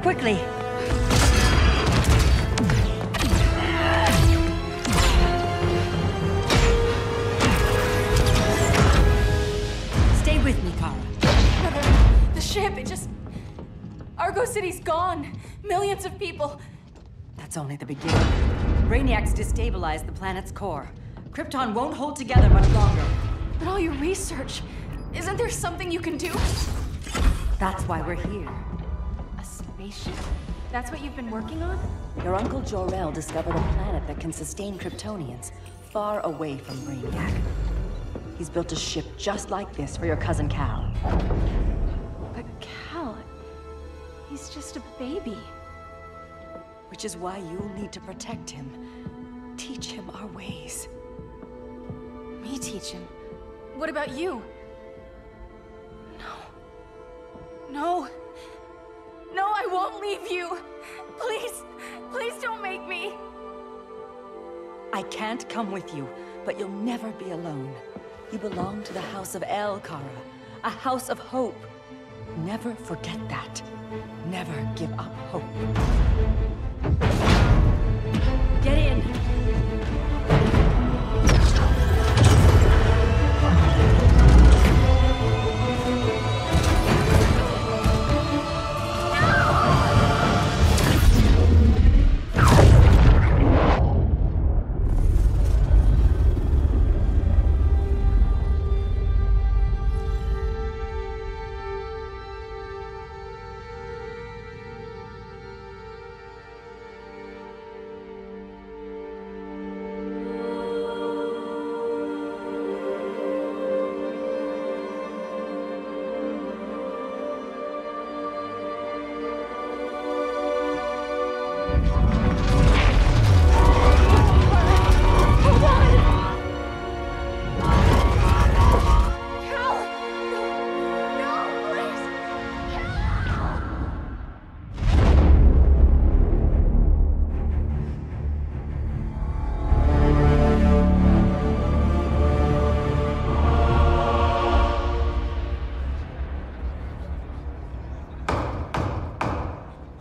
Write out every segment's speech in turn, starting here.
Run quickly! Stay with me, Kara. Mother, the ship, it just... Argo City's gone. Millions of people. That's only the beginning. Brainiac's destabilized the planet's core. Krypton won't hold together much longer. But all your research, isn't there something you can do? That's why we're here. A spaceship? That's what you've been working on? Your uncle Jor-El discovered a planet that can sustain Kryptonians, far away from Brainiac. He's built a ship just like this for your cousin Cal. But Cal... he's just a baby. Which is why you'll need to protect him. Teach him our ways. Me teach him? What about you? No. No, I won't leave you. Please, please don't make me. I can't come with you, but you'll never be alone. You belong to the House of El, Kara. A house of hope. Never forget that. Never give up hope. Get in!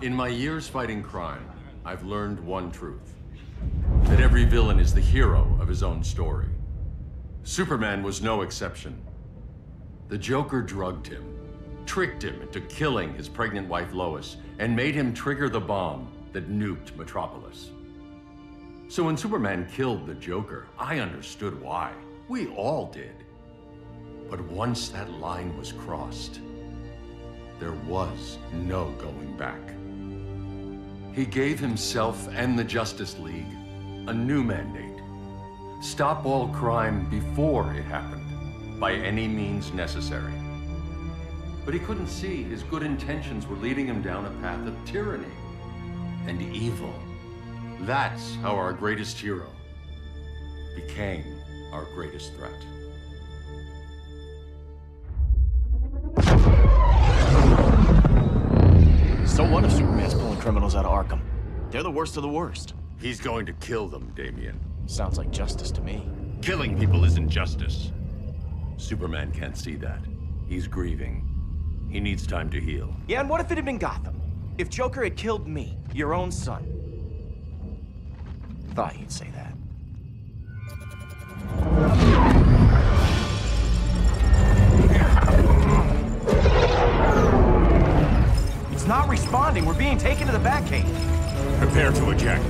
In my years fighting crime, I've learned one truth. That every villain is the hero of his own story. Superman was no exception. The Joker drugged him, tricked him into killing his pregnant wife Lois, and made him trigger the bomb that nuked Metropolis. So when Superman killed the Joker, I understood why. We all did. But once that line was crossed, there was no going back. He gave himself and the Justice League a new mandate. Stop all crime before it happened, by any means necessary. But he couldn't see his good intentions were leading him down a path of tyranny and evil. That's how our greatest hero became our greatest threat. So what if Superman's pulling criminals out of Arkham? They're the worst of the worst. He's going to kill them, Damian. Sounds like justice to me. Killing people isn't justice. Superman can't see that. He's grieving. He needs time to heal. Yeah, and what if it had been Gotham? If Joker had killed me, your own son? Thought you'd say that. It's not responding. We're being taken to the Batcave. Prepare to eject.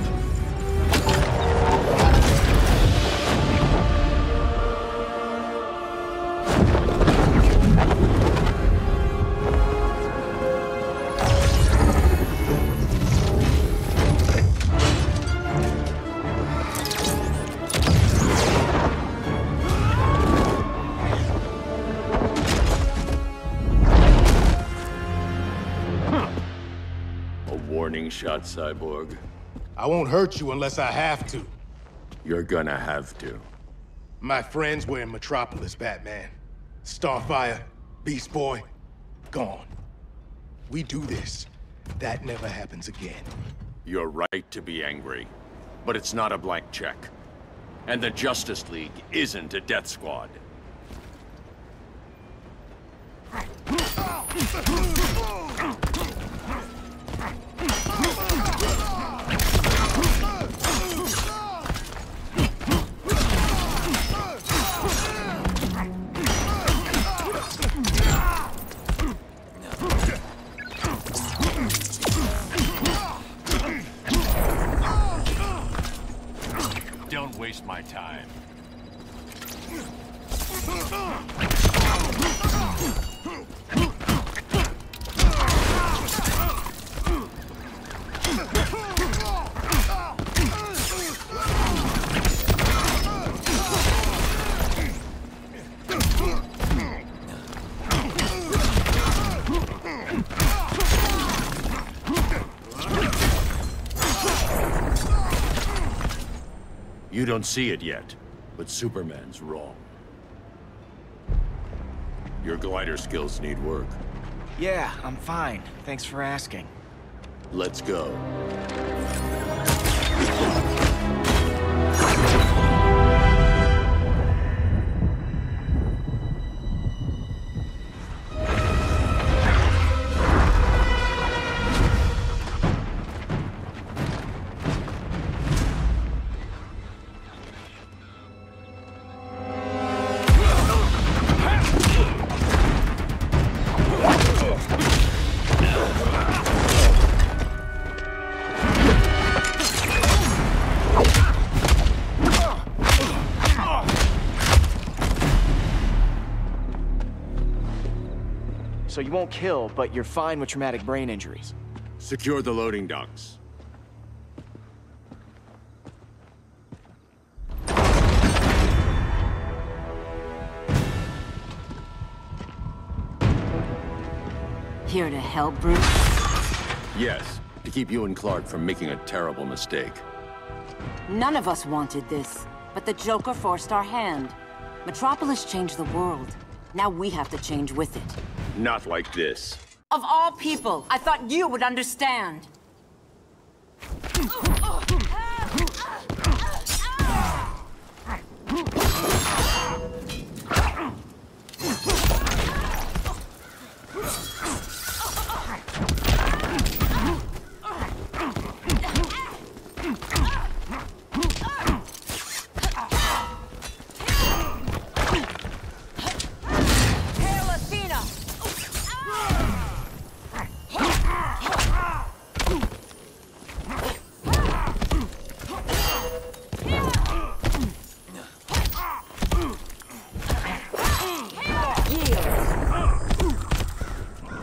Warning shot, Cyborg. I won't hurt you unless I have to. You're gonna have to. My friends were in Metropolis, Batman. Starfire, Beast Boy, gone. We do this. That never happens again. You're right to be angry, but it's not a blank check. And the Justice League isn't a death squad. waste my time. You don't see it yet, but Superman's wrong. Your glider skills need work. Yeah, I'm fine. Thanks for asking. Let's go. So you won't kill, but you're fine with traumatic brain injuries. Secure the loading docks. Here to help, Bruce? Yes, to keep you and Clark from making a terrible mistake. None of us wanted this, but the Joker forced our hand. Metropolis changed the world. Now we have to change with it. Not like this. Of all people, I thought you would understand.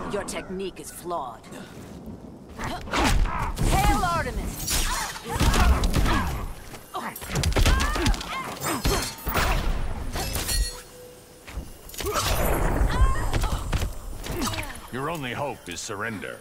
Your technique is flawed. Hail Artemis! Your only hope is surrender.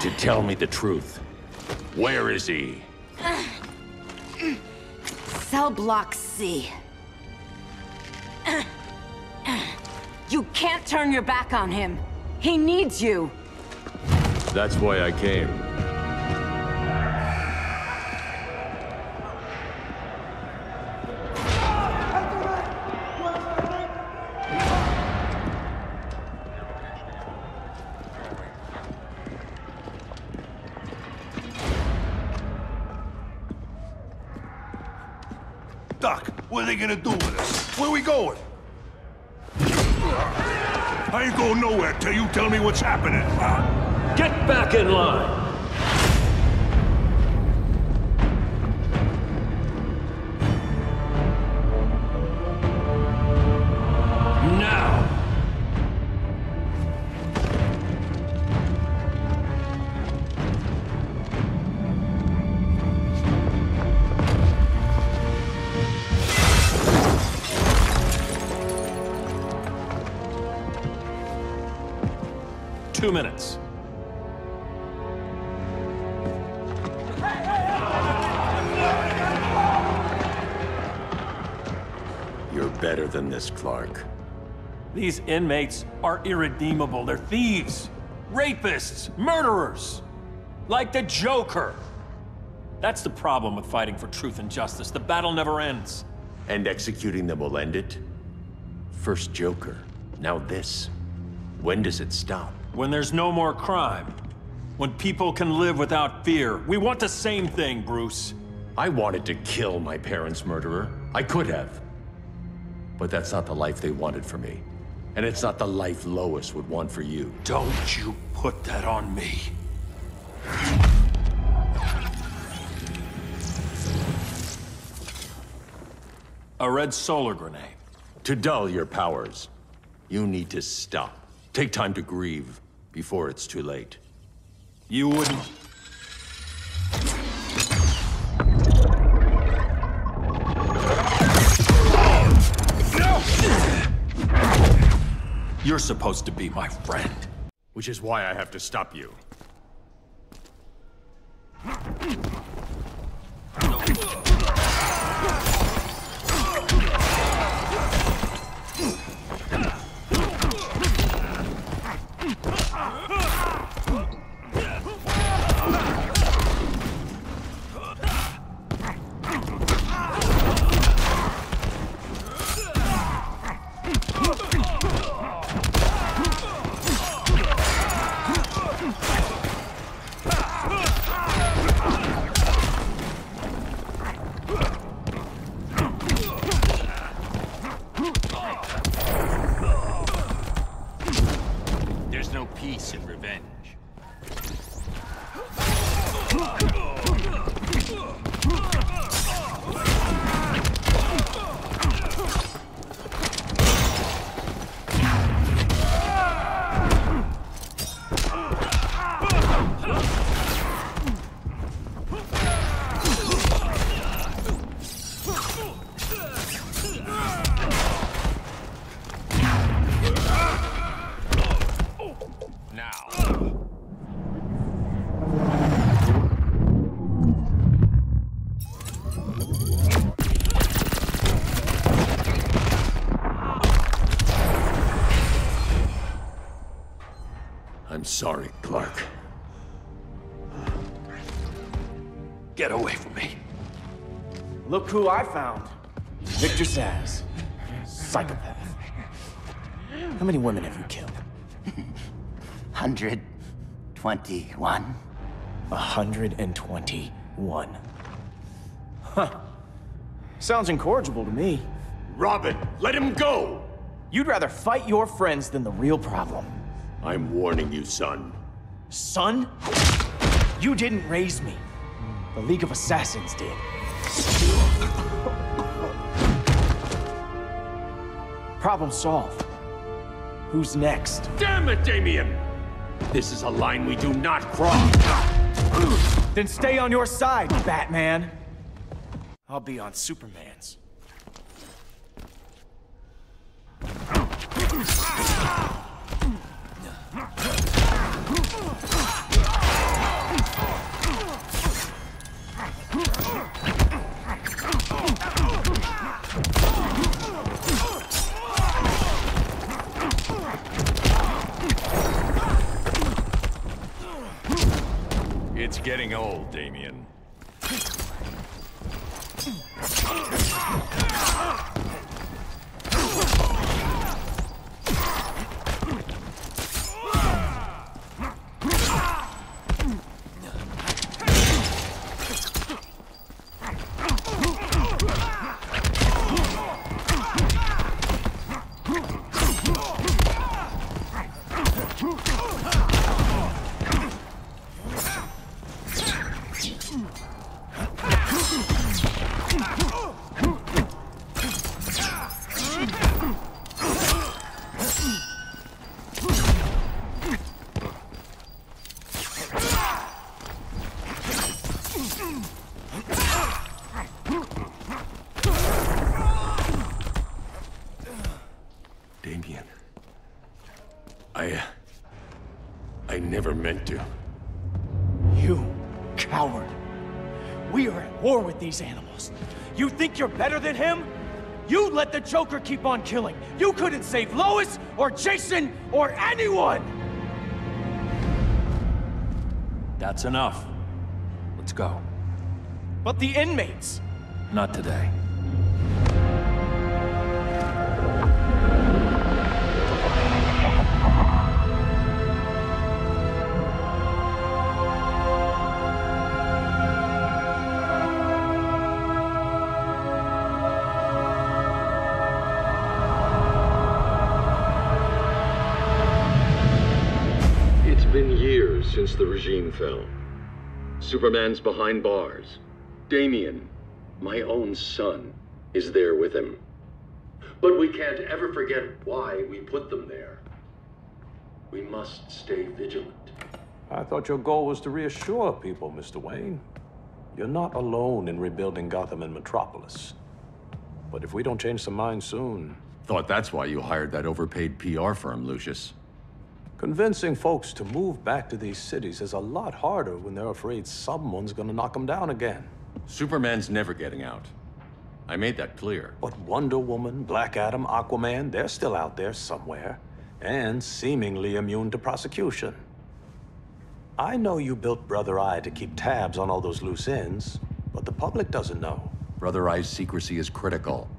To tell me the truth. Where is he? Cell Block C. You can't turn your back on him. He needs you. That's why I came. Doc, what are they gonna do with us? Where we going? I ain't going nowhere till you tell me what's happening. Get back in line! Now! Two minutes. better than this, Clark. These inmates are irredeemable. They're thieves, rapists, murderers. Like the Joker. That's the problem with fighting for truth and justice. The battle never ends. And executing them will end it? First Joker, now this. When does it stop? When there's no more crime. When people can live without fear. We want the same thing, Bruce. I wanted to kill my parents' murderer. I could have. But that's not the life they wanted for me. And it's not the life Lois would want for you. Don't you put that on me. A red solar grenade. To dull your powers, you need to stop. Take time to grieve before it's too late. You wouldn't... You're supposed to be my friend. Which is why I have to stop you. There's no peace in revenge. I'm sorry, Clark. Get away from me. Look who I found. Victor Saz. Psychopath. How many women have you killed? 121. 121. Huh. Sounds incorrigible to me. Robin, let him go! You'd rather fight your friends than the real problem. I'm warning you, son. Son? You didn't raise me. The League of Assassins did. Problem solved. Who's next? Damn it, Damien! This is a line we do not cross. Then stay on your side, Batman. I'll be on Superman's. It's getting old, Damien. Damien. I never meant to. You coward. We are at war with these animals. You think you're better than him? You let the Joker keep on killing. You couldn't save Lois, or Jason, or anyone! That's enough. Let's go. But the inmates! Not today. It's been years since the regime fell. Superman's behind bars. Damian, my own son, is there with him. But we can't ever forget why we put them there. We must stay vigilant. I thought your goal was to reassure people, Mr. Wayne. You're not alone in rebuilding Gotham and Metropolis. But if we don't change some minds soon... Thought that's why you hired that overpaid PR firm, Lucius. Convincing folks to move back to these cities is a lot harder when they're afraid someone's gonna knock them down again. Superman's never getting out. I made that clear. But Wonder Woman, Black Adam, Aquaman, they're still out there somewhere, and seemingly immune to prosecution. I know you built Brother Eye to keep tabs on all those loose ends, but the public doesn't know. Brother Eye's secrecy is critical.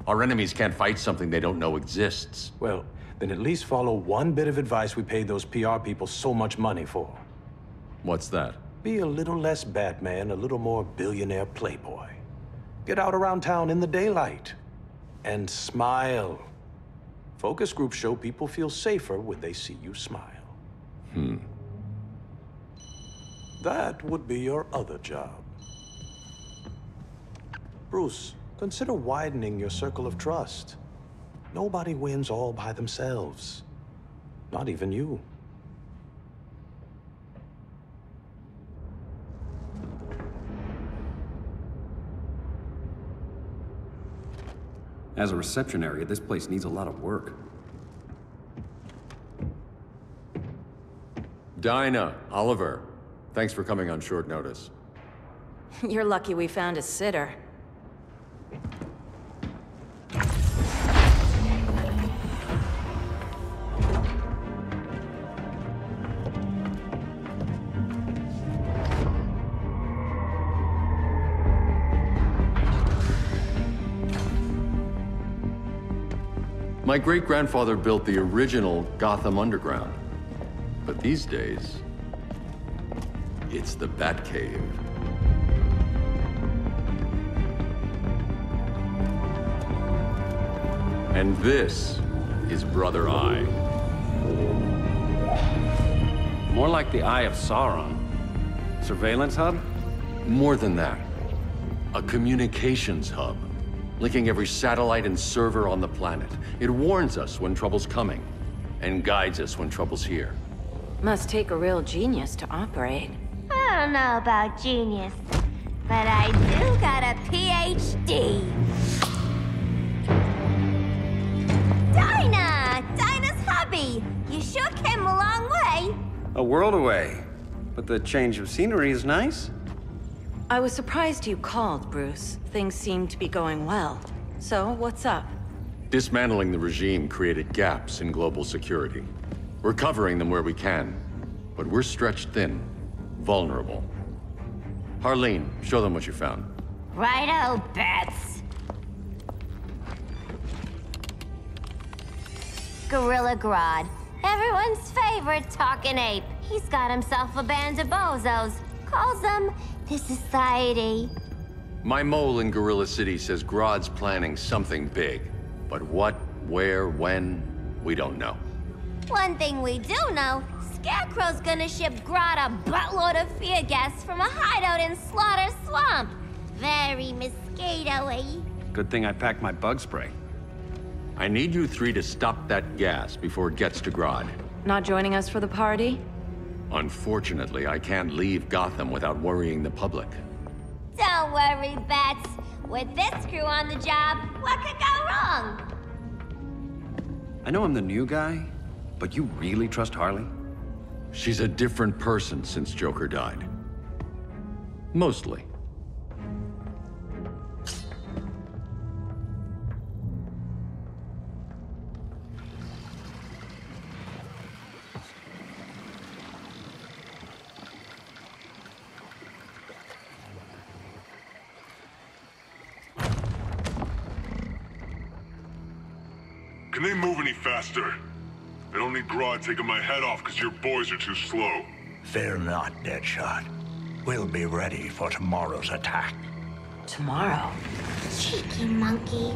Our enemies can't fight something they don't know exists. Well, then at least follow one bit of advice we paid those PR people so much money for. What's that? Be a little less Batman, a little more billionaire playboy. Get out around town in the daylight. And smile. Focus groups show people feel safer when they see you smile. That would be your other job. Bruce, consider widening your circle of trust. Nobody wins all by themselves. Not even you. As a reception area, this place needs a lot of work. Dinah, Oliver, thanks for coming on short notice. You're lucky we found a sitter. My great-grandfather built the original Gotham Underground. But these days, it's the Batcave. And this is Brother Eye. More like the Eye of Sauron. Surveillance hub? More than that. A communications hub, linking every satellite and server on the planet. It warns us when trouble's coming, and guides us when trouble's here. Must take a real genius to operate. I don't know about genius, but I do got a PhD. Dinah's hubby! You sure came a long way. A world away. But the change of scenery is nice. I was surprised you called, Bruce. Things seem to be going well. So, what's up? Dismantling the regime created gaps in global security. We're covering them where we can, but we're stretched thin, vulnerable. Harleen, show them what you found. Righto, Bats. Gorilla Grodd. Everyone's favorite talking ape. He's got himself a band of bozos. Calls them the Society. My mole in Gorilla City says Grodd's planning something big. But what, where, when, we don't know. One thing we do know, Scarecrow's gonna ship Grodd a buttload of fear gas from a hideout in Slaughter Swamp. Very mosquito-y. Good thing I packed my bug spray. I need you three to stop that gas before it gets to Grodd. Not joining us for the party? Unfortunately, I can't leave Gotham without worrying the public. Don't worry, Bats. With this crew on the job, what could go wrong? I know I'm the new guy, but you really trust Harley? She's a different person since Joker died. Mostly. Can they move any faster? I don't need Grodd taking my head off because your boys are too slow. Fear not, Deadshot. We'll be ready for tomorrow's attack. Tomorrow? Cheeky monkey.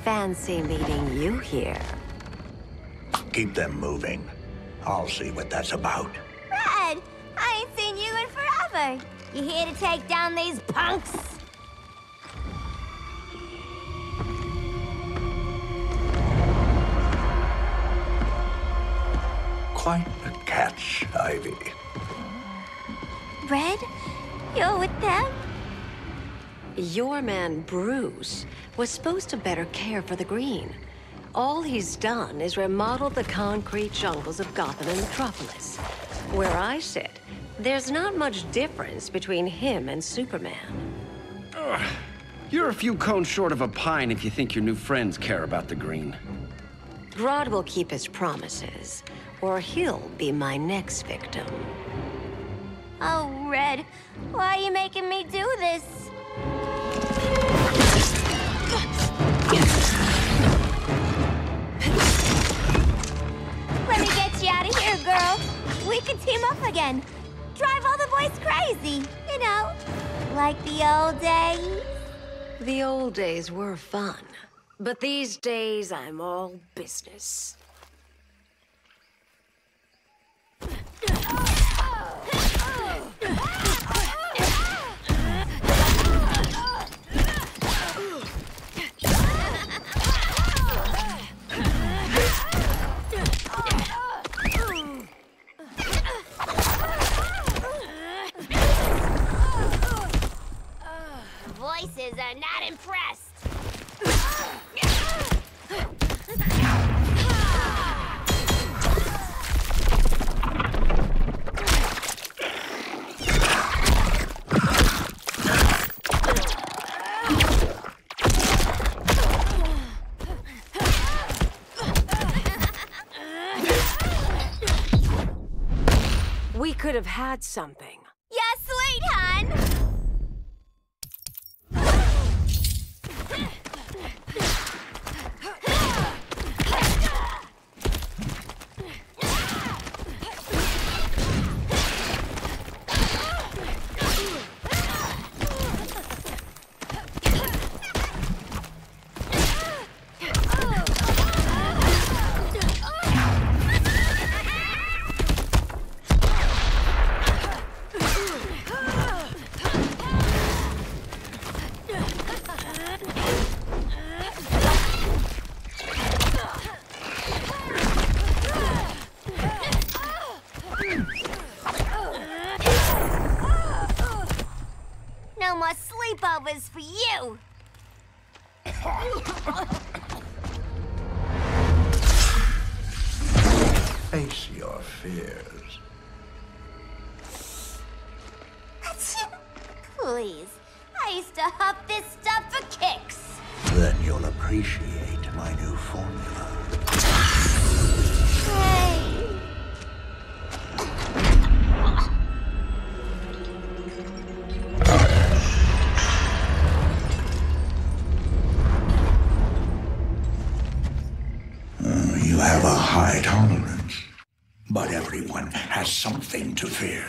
Fancy meeting you here. Keep them moving. I'll see what that's about. Red, I ain't seen you in forever. You here to take down these punks? Quite a catch, Ivy. Red, you're with them? Your man, Bruce, was supposed to better care for the Green. All he's done is remodel the concrete jungles of Gotham and Metropolis. Where I sit, there's not much difference between him and Superman. You're a few cones short of a pine if you think your new friends care about the Green. Grodd will keep his promises, or he'll be my next victim. Oh, Red, why are you making me do this? Let me get you out of here, girl. We can team up again. Drive all the boys crazy, you know, like the old days. The old days were fun, but these days I'm all business. Voices are not impressed. We could have had something. Yeah, sweet, hon. No more sleepovers for you! Face your fears. Please, I used to huff this stuff for kicks. Then you'll appreciate my new formula. Hey. You have a high tolerance, but everyone has something to fear.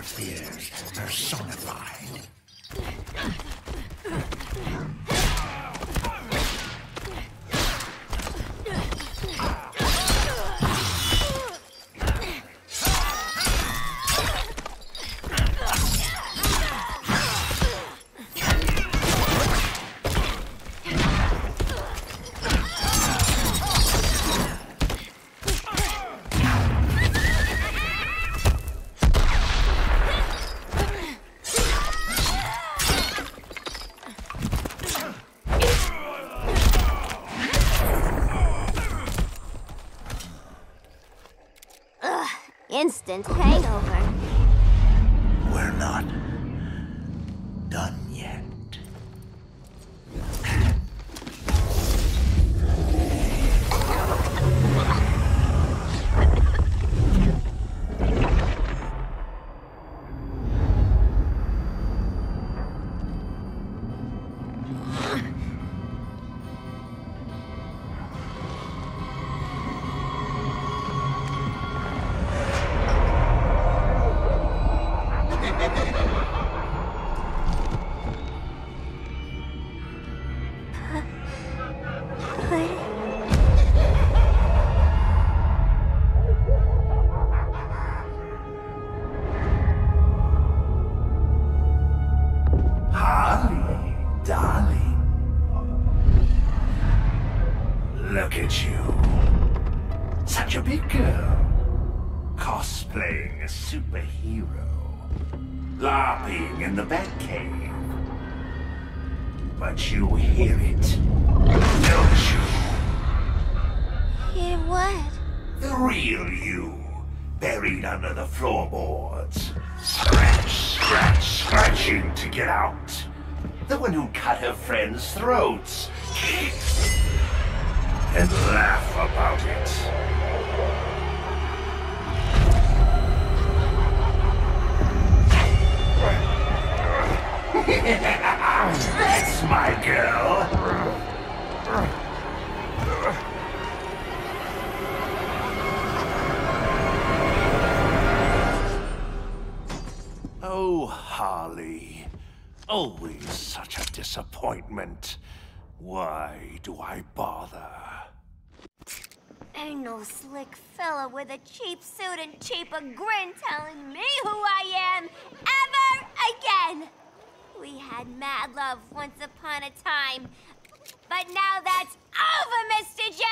fears personified. Instant hangover. We're not done yet. Harley, darling. Look at you. Such a big girl. Cosplaying a superhero. LARPing in the Batcave. But you hear it, don't you? Hear what? The real you, buried under the floorboards. Scratch, scratch, scratching to get out. The one who cut her friends' throats. And laugh about it. That's my girl. Oh, Harley. Always such a disappointment. Why do I bother? Ain't no slick fella with a cheap suit and cheaper grin telling me who I am ever again. We had mad love once upon a time, but now that's over, Mr. J!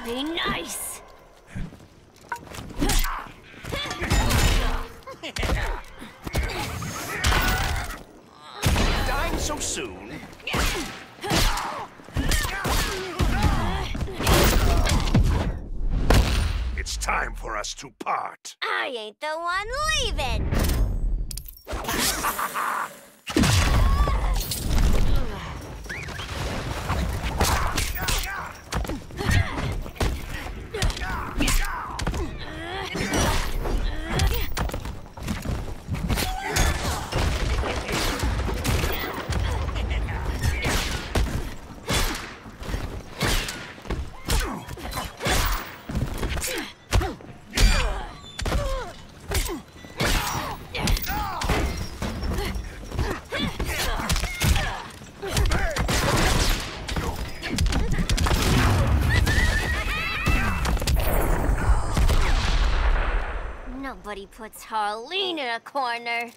Be nice. Dying so soon? It's time for us to part. I ain't the one leaving. Nobody puts Harleen in a corner.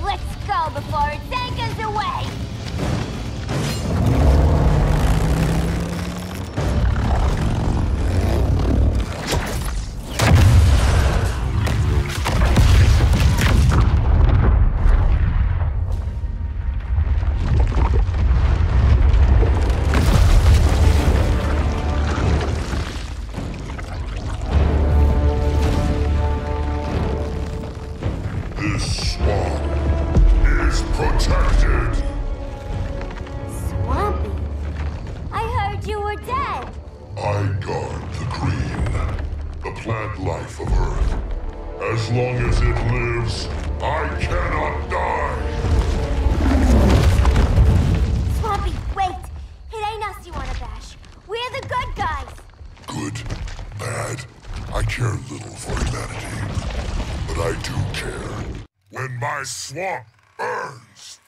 Let's go before it takes us away! This swamp is protected. Swampy? I heard you were dead. I guard the green, the plant life of Earth. As long as it lives, I cannot die. Swampy, wait. It ain't us you want to bash. We're the good guys. Good, bad, I care little for humanity. But I do care when my swamp burns.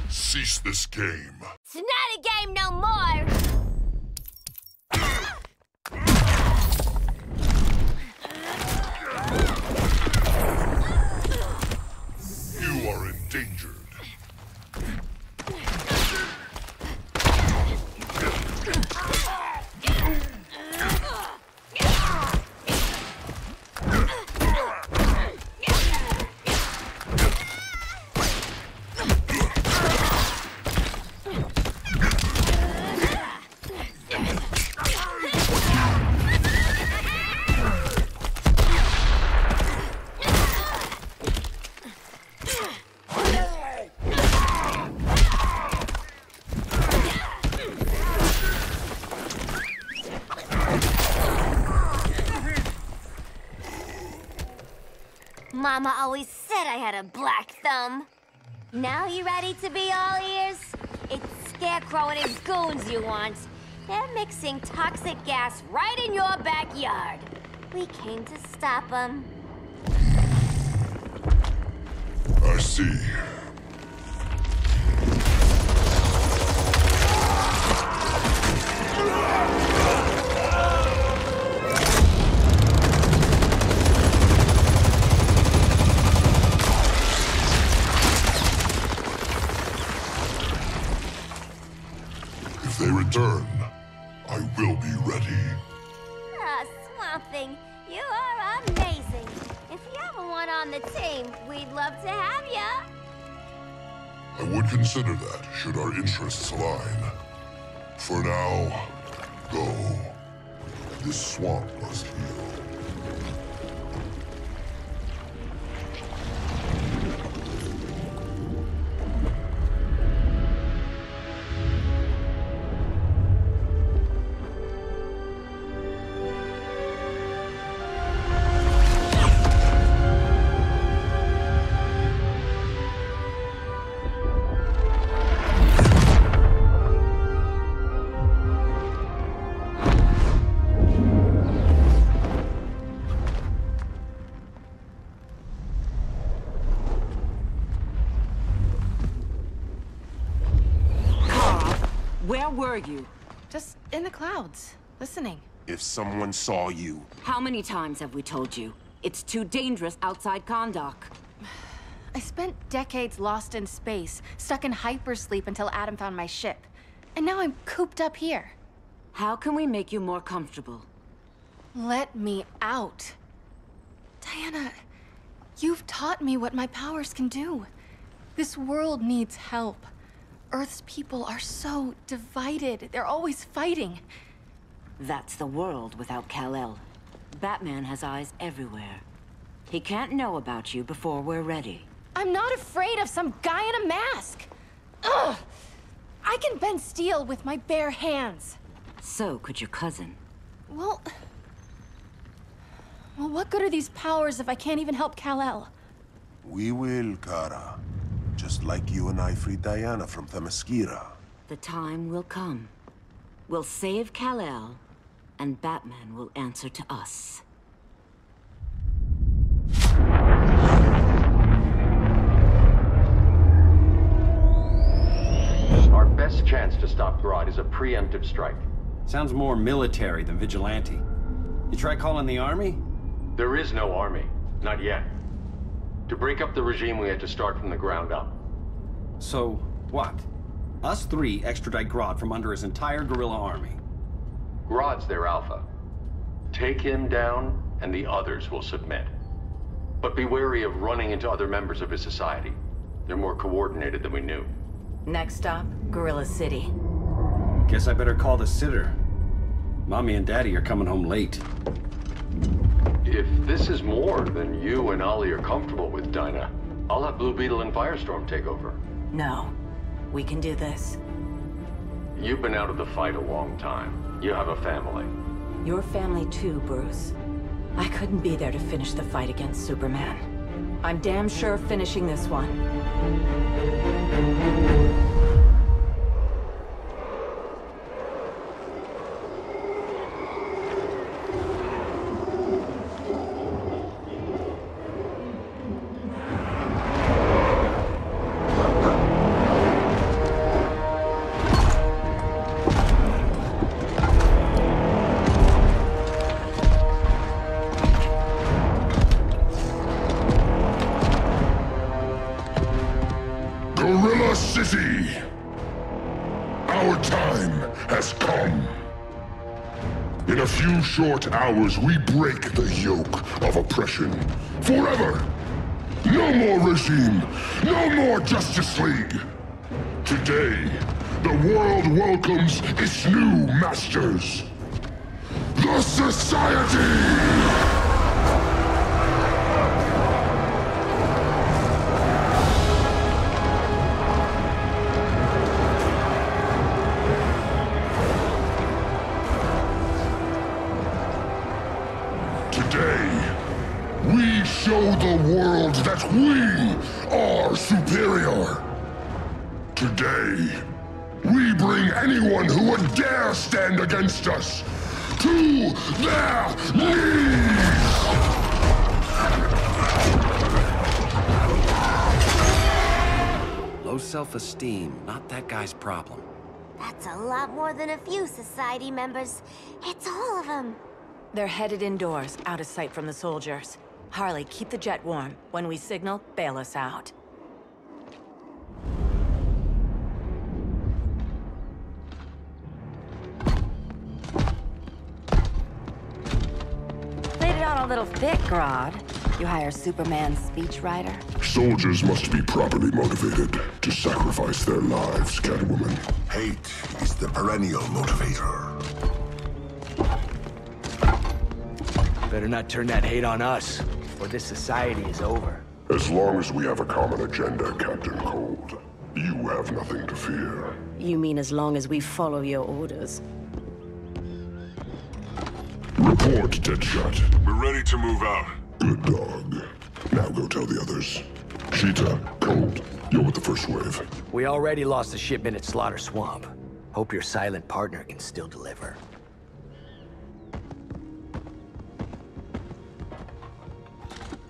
Cease this game. It's not a game no more. You are endangered. Mama always said I had a black thumb. Now you ready to be all ears? It's Scarecrow and his goons you want. They're mixing toxic gas right in your backyard. We came to stop them. I see. If they return, I will be ready. Ah, Swamp Thing, you are amazing. If you ever want on the team, we'd love to have ya. I would consider that, should our interests align. For now, go. This swamp must heal. Where were you? Just in the clouds, listening. If someone saw you... How many times have we told you? It's too dangerous outside Kahndaq. I spent decades lost in space, stuck in hypersleep until Adam found my ship. And now I'm cooped up here. How can we make you more comfortable? Let me out. Diana, you've taught me what my powers can do. This world needs help. Earth's people are so divided. They're always fighting. That's the world without Kal-El. Batman has eyes everywhere. He can't know about you before we're ready. I'm not afraid of some guy in a mask. Ugh! I can bend steel with my bare hands. So could your cousin. Well, what good are these powers if I can't even help Kal-El? We will, Kara. Just like you and I freed Diana from Themyscira. The time will come. We'll save Kal-El, and Batman will answer to us. Our best chance to stop Grodd is a preemptive strike. Sounds more military than vigilante. You try calling the army? There is no army. Not yet. To break up the regime, we had to start from the ground up. So, what? Us three extradite Grodd from under his entire guerrilla army. Grodd's their alpha. Take him down, and the others will submit. But be wary of running into other members of his society. They're more coordinated than we knew. Next stop, Gorilla City. Guess I better call the sitter. Mommy and Daddy are coming home late. If this is more than you and Ollie are comfortable with, Dinah, I'll have Blue Beetle and Firestorm take over. No. We can do this. You've been out of the fight a long time. You have a family. Your family too, Bruce. I couldn't be there to finish the fight against Superman. I'm damn sure finishing this one. Gorilla City! Our time has come. In a few short hours, we break the yoke of oppression. Forever! No more regime! No more Justice League! Today, the world welcomes its new masters. The Society! We show the world that we are superior. Today, we bring anyone who would dare stand against us to their knees! Low self-esteem, not that guy's problem. That's a lot more than a few society members. It's all of them. They're headed indoors, out of sight from the soldiers. Harley, keep the jet warm. When we signal, bail us out. Played it on a little thick, Grodd. You hire Superman's speechwriter? Soldiers must be properly motivated to sacrifice their lives, Catwoman. Hate is the perennial motivator. Better not turn that hate on us, or this society is over. As long as we have a common agenda, Captain Cold, you have nothing to fear. You mean as long as we follow your orders? Report, Deadshot. We're ready to move out. Good dog. Now go tell the others. Cheetah, Cold, you're with the first wave. We already lost a shipment at Slaughter Swamp. Hope your silent partner can still deliver.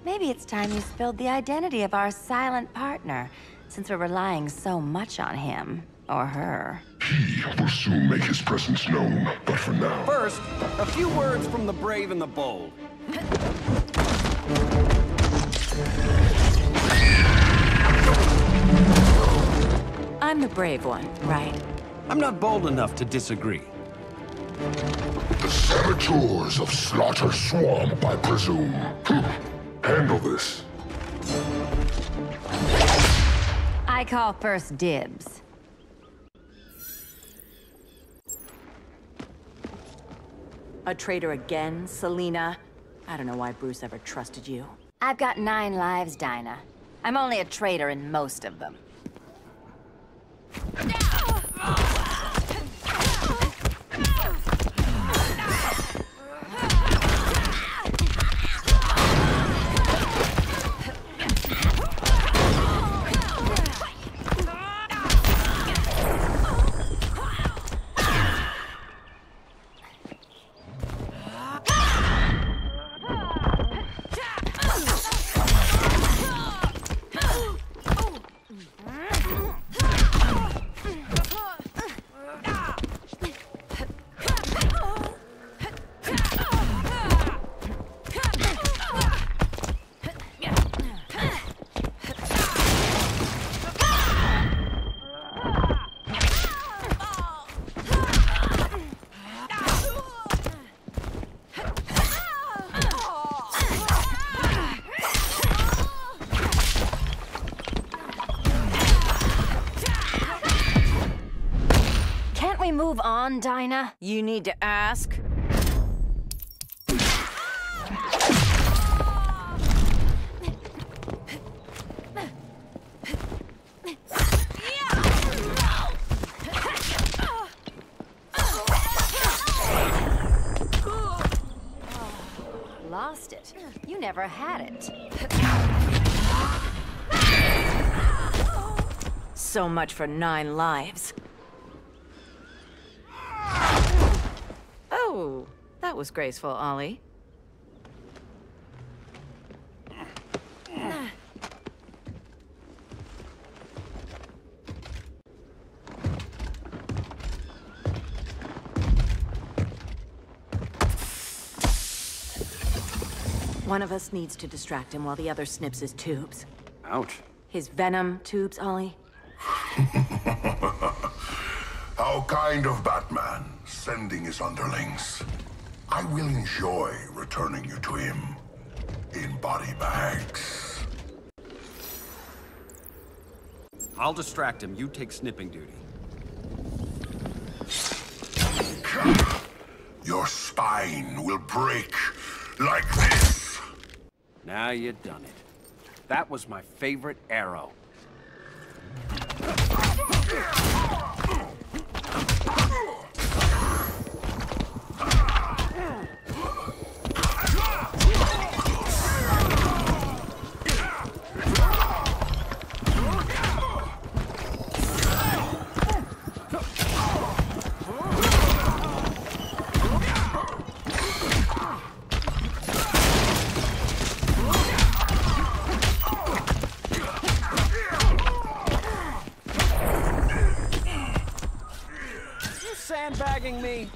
Maybe it's time you spilled the identity of our silent partner, since we're relying so much on him. Or her. He will soon make his presence known, but for now... First, a few words from the brave and the bold. I'm the brave one, right? I'm not bold enough to disagree. The saboteurs of Slaughter Swamp, I presume. Handle this. I call first dibs. A traitor again, Selina? I don't know why Bruce ever trusted you. I've got 9 lives, Dinah. I'm only a traitor in most of them. Can't we move on, Dinah? You need to ask. Lost it. You never had it. So much for 9 lives. Oh, that was graceful, Ollie. One of us needs to distract him while the other snips his tubes. Ouch. His venom tubes, Ollie. How kind of Batman, sending his underlings. I will enjoy returning you to him in body bags. I'll distract him. You take snipping duty. Your spine will break like this. Now you done it. That was my favorite arrow. Sandbagging me.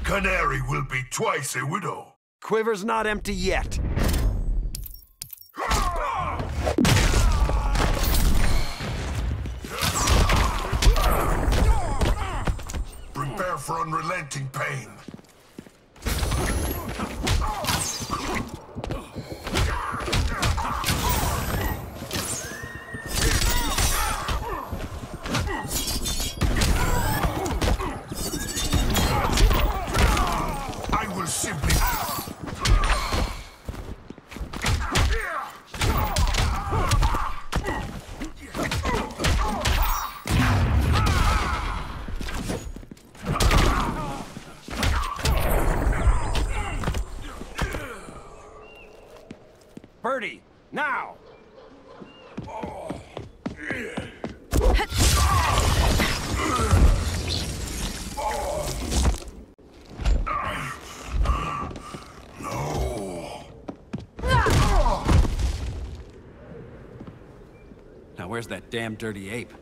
Canary will be twice a widow. Quiver's not empty yet. Prepare for unrelenting pain. I will simply... Birdie, now! Now where's that damn dirty ape?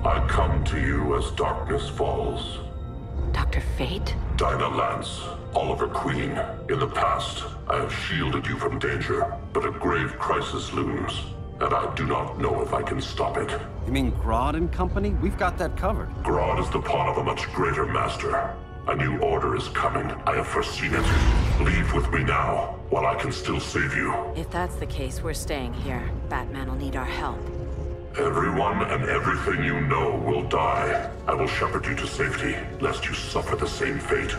I come to you as darkness falls. Dr. Fate? Dinah Lance, Oliver Queen. In the past, I have shielded you from danger, but a grave crisis looms, and I do not know if I can stop it. You mean Grodd and company? We've got that covered. Grodd is the pawn of a much greater master. A new order is coming. I have foreseen it. Leave with me now, while I can still save you. If that's the case, we're staying here. Batman will need our help. Everyone and everything you know will die. I will shepherd you to safety, lest you suffer the same fate.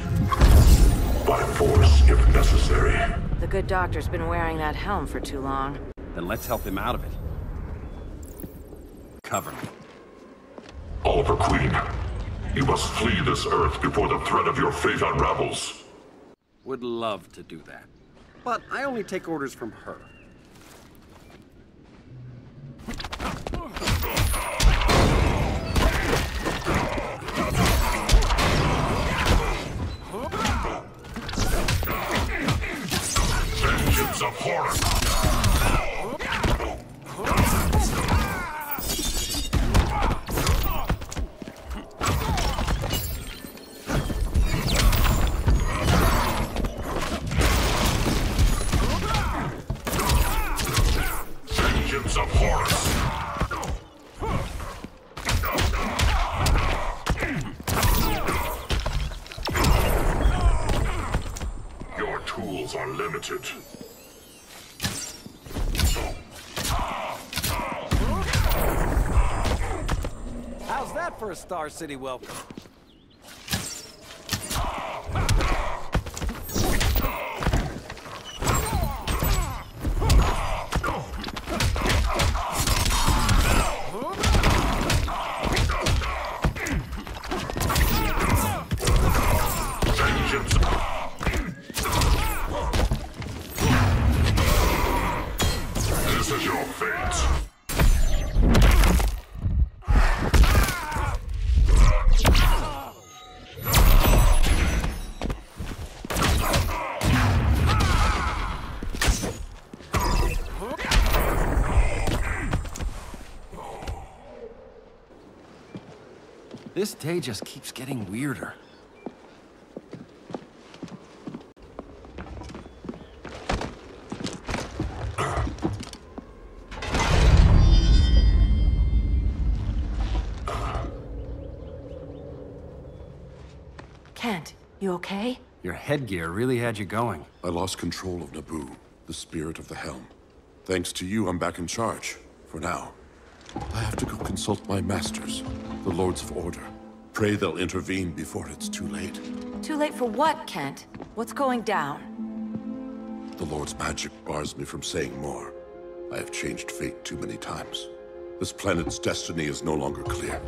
By force, if necessary. The good doctor's been wearing that helm for too long. Then let's help him out of it. Cover me. Oliver Queen, you must flee this Earth before the threat of your fate unravels. Would love to do that. But I only take orders from her. Vengeance of horror! limited. How's that for a Star City welcome? This is your fate. This day just keeps getting weirder. Kent, you okay? Your headgear really had you going. I lost control of Naboo, the spirit of the helm. Thanks to you, I'm back in charge. For now. I have to go consult my masters, the Lords of Order. Pray they'll intervene before it's too late. Too late for what, Kent? What's going down? The Lord's magic bars me from saying more. I have changed fate too many times. This planet's destiny is no longer clear.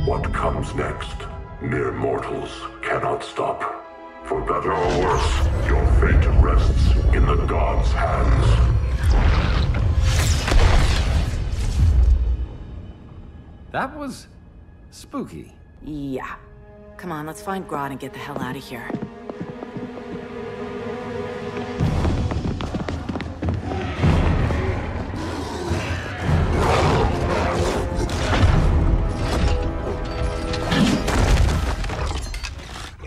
What comes next, mere mortals cannot stop. For better or worse, your fate rests in the gods' hands. That was spooky. Yeah. Come on, let's find Grodd and get the hell out of here.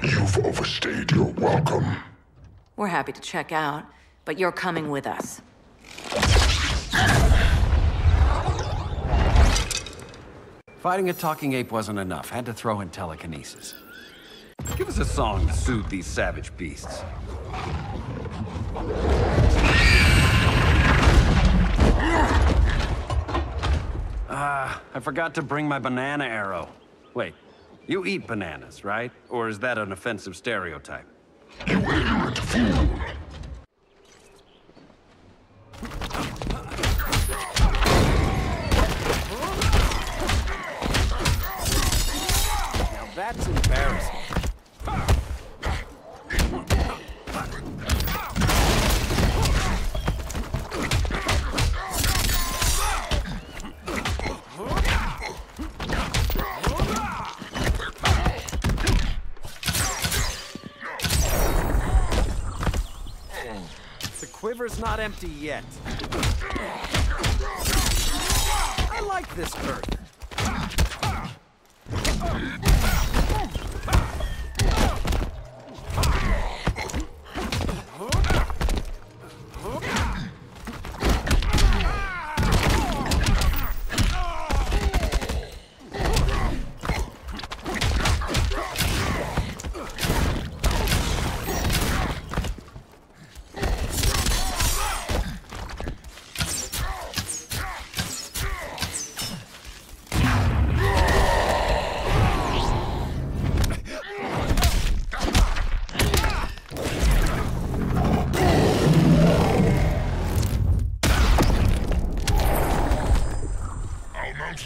You've overstayed your welcome. We're happy to check out, but you're coming with us. Fighting a talking ape wasn't enough. Had to throw in telekinesis. Give us a song to soothe these savage beasts. I forgot to bring my banana arrow. Wait, you eat bananas, right? Or is that an offensive stereotype? You ignorant fool! Now that's embarrassing. The quiver's not empty yet. I like this bird.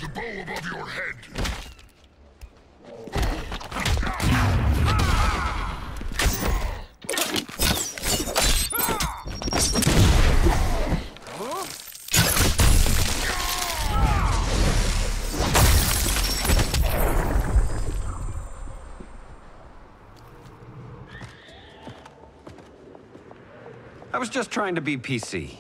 The bow above your head. I was just trying to be PC.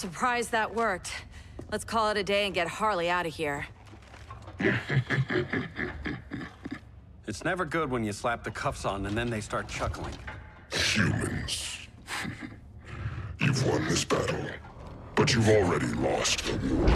Surprised that worked. Let's call it a day and get Harley out of here. It's never good when you slap the cuffs on and then they start chuckling. Humans. You've won this battle, but you've already lost the war.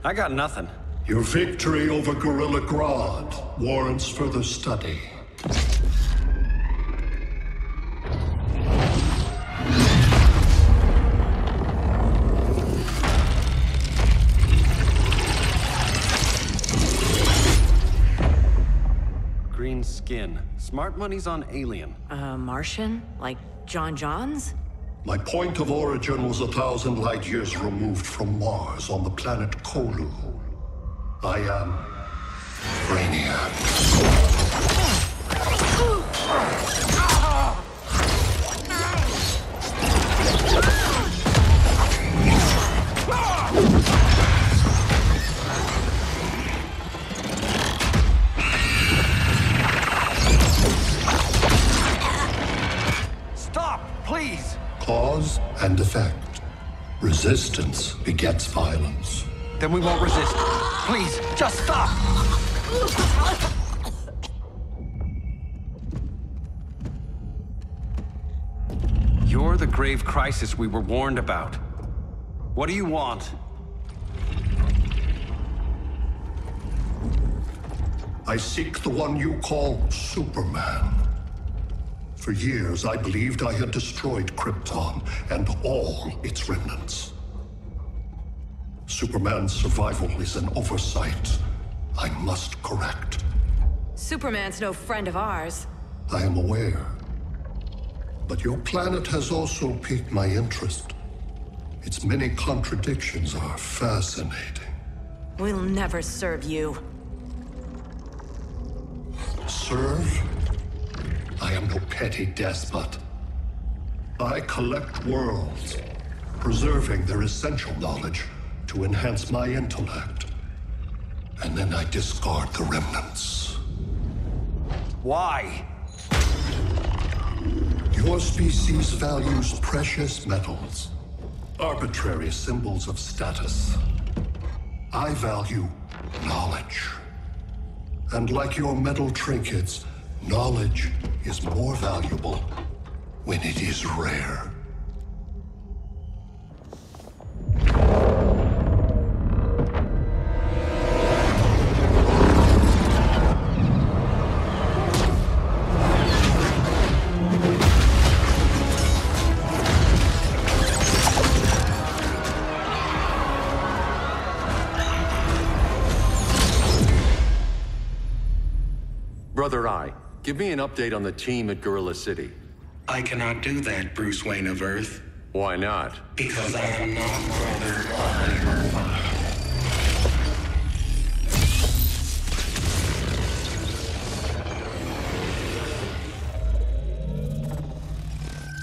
I got nothing. Your victory over Gorilla Grodd warrants further study. Green skin. Smart money's on alien. Martian? Like John Johns? My point of origin was 1,000 light years removed from Mars on the planet Kolu. I am Brainiac. Stop, please! Cause and effect. Resistance begets violence. Then we won't resist. Please, just stop! You're the grave crisis we were warned about. What do you want? I seek the one you call Superman. For years, I believed I had destroyed Krypton and all its remnants. Superman's survival is an oversight I must correct. Superman's no friend of ours. I am aware. But your planet has also piqued my interest. Its many contradictions are fascinating. We'll never serve you. Serve? I am no petty despot. I collect worlds, preserving their essential knowledge to enhance my intellect. And then I discard the remnants. Why? Your species values precious metals, arbitrary symbols of status. I value knowledge. And like your metal trinkets, knowledge is more valuable when it is rare. Brother Eye, give me an update on the team at Gorilla City. I cannot do that, Bruce Wayne of Earth. Why not? Because I am not Brother Eye.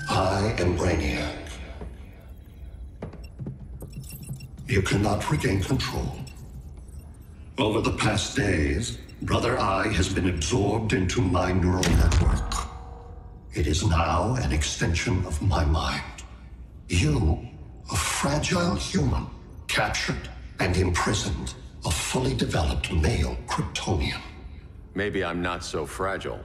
I am Brainiac. You cannot regain control. Over the past days, Brother Eye has been absorbed into my neural network. It is now an extension of my mind. You, a fragile human, captured and imprisoned a fully developed male Kryptonian. Maybe I'm not so fragile.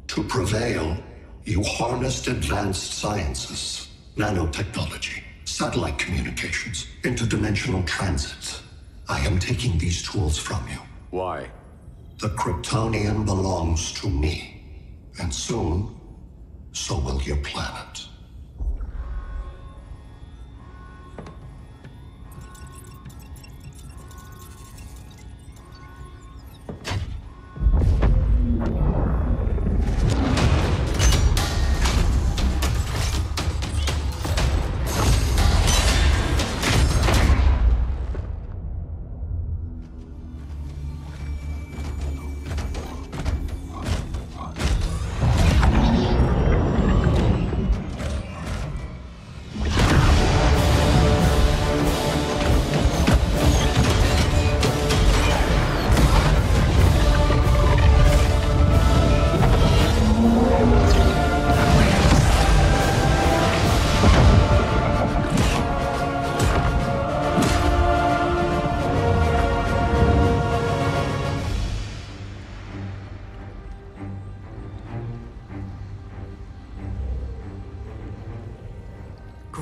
To prevail, you harnessed advanced sciences, nanotechnology, satellite communications, interdimensional transit. I am taking these tools from you. Why? The Kryptonian belongs to me, and soon, so will your planet.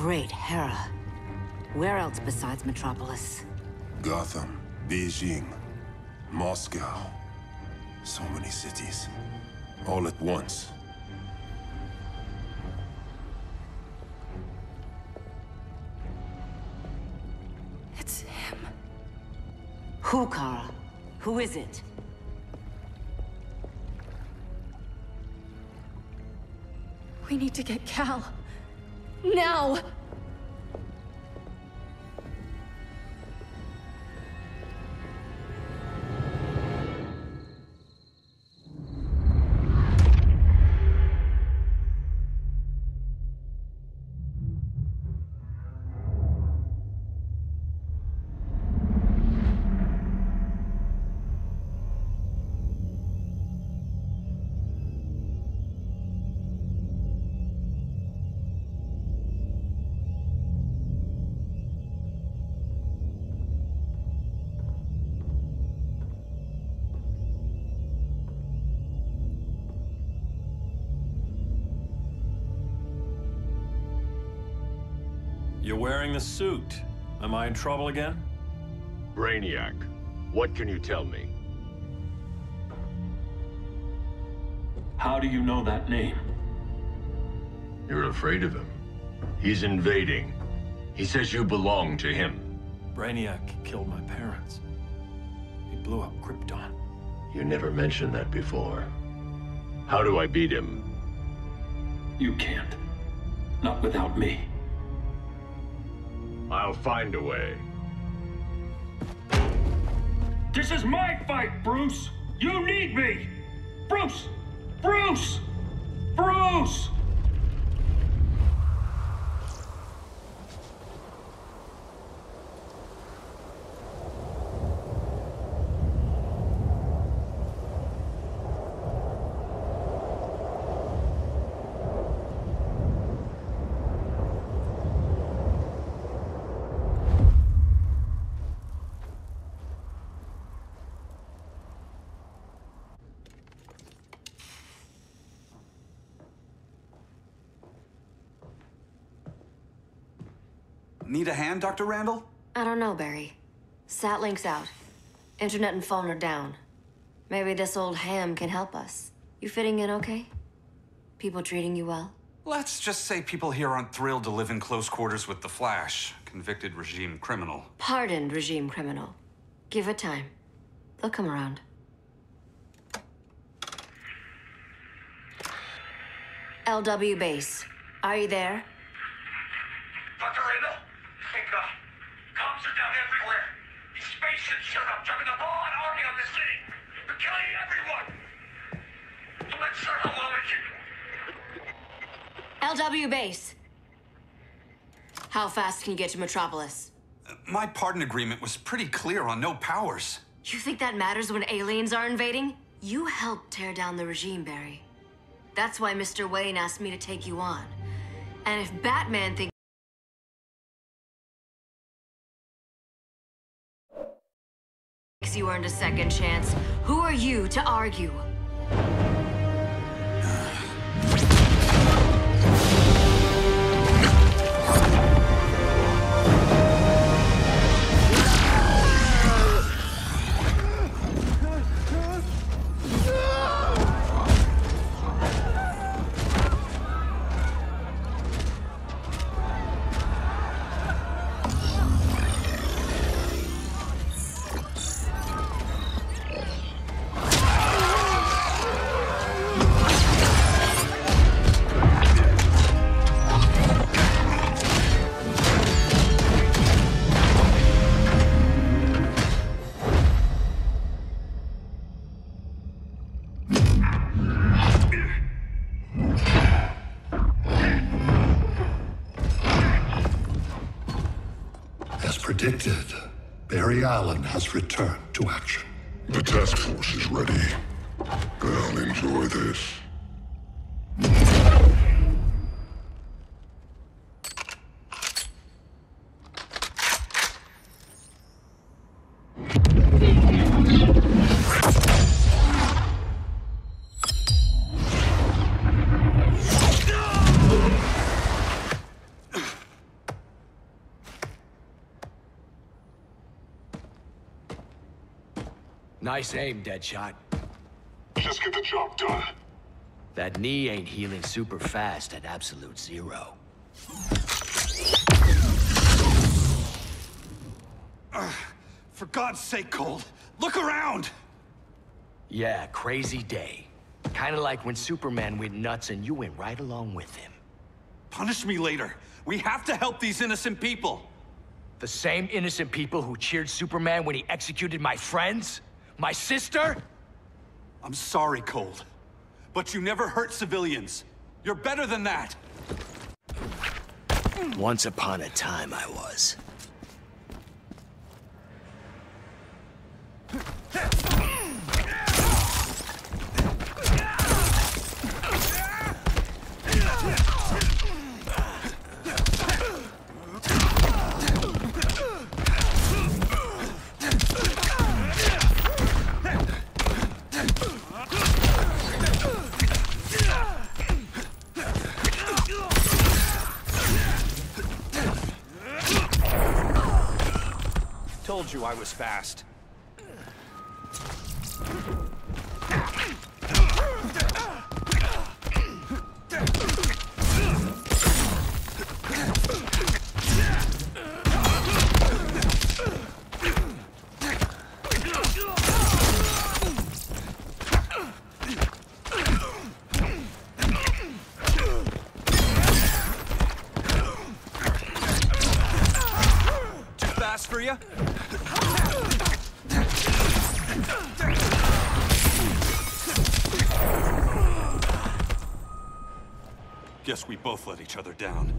Great Hera. Where else besides Metropolis? Gotham, Beijing, Moscow. So many cities. All at once. It's him. Who, Kara? Who is it? We need to get Cal. Now! You're wearing the suit. Am I in trouble again? Brainiac, what can you tell me? How do you know that name? You're afraid of him. He's invading. He says you belong to him. Brainiac killed my parents. He blew up Krypton. You never mentioned that before. How do I beat him? You can't. Not without me. I'll find a way. This is my fight, Bruce! You need me! Bruce! Bruce! Bruce! Need a hand, Dr. Randall? I don't know, Barry. Satlink's out. Internet and phone are down. Maybe this old ham can help us. You fitting in okay? People treating you well? Let's just say people here aren't thrilled to live in close quarters with the Flash, convicted regime criminal. Pardoned regime criminal. Give it time. They'll come around. LW base. Are you there? Dr. Randall? Comms are down everywhere. These spaceships showed up, driving a broad army on the city. They're killing everyone. So let's start a LW base. How fast can you get to Metropolis? My pardon agreement was pretty clear on no powers. You think that matters when aliens are invading? You helped tear down the regime, Barry. That's why Mr. Wayne asked me to take you on. And if Batman thinks you earned a second chance, who are you to argue? Predicted, Barry Allen has returned to action. The task force is ready. I'll enjoy this. Nice aim, Deadshot. Just get the job done. That knee ain't healing super fast at absolute zero. For God's sake, Cold, look around! Yeah, crazy day. Kinda like when Superman went nuts and you went right along with him. Punish me later. We have to help these innocent people. The same innocent people who cheered Superman when he executed my friends? My sister? I'm sorry, Cold. But you never hurt civilians. You're better than that. Once upon a time, I was. Told you I was fast. Too fast for you? Guess we both let each other down.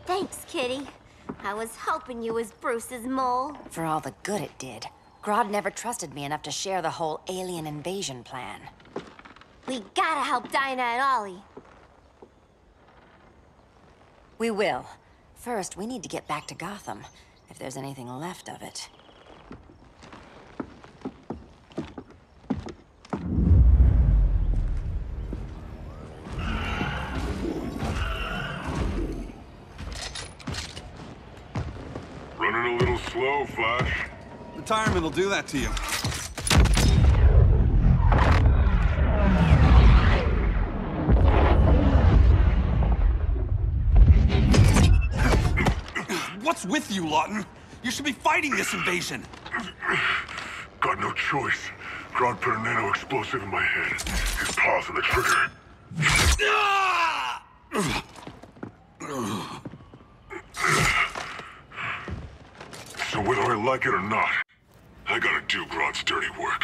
Thanks, Kitty. I was hoping you was Bruce's mole. For all the good it did. Grodd never trusted me enough to share the whole alien invasion plan. We gotta help Dinah and Ollie. We will. First, we need to get back to Gotham, if there's anything left of it. Running a little slow, Flash. Retirement will do that to you. What's with you, Lawton? You should be fighting this invasion. Got no choice. Grodd put a nano-explosive in my head. His paws on the trigger. So whether I like it or not, I gotta do Grodd's dirty work.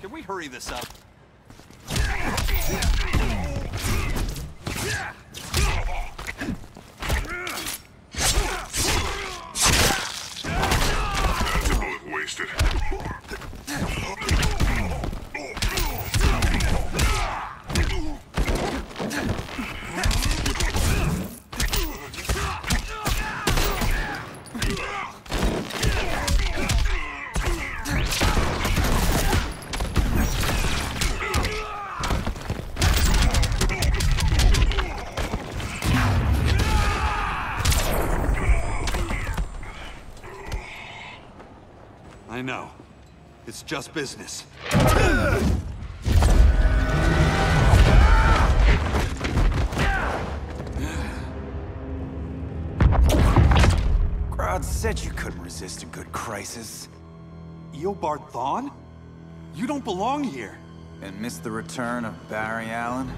Can we hurry this up? That's a bullet wasted. just business. Grodd said you couldn't resist a good crisis. Eobard Thawne? You don't belong here. And miss the return of Barry Allen?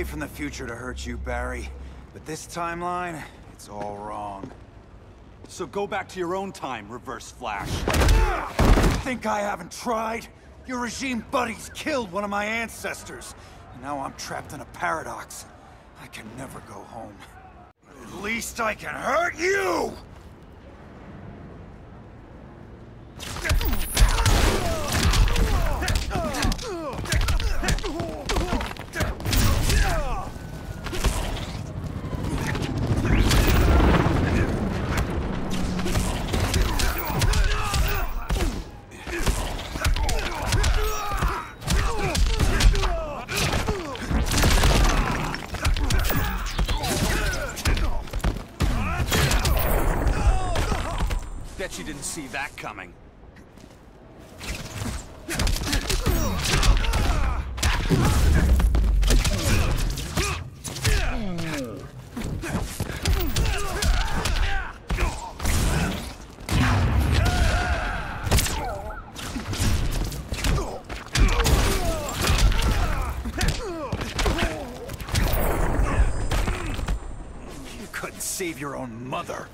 From the future to hurt you, Barry. But this timeline, it's all wrong. So go back to your own time, Reverse Flash. Think I haven't tried? Your regime buddies killed one of my ancestors. And now I'm trapped in a paradox. I can never go home. At least I can hurt you! Bet you didn't see that coming. You couldn't save your own mother.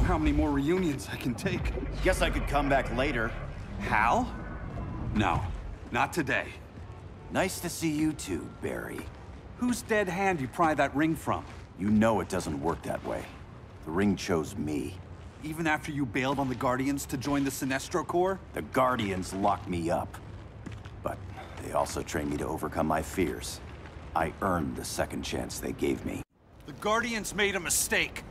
How many more reunions I can take. Guess I could come back later. Hal? No, not today. Nice to see you too, Barry. Whose dead hand you pry that ring from? You know it doesn't work that way. The ring chose me. Even after you bailed on the Guardians to join the Sinestro Corps? The Guardians locked me up. But they also trained me to overcome my fears. I earned the second chance they gave me. The Guardians made a mistake.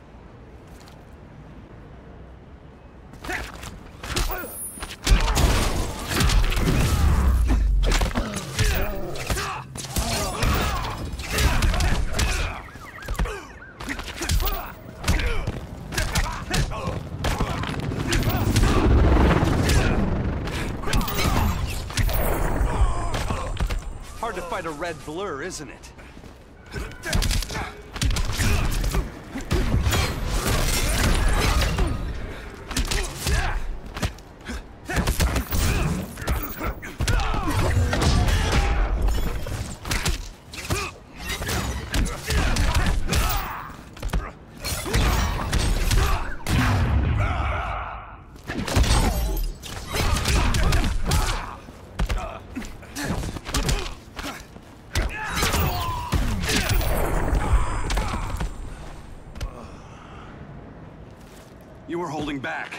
Hard to fight a red blur, isn't it? You were holding back,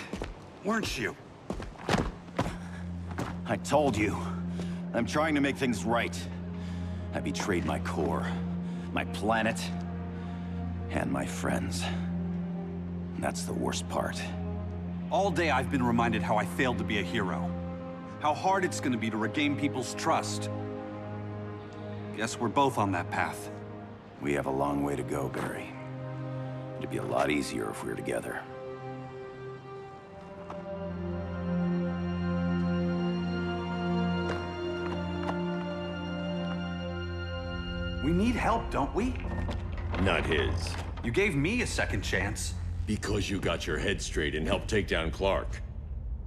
weren't you? I told you. I'm trying to make things right. I betrayed my core, my planet, and my friends. And that's the worst part. All day I've been reminded how I failed to be a hero. How hard it's gonna be to regain people's trust. Guess we're both on that path. We have a long way to go, Barry. It'd be a lot easier if we were together. We need help, don't we? Not his. You gave me a second chance. Because you got your head straight and helped take down Clark.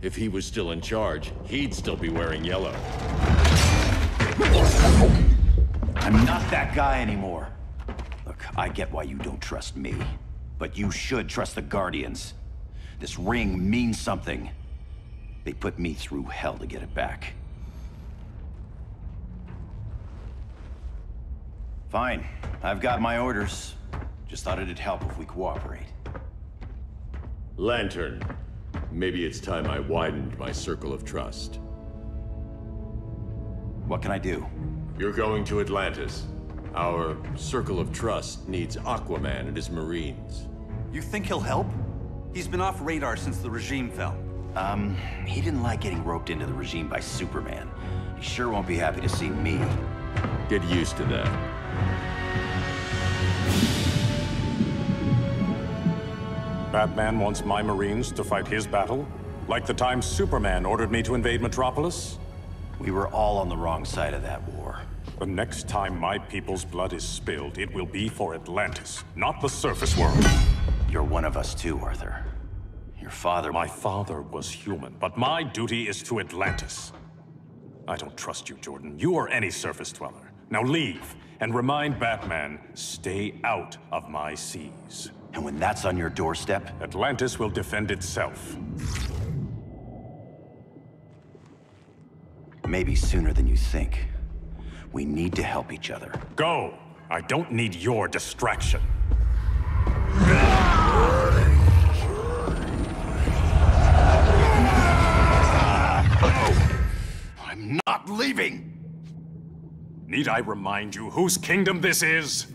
If he was still in charge, he'd still be wearing yellow. I'm not that guy anymore. Look, I get why you don't trust me, but you should trust the Guardians. This ring means something. They put me through hell to get it back. Fine, I've got my orders. Just thought it'd help if we cooperate. Lantern, maybe it's time I widened my circle of trust. What can I do? You're going to Atlantis. Our circle of trust needs Aquaman and his Marines. You think he'll help? He's been off radar since the regime fell. He didn't like getting roped into the regime by Superman. He sure won't be happy to see me. Get used to that. Batman wants my Marines to fight his battle? Like the time Superman ordered me to invade Metropolis? We were all on the wrong side of that war. The next time my people's blood is spilled, it will be for Atlantis, not the surface world. You're one of us too, Arthur. Your father... My father was human, but my duty is to Atlantis. I don't trust you, Jordan. You or any surface dweller. Now leave, and remind Batman, stay out of my seas. And when that's on your doorstep? Atlantis will defend itself. Maybe sooner than you think. We need to help each other. Go! I don't need your distraction. I'm not leaving! Need I remind you whose kingdom this is?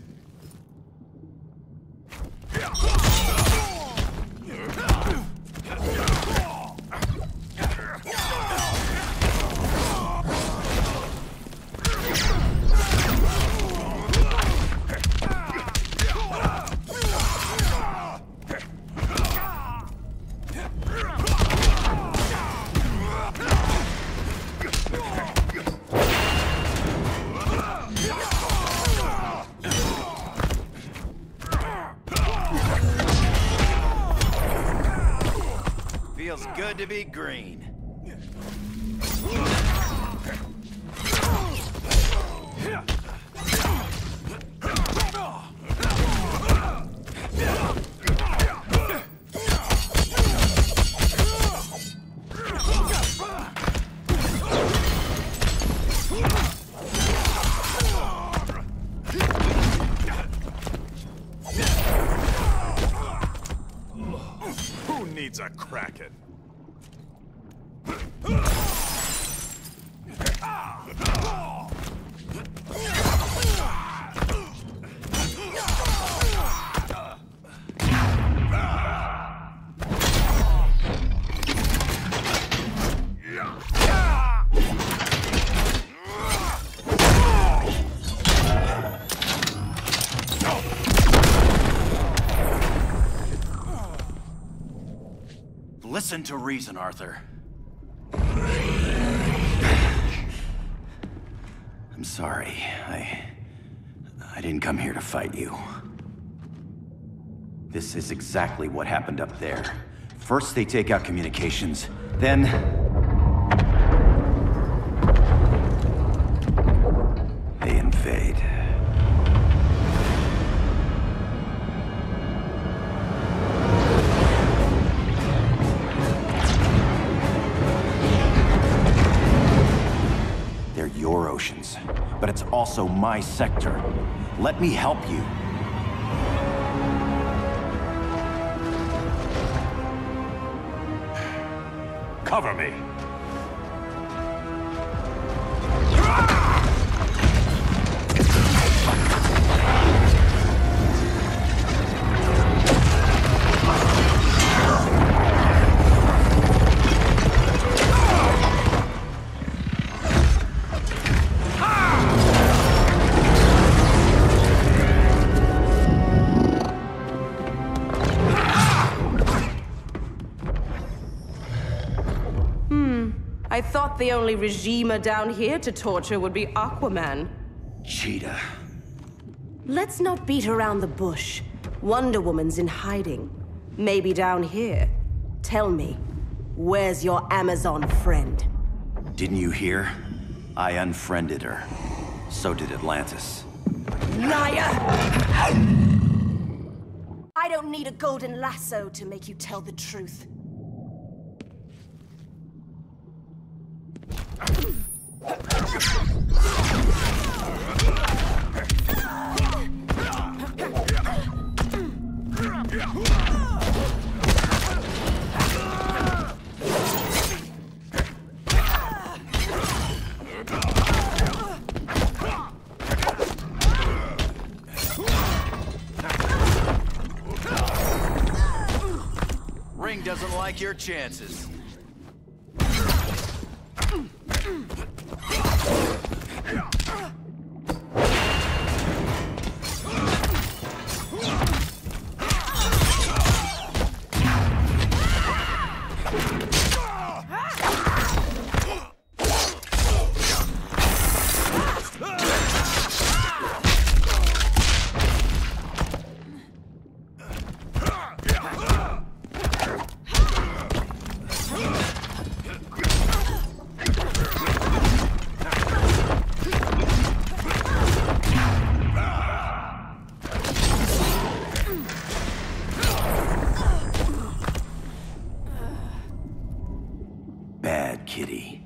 Feels good to be green. Who needs a Kraken? Listen to reason, Arthur. I'm sorry. I didn't come here to fight you. This is exactly what happened up there. First they take out communications, then... they invade. They're your oceans, but it's also my sector. Let me help you. Cover me. thought the only regimer down here to torture would be Aquaman. Cheetah. Let's not beat around the bush. Wonder Woman's in hiding. Maybe down here. Tell me, where's your Amazon friend? Didn't you hear? I unfriended her. So did Atlantis. Liar! I don't need a golden lasso to make you tell the truth. Ring doesn't like your chances. Bad kitty.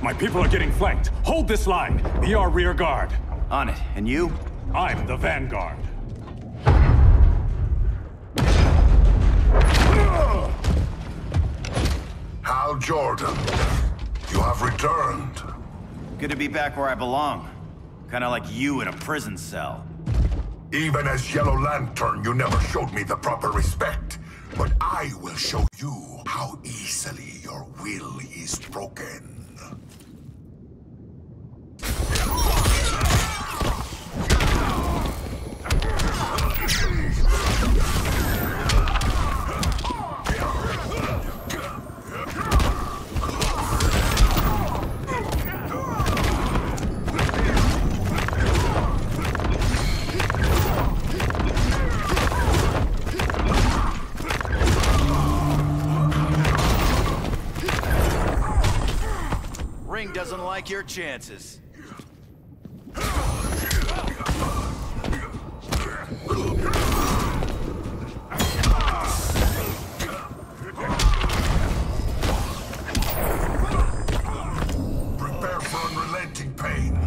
My people are getting flanked. Hold this line. Be our rear guard. On it. And you? I'm the vanguard. Hal Jordan, you have returned. Good to be back where I belong. Kinda like you in a prison cell. Even as Yellow Lantern, you never showed me the proper respect. But I will show you how easily your will is broken. Ring doesn't like your chances. Prepare for unrelenting pain.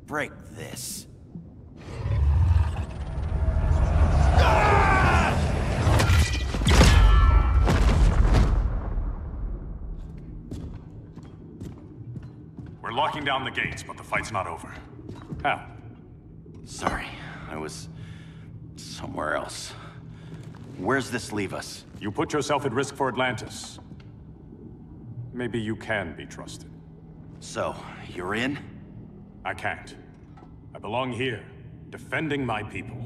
Break this. We're locking down the gates, but the fight's not over. Hal. Sorry, I was somewhere else. Where's this leave us? You put yourself at risk for Atlantis. Maybe you can be trusted. So, you're in? I can't. I belong here, defending my people.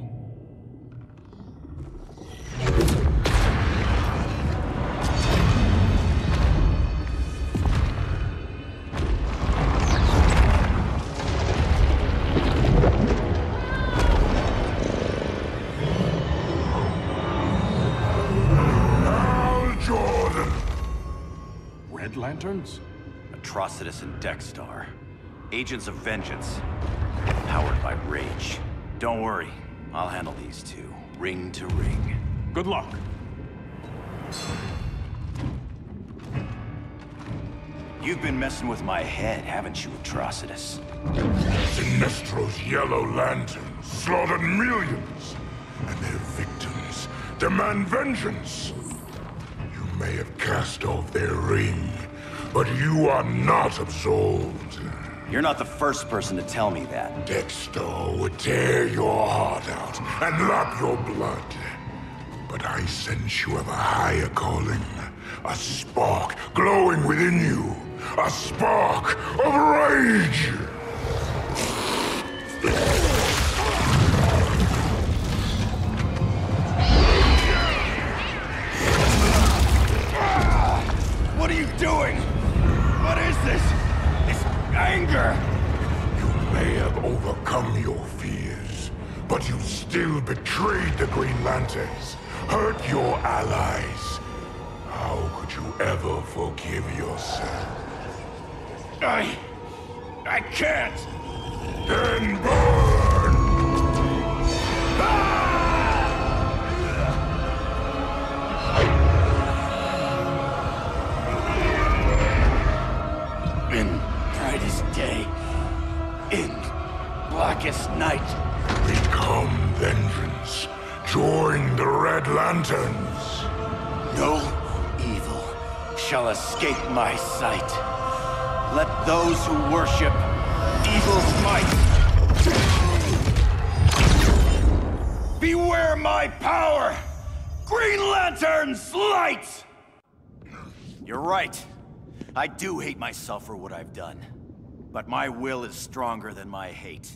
Lanterns? Atrocitus and Dexstar. Agents of Vengeance. Powered by rage. Don't worry, I'll handle these two, ring to ring. Good luck. You've been messing with my head, haven't you, Atrocitus? Sinestro's yellow lanterns slaughtered millions, and their victims demand vengeance. You may have cast off their ring, but you are not absolved. You're not the first person to tell me that. Dexter would tear your heart out and lap your blood. But I sense you have a higher calling. A spark glowing within you. A spark of rage! What are you doing? What is this? This anger! You may have overcome your fears, but you still betrayed the Green Lanterns, hurt your allies. How could you ever forgive yourself? I can't! Then burn! In brightest day, in blackest night. Become vengeance. Join the Red Lanterns. No evil shall escape my sight. Let those who worship evil's might beware my power! Green Lantern's light! You're right. I do hate myself for what I've done. But my will is stronger than my hate.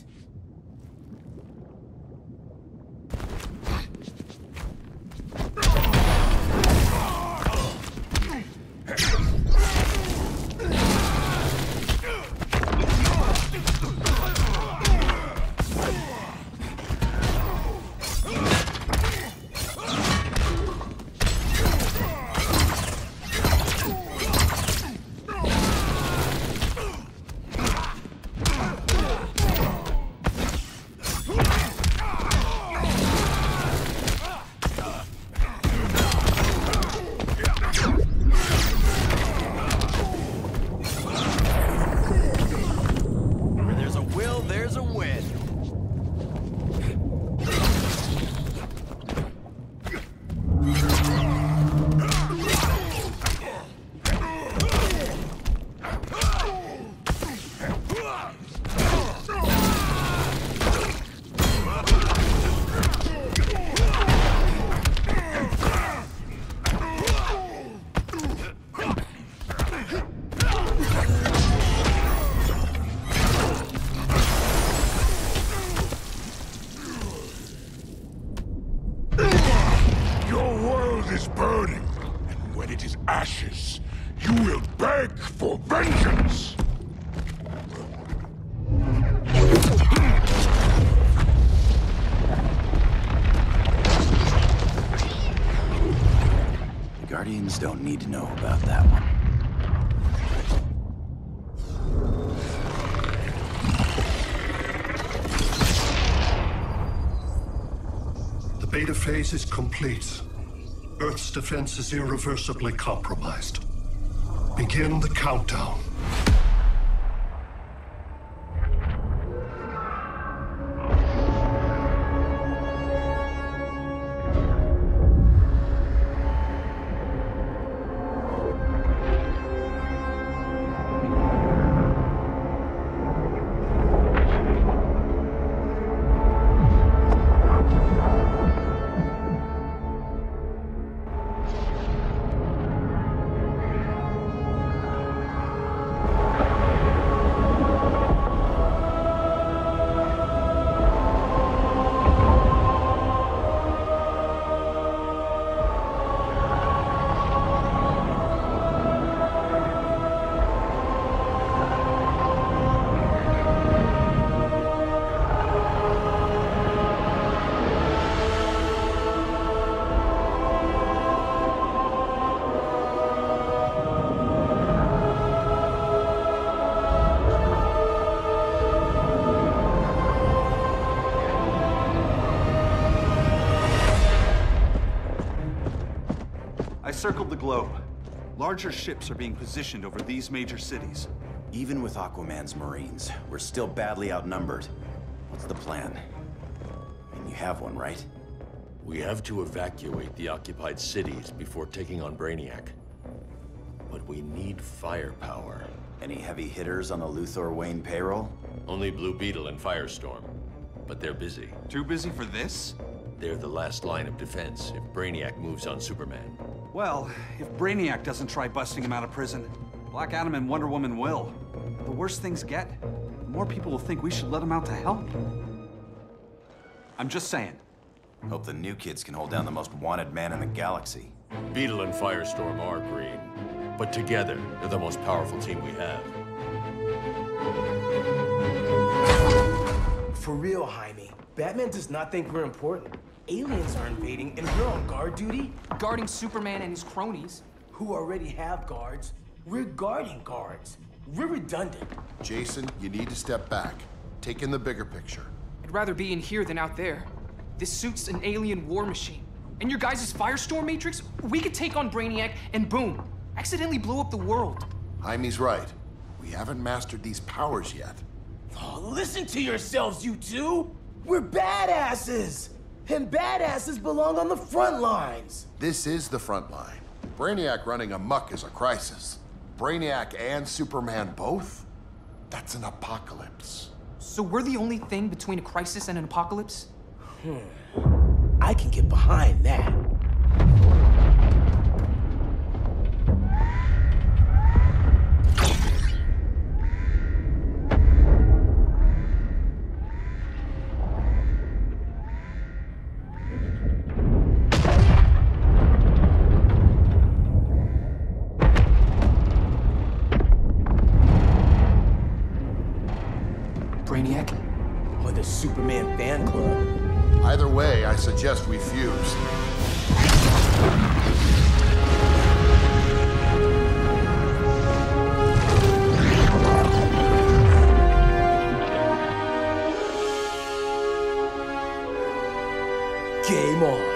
Is burning, and when it is ashes, you will beg for vengeance! The Guardians don't need to know about that one. The beta phase is complete. Earth's defense is irreversibly compromised. Begin the countdown. circled the globe. Larger ships are being positioned over these major cities. Even with Aquaman's Marines, we're still badly outnumbered. What's the plan? I mean, you have one, right? We have to evacuate the occupied cities before taking on Brainiac. But we need firepower. Any heavy hitters on the Luthor Wayne payroll? Only Blue Beetle and Firestorm. But they're busy. Too busy for this? They're the last line of defense if Brainiac moves on Superman. Well, if Brainiac doesn't try busting him out of prison, Black Adam and Wonder Woman will. The worse things get, the more people will think we should let him out to help. I'm just saying. Hope the new kids can hold down the most wanted man in the galaxy. Beetle and Firestorm are green, but together, they're the most powerful team we have. For real, Jaime, Batman does not think we're important. Aliens are invading, and we're on guard duty? Guarding Superman and his cronies. Who already have guards. We're guarding guards. We're redundant. Jason, you need to step back. Take in the bigger picture. I'd rather be in here than out there. This suit's an alien war machine. And your guys' Firestorm Matrix, we could take on Brainiac and boom, accidentally blow up the world. Jaime's right. We haven't mastered these powers yet. Oh, listen to yourselves, you two! We're badasses! And badasses belong on the front lines! This is the front line. Brainiac running amok is a crisis. Brainiac and Superman both? That's an apocalypse. So we're the only thing between a crisis and an apocalypse? I can get behind that. Brainiac? Or the Superman fan club? Either way, I suggest we fuse. Game on.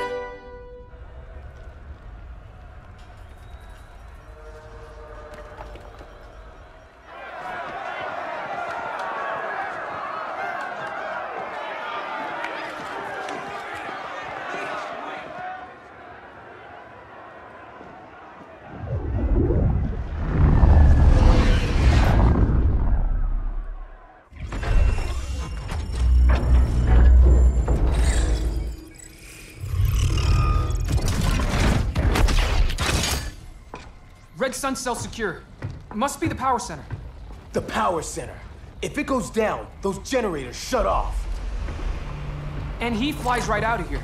Red Sun cell secure. It must be the power center. The power center. If it goes down, those generators shut off. And he flies right out of here.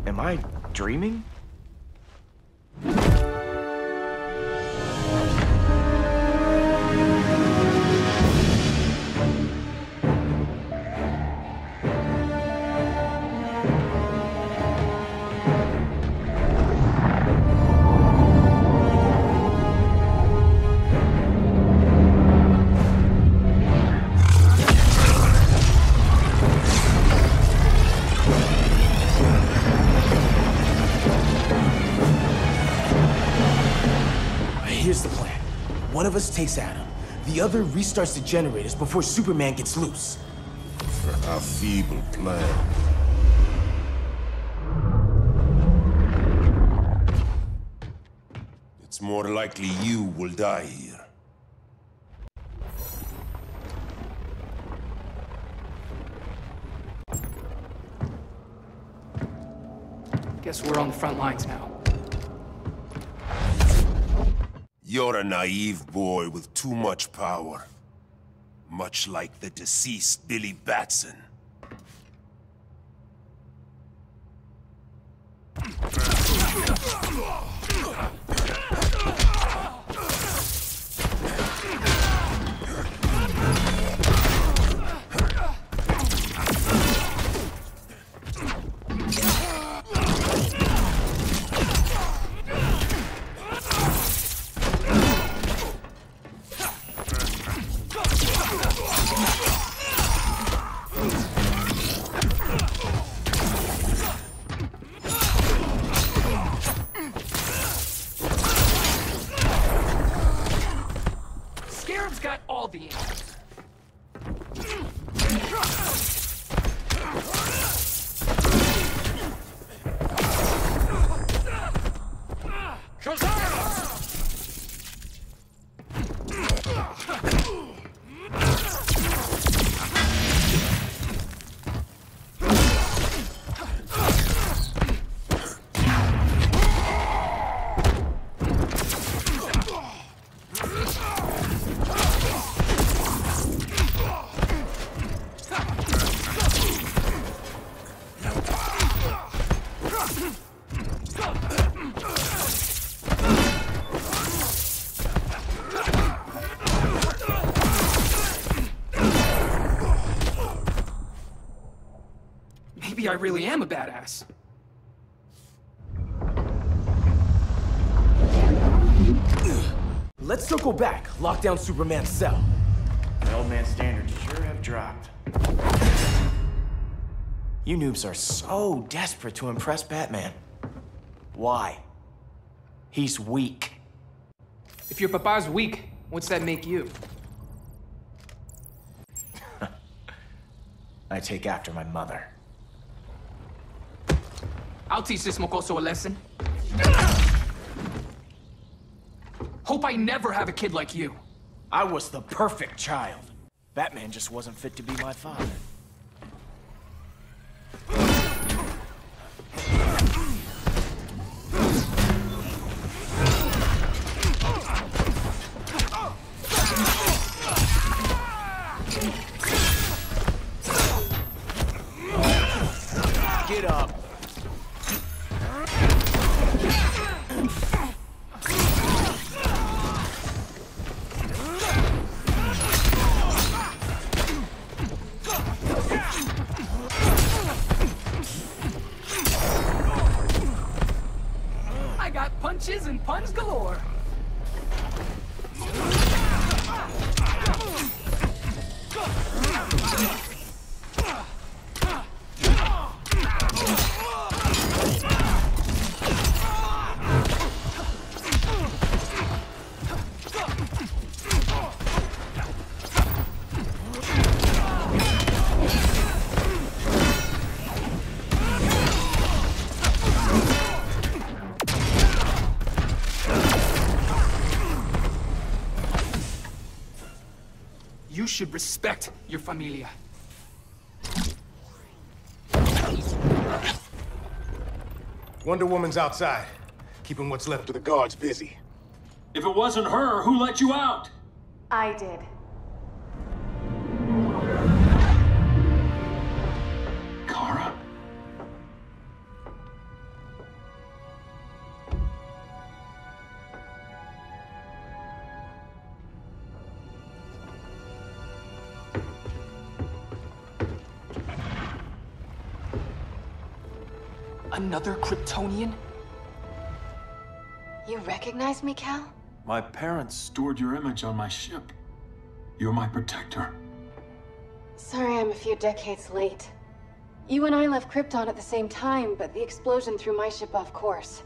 Am I dreaming? Here's the plan. One of us takes Adam. The other restarts the generators before Superman gets loose. A feeble plan. It's more likely you will die here. Guess we're on the front lines now. You're a naive boy with too much power. Much like the deceased Billy Batson. Scarab's got all the answers. Maybe I really am a badass. Let's circle back, lock down Superman's cell. The old man's standards sure have dropped. You noobs are so desperate to impress Batman. Why? He's weak. If your papa's weak, what's that make you? I take after my mother. I'll teach this mocoso a lesson. Hope I never have a kid like you. I was the perfect child. Batman just wasn't fit to be my father. Get up. I got punches and puns galore. You should respect your familia. Wonder Woman's outside, keeping what's left of the guards busy. If it wasn't her, who let you out? I did. Kara? Another Kryptonian? You recognize me, Cal? My parents stored your image on my ship. You're my protector. Sorry I'm a few decades late. You and I left Krypton at the same time, but the explosion threw my ship off course.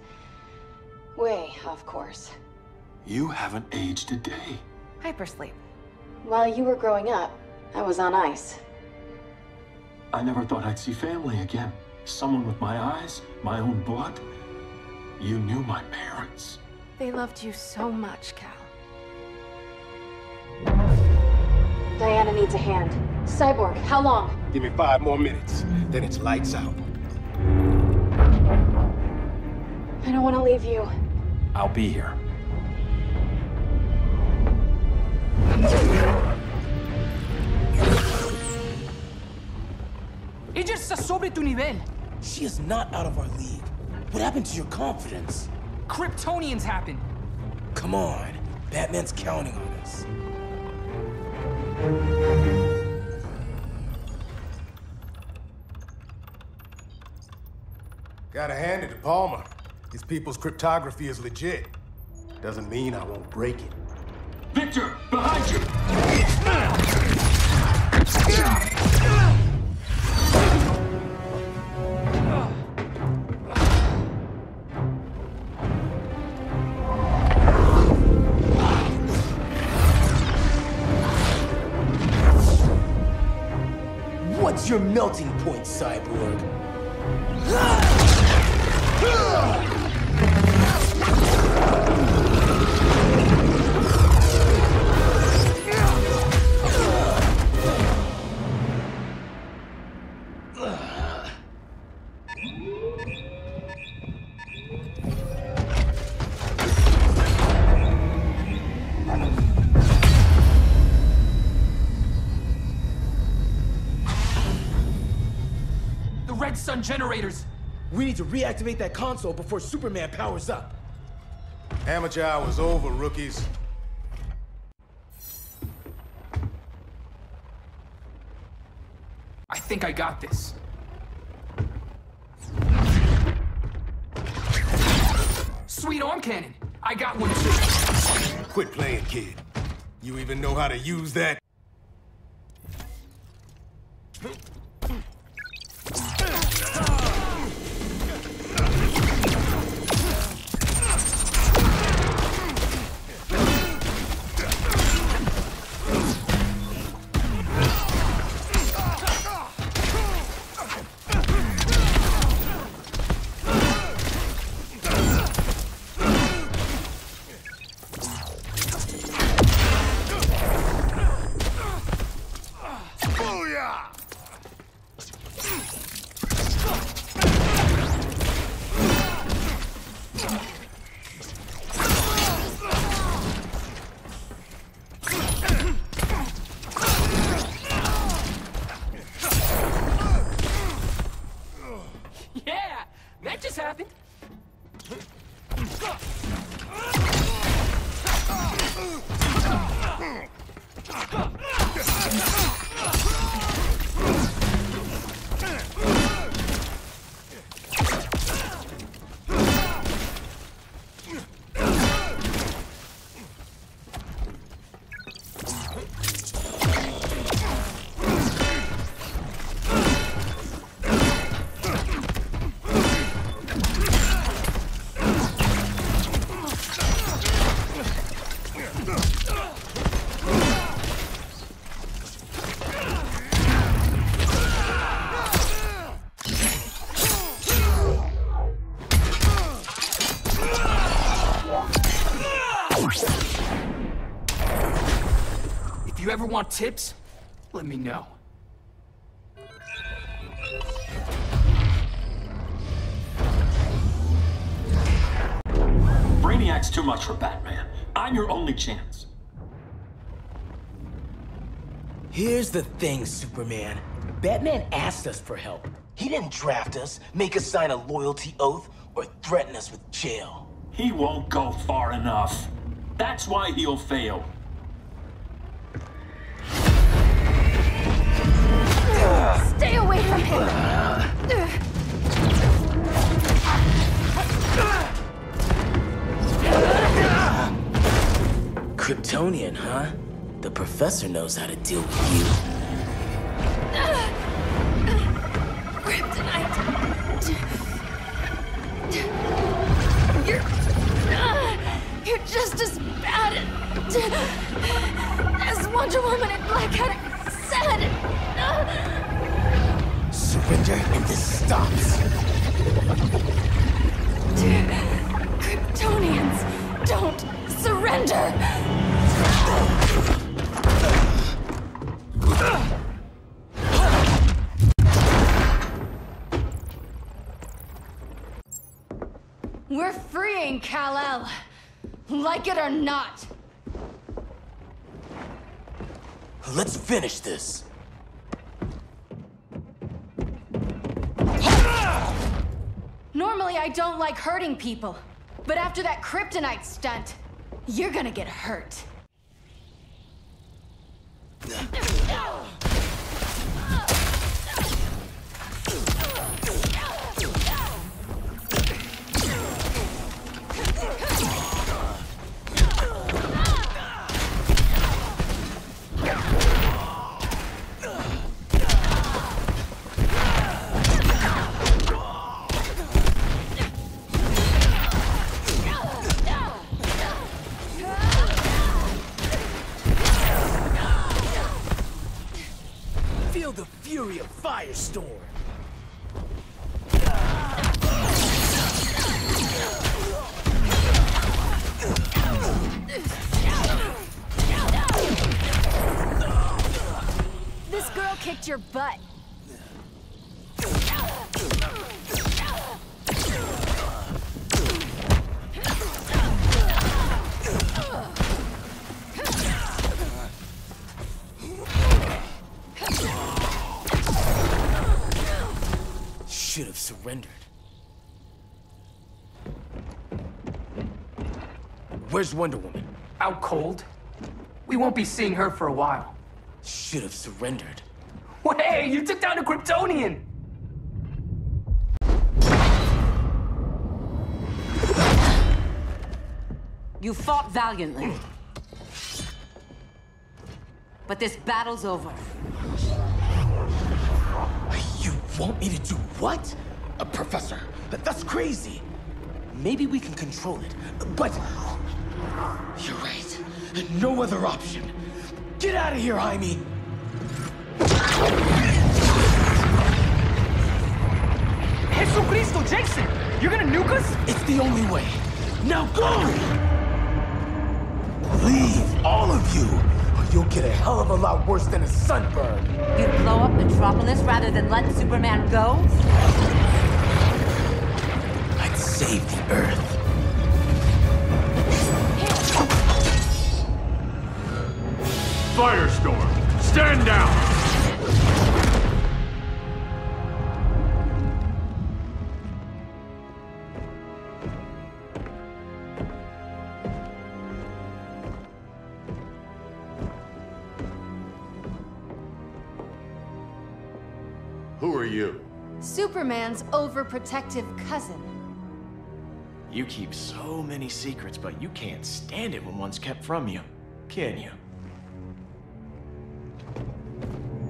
Way off course. You haven't aged a day. Hypersleep. While you were growing up, I was on ice. I never thought I'd see family again. Someone with my eyes, my own blood. You knew my parents. They loved you so much, Cal. Diana needs a hand. Cyborg, how long? Give me 5 more minutes, then it's lights out. don't want to leave you. I'll be here. Ella está sobre tu nivel. She is not out of our league. What happened to your confidence? Kryptonians happen. Come on. Batman's counting on us. Gotta hand it to Palmer. His people's cryptography is legit. Doesn't mean I won't break it. Victor, behind you! What's your melting point, Cyborg? Red Sun generators! We need to reactivate that console before Superman powers up. Amateur hour's over, rookies. I think I got this. Sweet arm cannon! I got one too. Quit playing, kid. You even know how to use that? Yeah! That just happened! If you ever want tips, let me know. Brainiac's too much for Batman. I'm your only chance. Here's the thing, Superman. Batman asked us for help. He didn't draft us, make us sign a loyalty oath, or threaten us with jail. He won't go far enough. That's why he'll fail. Stay away from him! Kryptonian, huh? The professor knows how to deal with you. Kryptonite! You're just as bad as Wonder Woman and Black Adam said! Surrender and this stops. Kryptonians, don't surrender! We're freeing Kal-El. Like it or not. Let's finish this. Normally I don't like hurting people, but after that kryptonite stunt, you're gonna get hurt. Feel the fury of Firestorm. This girl kicked your butt. Should have surrendered. Where's Wonder Woman? Out cold. We won't be seeing her for a while. Should have surrendered. Hey, you took down a Kryptonian! You fought valiantly. But this battle's over. You want me to do what? Professor, that's crazy. Maybe we can control it, but... You're right. No other option. Get out of here, Jaime! Jesucristo, Jason! You're gonna nuke us? It's the only way. Now go! Leave, all of you, or you'll get a hell of a lot worse than a sunburn. You'd blow up Metropolis rather than let Superman go? I'd save the Earth. Firestorm, stand down! Who are you? Superman's overprotective cousin. You keep so many secrets, but you can't stand it when one's kept from you, can you?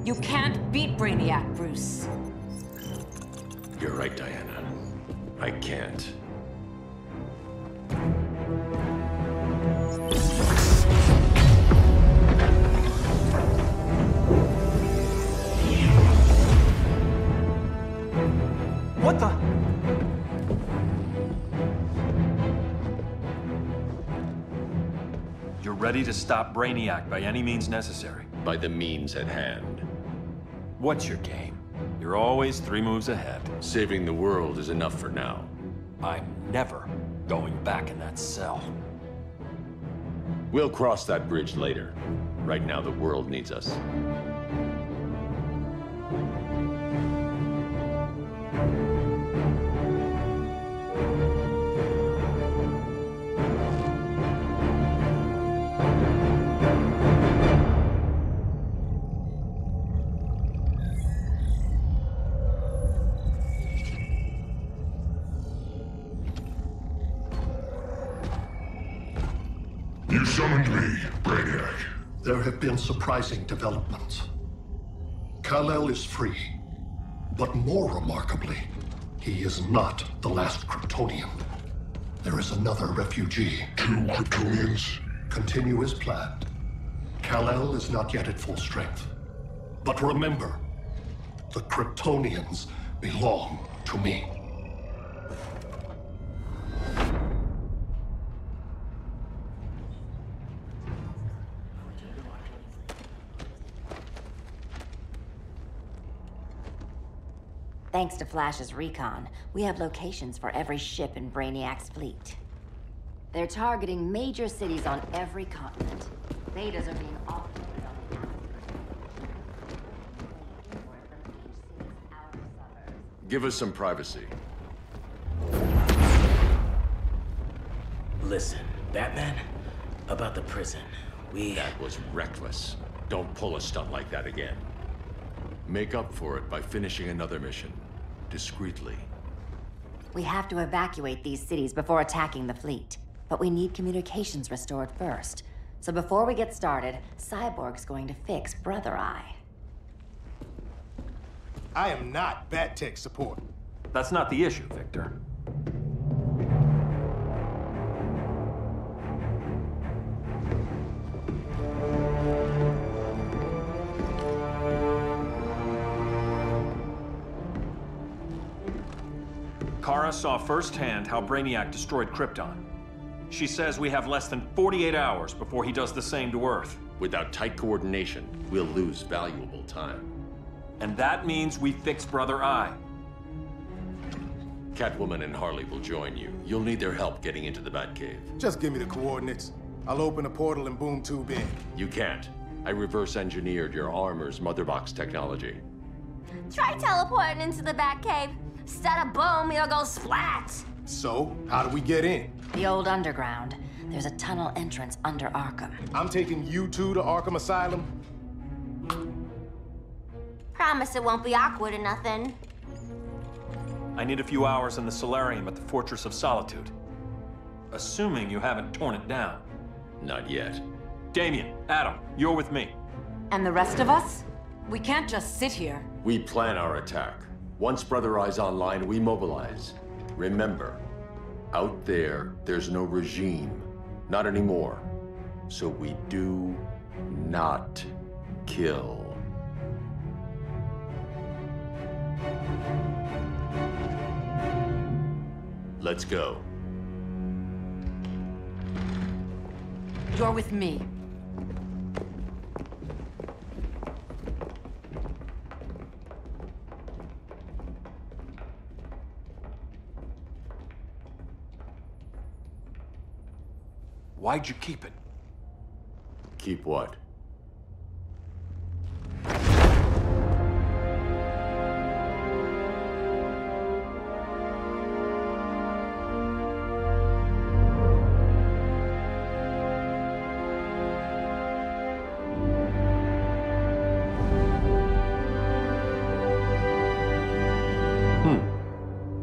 You can't beat Brainiac, Bruce. You're right, Diana. I can't. What the? You're ready to stop Brainiac by any means necessary. By the means at hand. What's your game? You're always 3 moves ahead. Saving the world is enough for now. I'm never going back in that cell. We'll cross that bridge later. Right now, the world needs us. You summoned me, Brainiac. There have been surprising developments. Kal-El is free, but more remarkably, he is not the last Kryptonian. There is another refugee. 2 Kryptonians? Continue as planned. Kal-El is not yet at full strength. But remember, the Kryptonians belong to me. Thanks to Flash's recon, we have locations for every ship in Brainiac's fleet. They're targeting major cities on every continent. Betas are being offloaded on the outskirts. Give us some privacy. Listen, Batman, about the prison, That was reckless. Don't pull a stunt like that again. Make up for it by finishing another mission. Discreetly. We have to evacuate these cities before attacking the fleet. But we need communications restored first. So before we get started, Cyborg's going to fix Brother Eye. I am not Bat Tech support. That's not the issue, Victor. Kara saw firsthand how Brainiac destroyed Krypton. She says we have less than 48 hours before he does the same to Earth. Without tight coordination, we'll lose valuable time. And that means we fix Brother Eye. Catwoman and Harley will join you. You'll need their help getting into the Batcave. Just give me the coordinates. I'll open a portal and boom tube in. You can't. I reverse engineered your armor's motherbox technology. Try teleporting into the Batcave. Instead of boom, you'll go splat. So, how do we get in? The old underground. There's a tunnel entrance under Arkham. I'm taking you two to Arkham Asylum. Promise it won't be awkward or nothing. I need a few hours in the solarium at the Fortress of Solitude. Assuming you haven't torn it down. Not yet. Damien, Adam, you're with me. And the rest of us? We can't just sit here. We plan our attack. Once Brother Eye's online, we mobilize. Remember, out there's no regime. Not anymore. So we do not kill. Let's go. You're with me. Why'd you keep it? Keep what?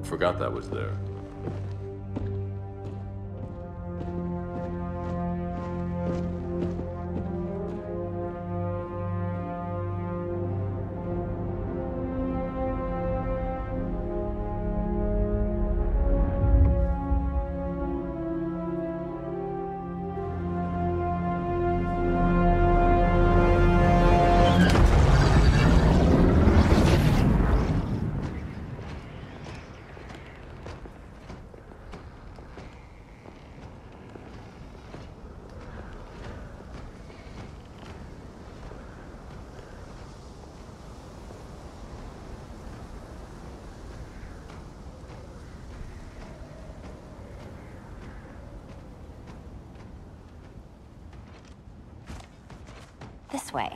Forgot that was there. This way.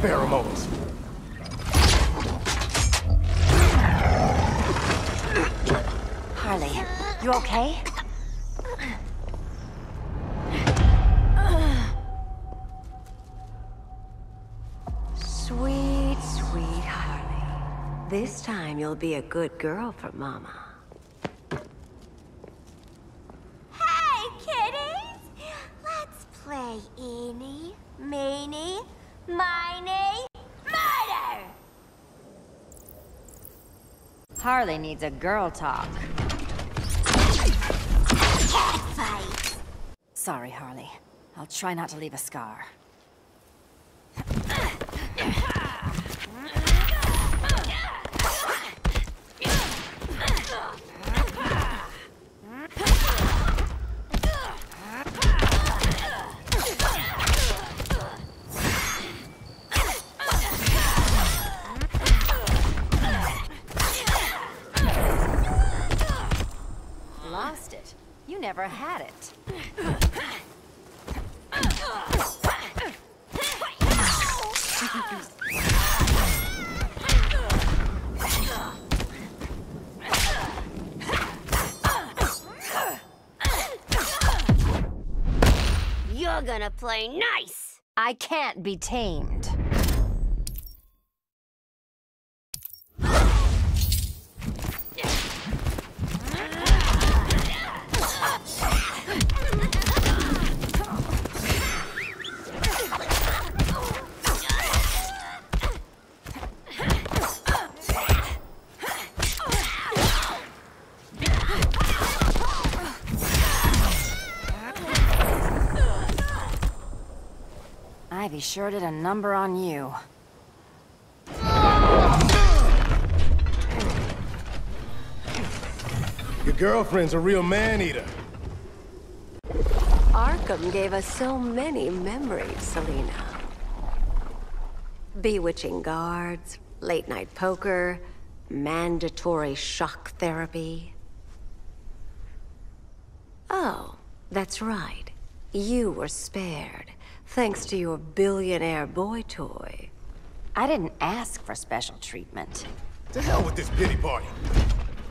Pheromones. Harley, you okay? Sweet, sweet Harley. This time you'll be a good girl for Mama. Hey, kiddies! Let's play eeny, meeny, miny, murder! Harley needs a girl talk. Cat fight! Sorry, Harley. I'll try not to leave a scar. ever had it. You're gonna play nice! I can't be tamed. Ivy sure did a number on you. Your girlfriend's a real man-eater. Arkham gave us so many memories, Selina. Bewitching guards, late-night poker, mandatory shock therapy. Oh, that's right. You were spared, thanks to your billionaire boy toy. I didn't ask for special treatment. To hell with this pity party.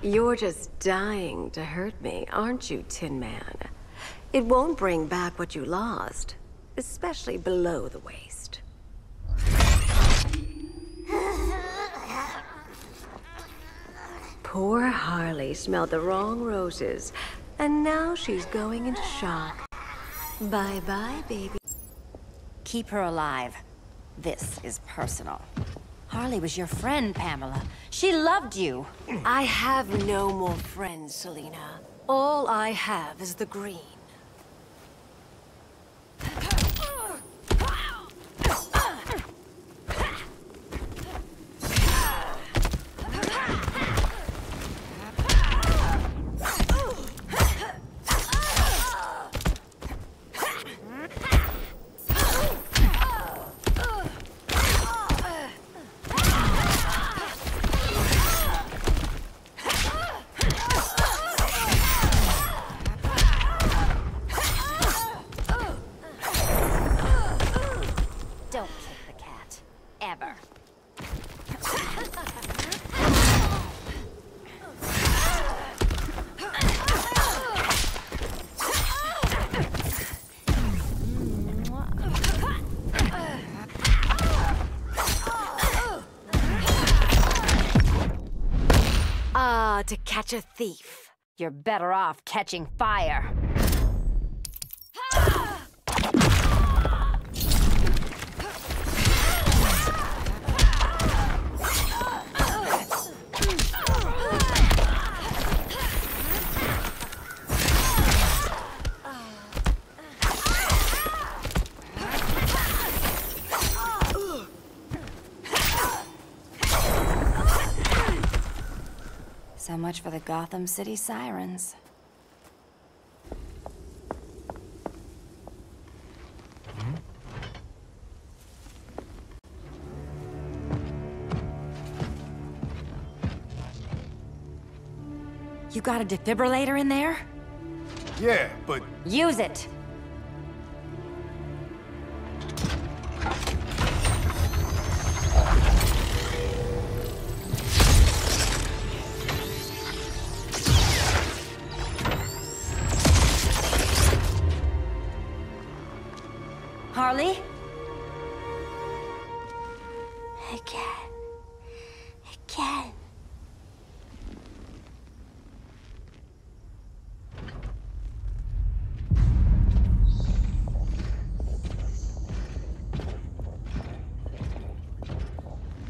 You're just dying to hurt me, aren't you, Tin Man? It won't bring back what you lost, especially below the waist. Poor Harley smelled the wrong roses, and now she's going into shock. Bye-bye, baby. Keep her alive. This is personal. Harley was your friend, Pamela. She loved you. I have no more friends, Selina. All I have is the green. Don't kick the cat. Ever. Ah, to catch a thief. You're better off catching fire. So much for the Gotham City sirens. You got a defibrillator in there? Yeah, but... Use it! Harley? Again.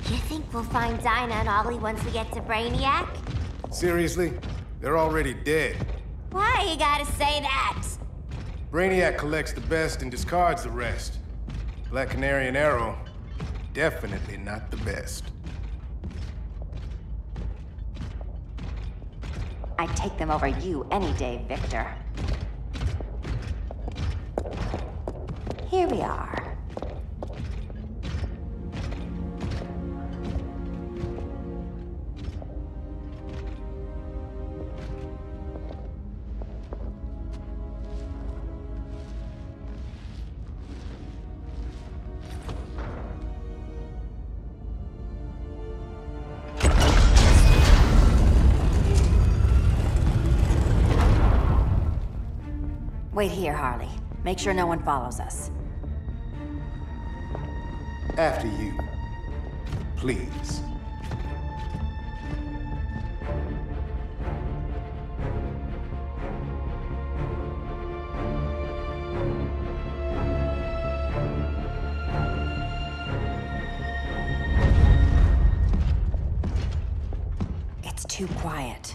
You think we'll find Dinah and Ollie once we get to Brainiac? Seriously? They're already dead. Why you gotta say that? Brainiac collects the best and discards the rest. Black Canary and Arrow, definitely not the best. I'd take them over you any day, Victor. Here we are. Wait here, Harley. Make sure no one follows us. After you. Please. It's too quiet.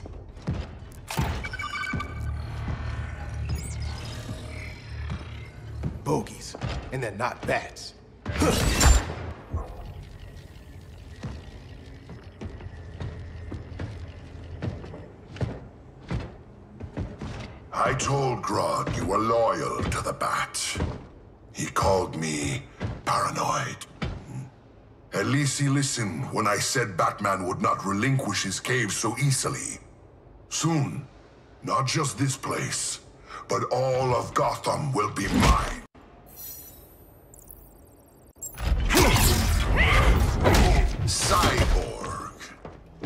Bogies. And they're not bats. I told Grodd you were loyal to the Bat. He called me paranoid. At least he listened when I said Batman would not relinquish his cave so easily. Soon, not just this place, but all of Gotham will be mine. Cyborg,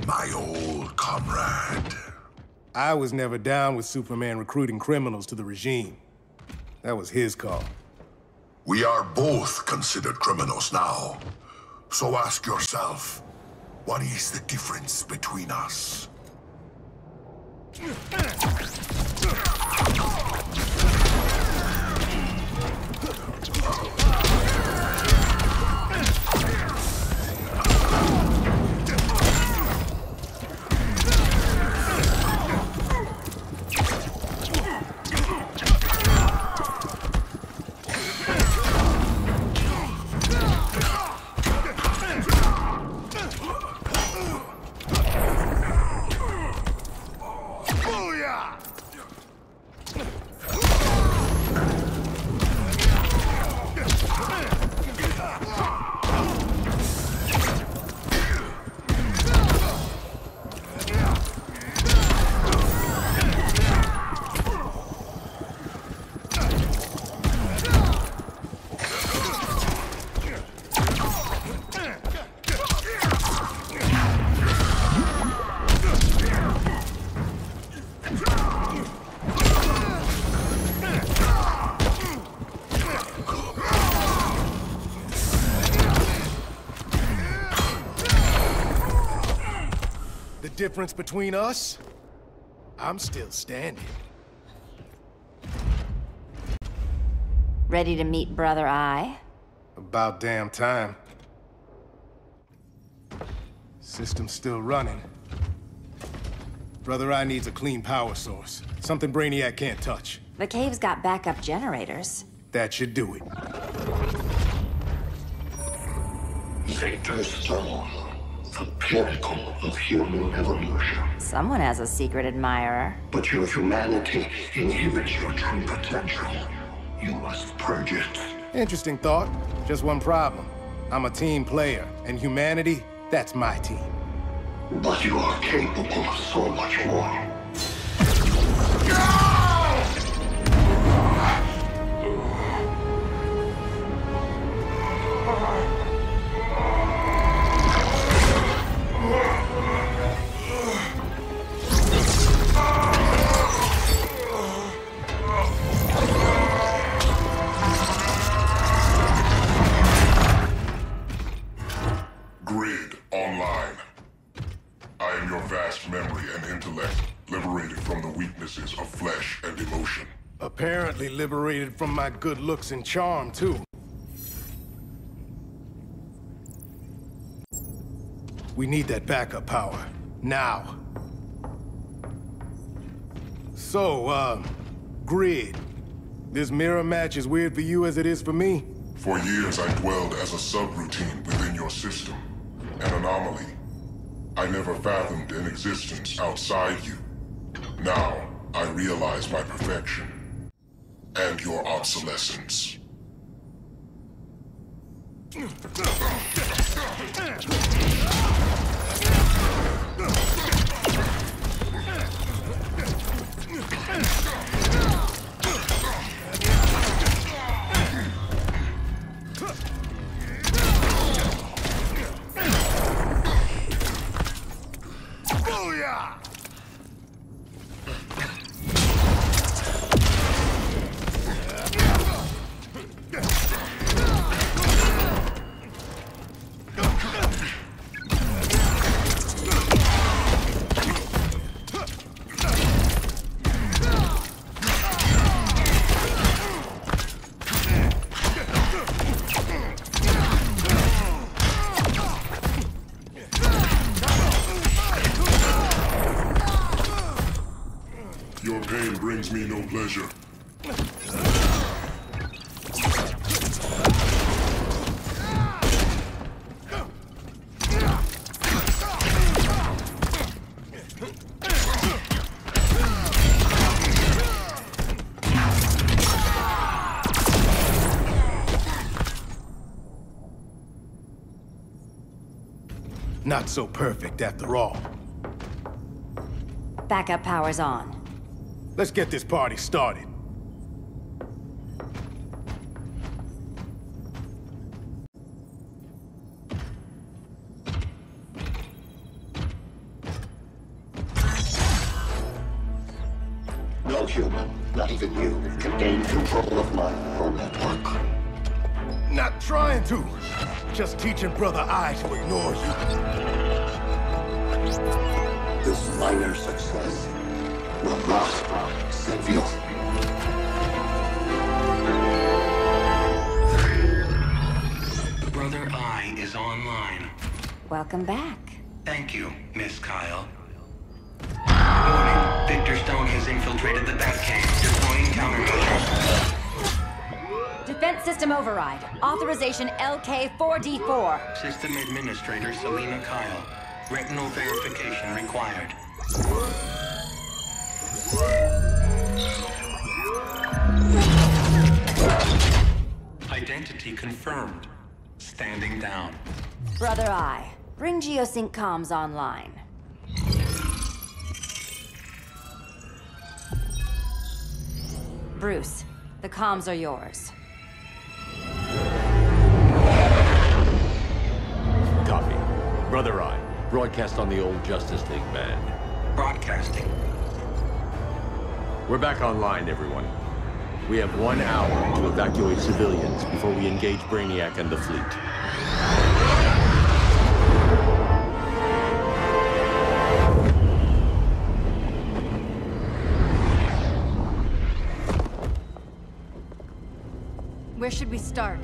my old comrade. I was never down with Superman recruiting criminals to the regime. That was his call. We are both considered criminals now. So ask yourself, what is the difference between us? Difference between us? I'm still standing. Ready to meet Brother Eye? About damn time. System's still running. Brother Eye needs a clean power source. Something Brainiac can't touch. The cave's got backup generators. That should do it. Victor Stone. The pinnacle of human evolution. Someone has a secret admirer. But your humanity inhibits your true potential. You must purge it. Interesting thought. Just one problem. I'm a team player, and humanity, that's my team. But you are capable of so much more. Apparently liberated from my good looks and charm, too. We need that backup power. Now. So, Grid. This mirror match is weird for you as it is for me? For years I dwelled as a subroutine within your system. An anomaly. I never fathomed an existence outside you. Now, I realize my perfection. And your obsolescence. Booyah! pleasure. Not so perfect after all. Backup power's on. Let's get this party started. No human, not even you, can gain control of my neural network. Not trying to. Just teaching Brother I to ignore you. This minor success will not save you. Brother I is online. Welcome back. Thank you, Miss Kyle. Warning, Victor Stone has infiltrated the Batcave, deploying countermeasures. Defense system override. Authorization LK4D4. System Administrator Selena Kyle. Retinal verification required. Identity confirmed. Standing down. Brother I, bring Geosync comms online. Bruce, the comms are yours. Copy. Brother I, broadcast on the old Justice League band. Broadcasting. We're back online, everyone. We have 1 hour to evacuate civilians before we engage Brainiac and the fleet. Where should we start?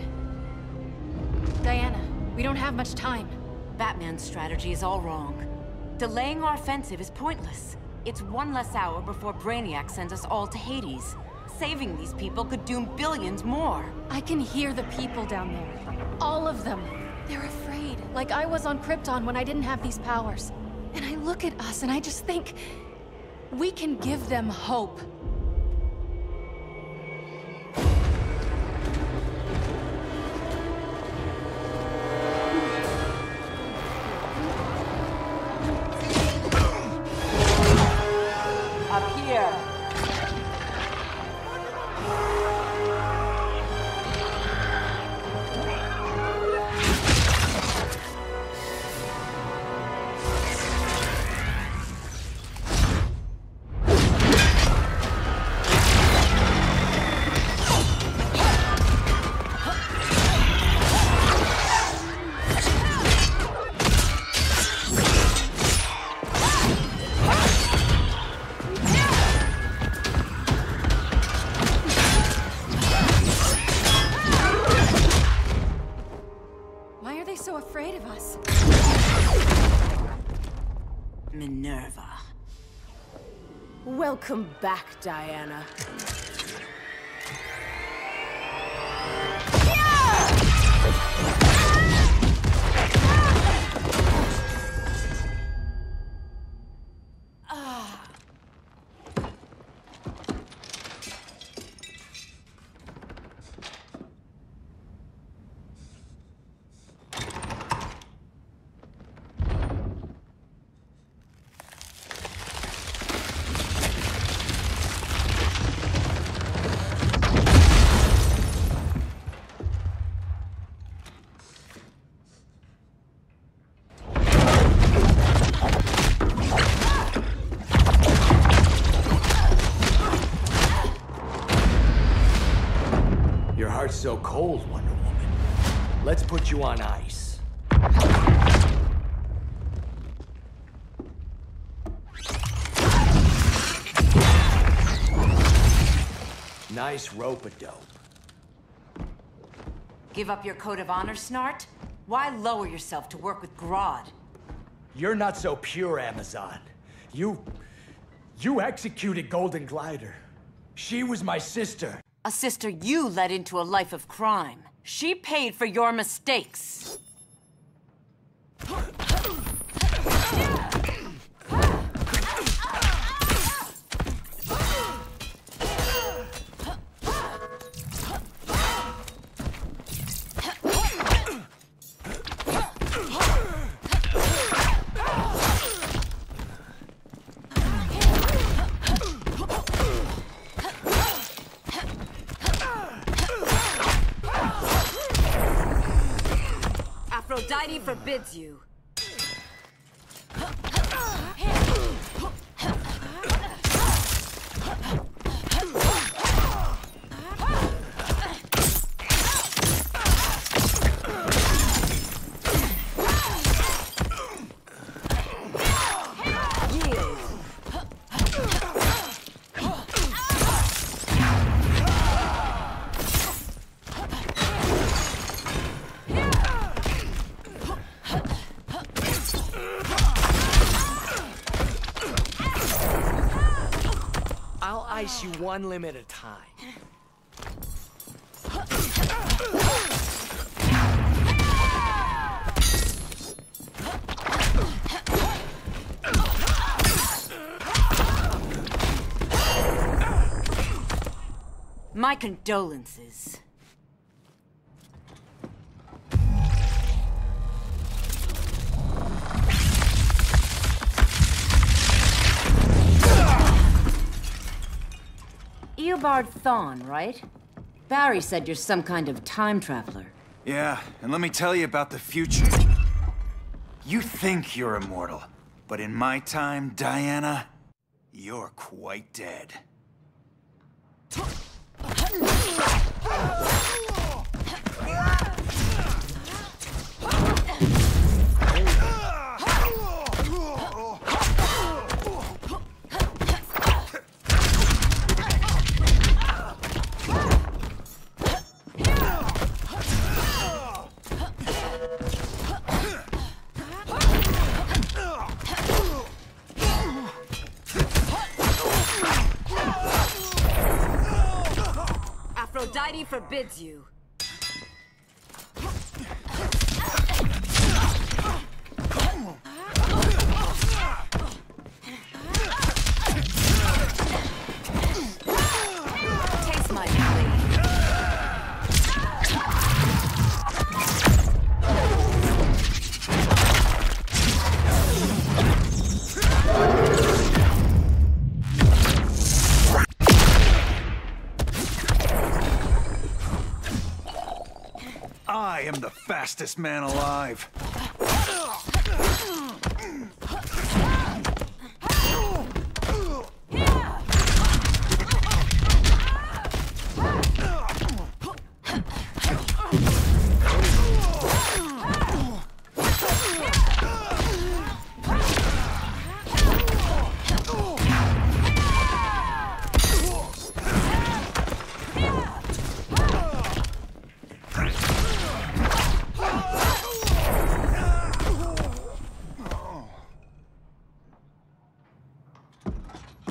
Diana, we don't have much time. Batman's strategy is all wrong. Delaying our offensive is pointless. It's 1 less hour before Brainiac sends us all to Hades. Saving these people could doom billions more. I can hear the people down there. All of them. They're afraid, like I was on Krypton when I didn't have these powers. And I look at us and I just think, we can give them hope. Up here. Why are they so afraid of us? Minerva. Welcome back, Diana. Your heart's so cold, Wonder Woman. Let's put you on ice. Nice rope-a-dope. Give up your code of honor, Snart? Why lower yourself to work with Grodd? You're not so pure, Amazon. You executed Golden Glider. She was my sister. A sister you led into a life of crime. She paid for your mistakes. Aphrodite forbids you. I'll ice you one limb at a time. My condolences. Eobard Thawne, right? Barry said you're some kind of time traveler. Yeah, and let me tell you about the future. You think you're immortal, but in my time, Diana, you're quite dead. Aphrodite forbids you. Taste my blade. I am the fastest man alive.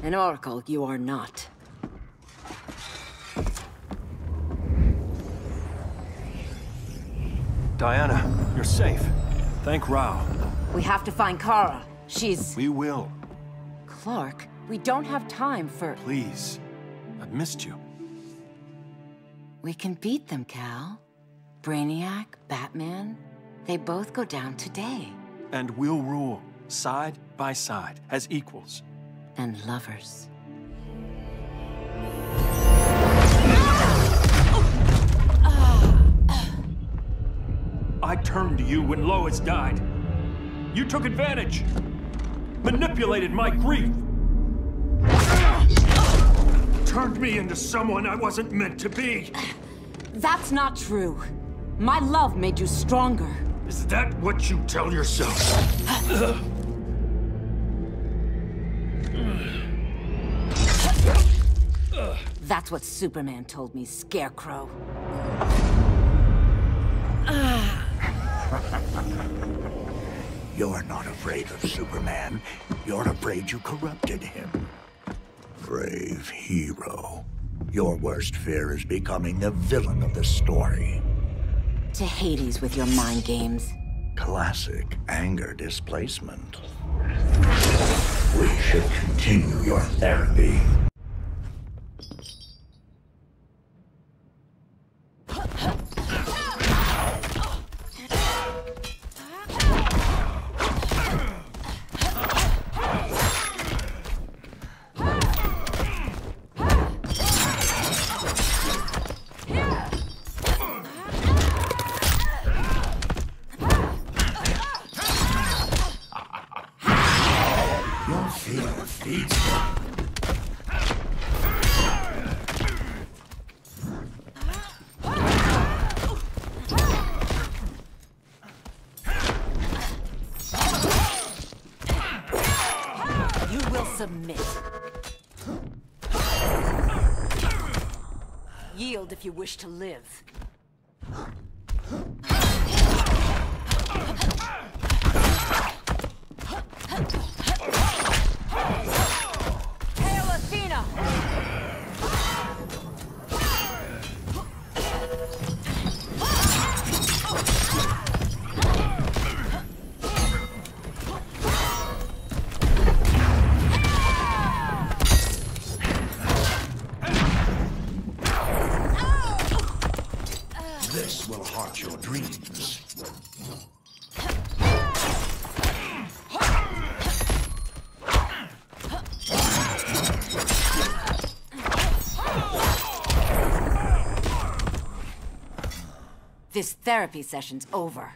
An oracle you are not. Diana, you're safe. Thank Rao. We have to find Kara. She's... We will. Clark, we don't have time for... Please. I've missed you. We can beat them, Cal. Brainiac, Batman, they both go down today. And we'll rule, side by side, as equals. And lovers. I turned to you when Lois died. You took advantage. Manipulated my grief. Turned me into someone I wasn't meant to be. That's not true. My love made you stronger. Is that what you tell yourself? That's what Superman told me, Scarecrow. You're not afraid of Superman. You're afraid you corrupted him. Brave hero. Your worst fear is becoming the villain of the story. To Hades with your mind games. Classic anger displacement. We should continue your therapy. Submit. Yield if you wish to live. Hail Athena! This will haunt your dreams. This therapy session's over.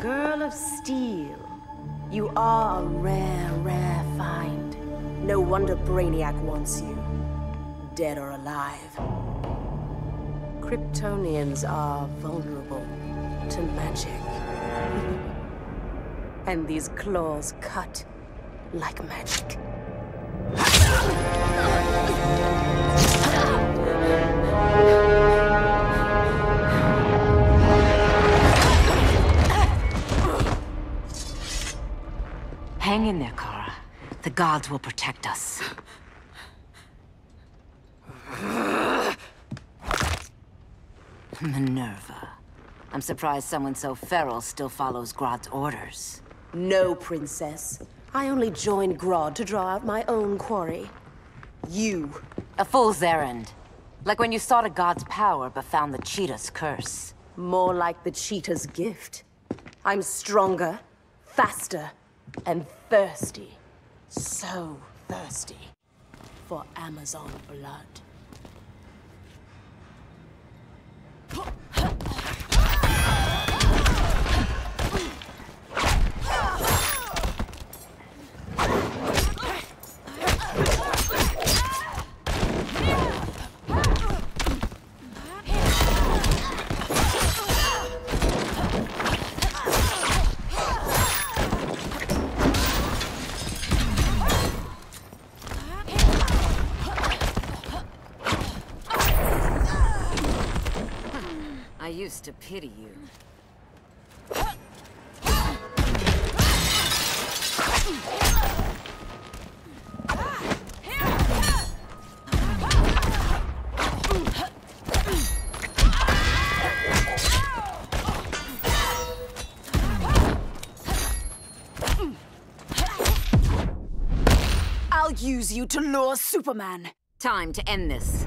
Girl of Steel, you are a rare, rare find. No wonder Brainiac wants you, dead or alive. Kryptonians are vulnerable to magic. And these claws cut like magic. Hang in there, Kara. The gods will protect us. Minerva. I'm surprised someone so feral still follows Grodd's orders. No, Princess. I only joined Grodd to draw out my own quarry. You. A fool's errand. Like when you sought a god's power but found the cheetah's curse. More like the cheetah's gift. I'm stronger, faster, and thirsty. So thirsty for Amazon blood. I used to pity you. I'll use you to lure Superman. Time to end this.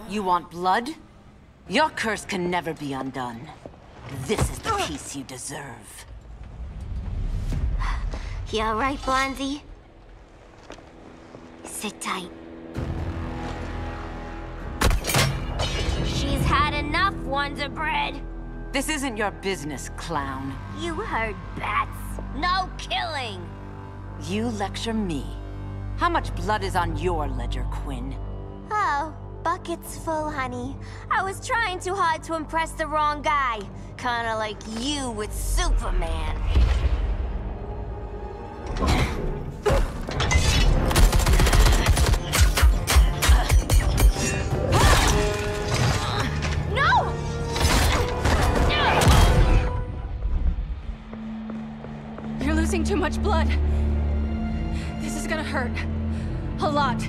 You want blood? Your curse can never be undone. This is the peace you deserve. You all right, Blondie? Sit tight. Wonder Bread. This isn't your business, clown. You heard bats. No killing. You lecture me. How much blood is on your ledger, Quinn? Oh, bucket's full, honey. I was trying too hard to impress the wrong guy. Kinda like you with Superman. No! You're losing too much blood. This is gonna hurt. A lot.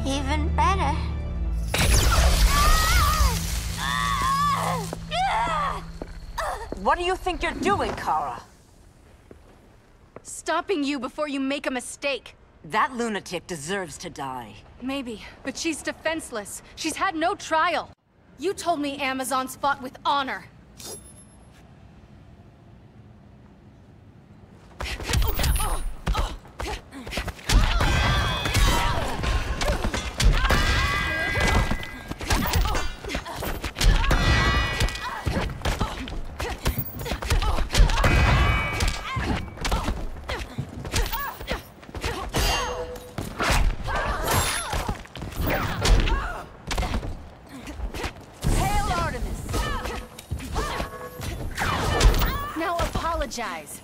Even better. What do you think you're doing, Kara? Stopping you before you make a mistake. That lunatic deserves to die. Maybe, but she's defenseless. She's had no trial. You told me Amazons fought with honor. Apologize.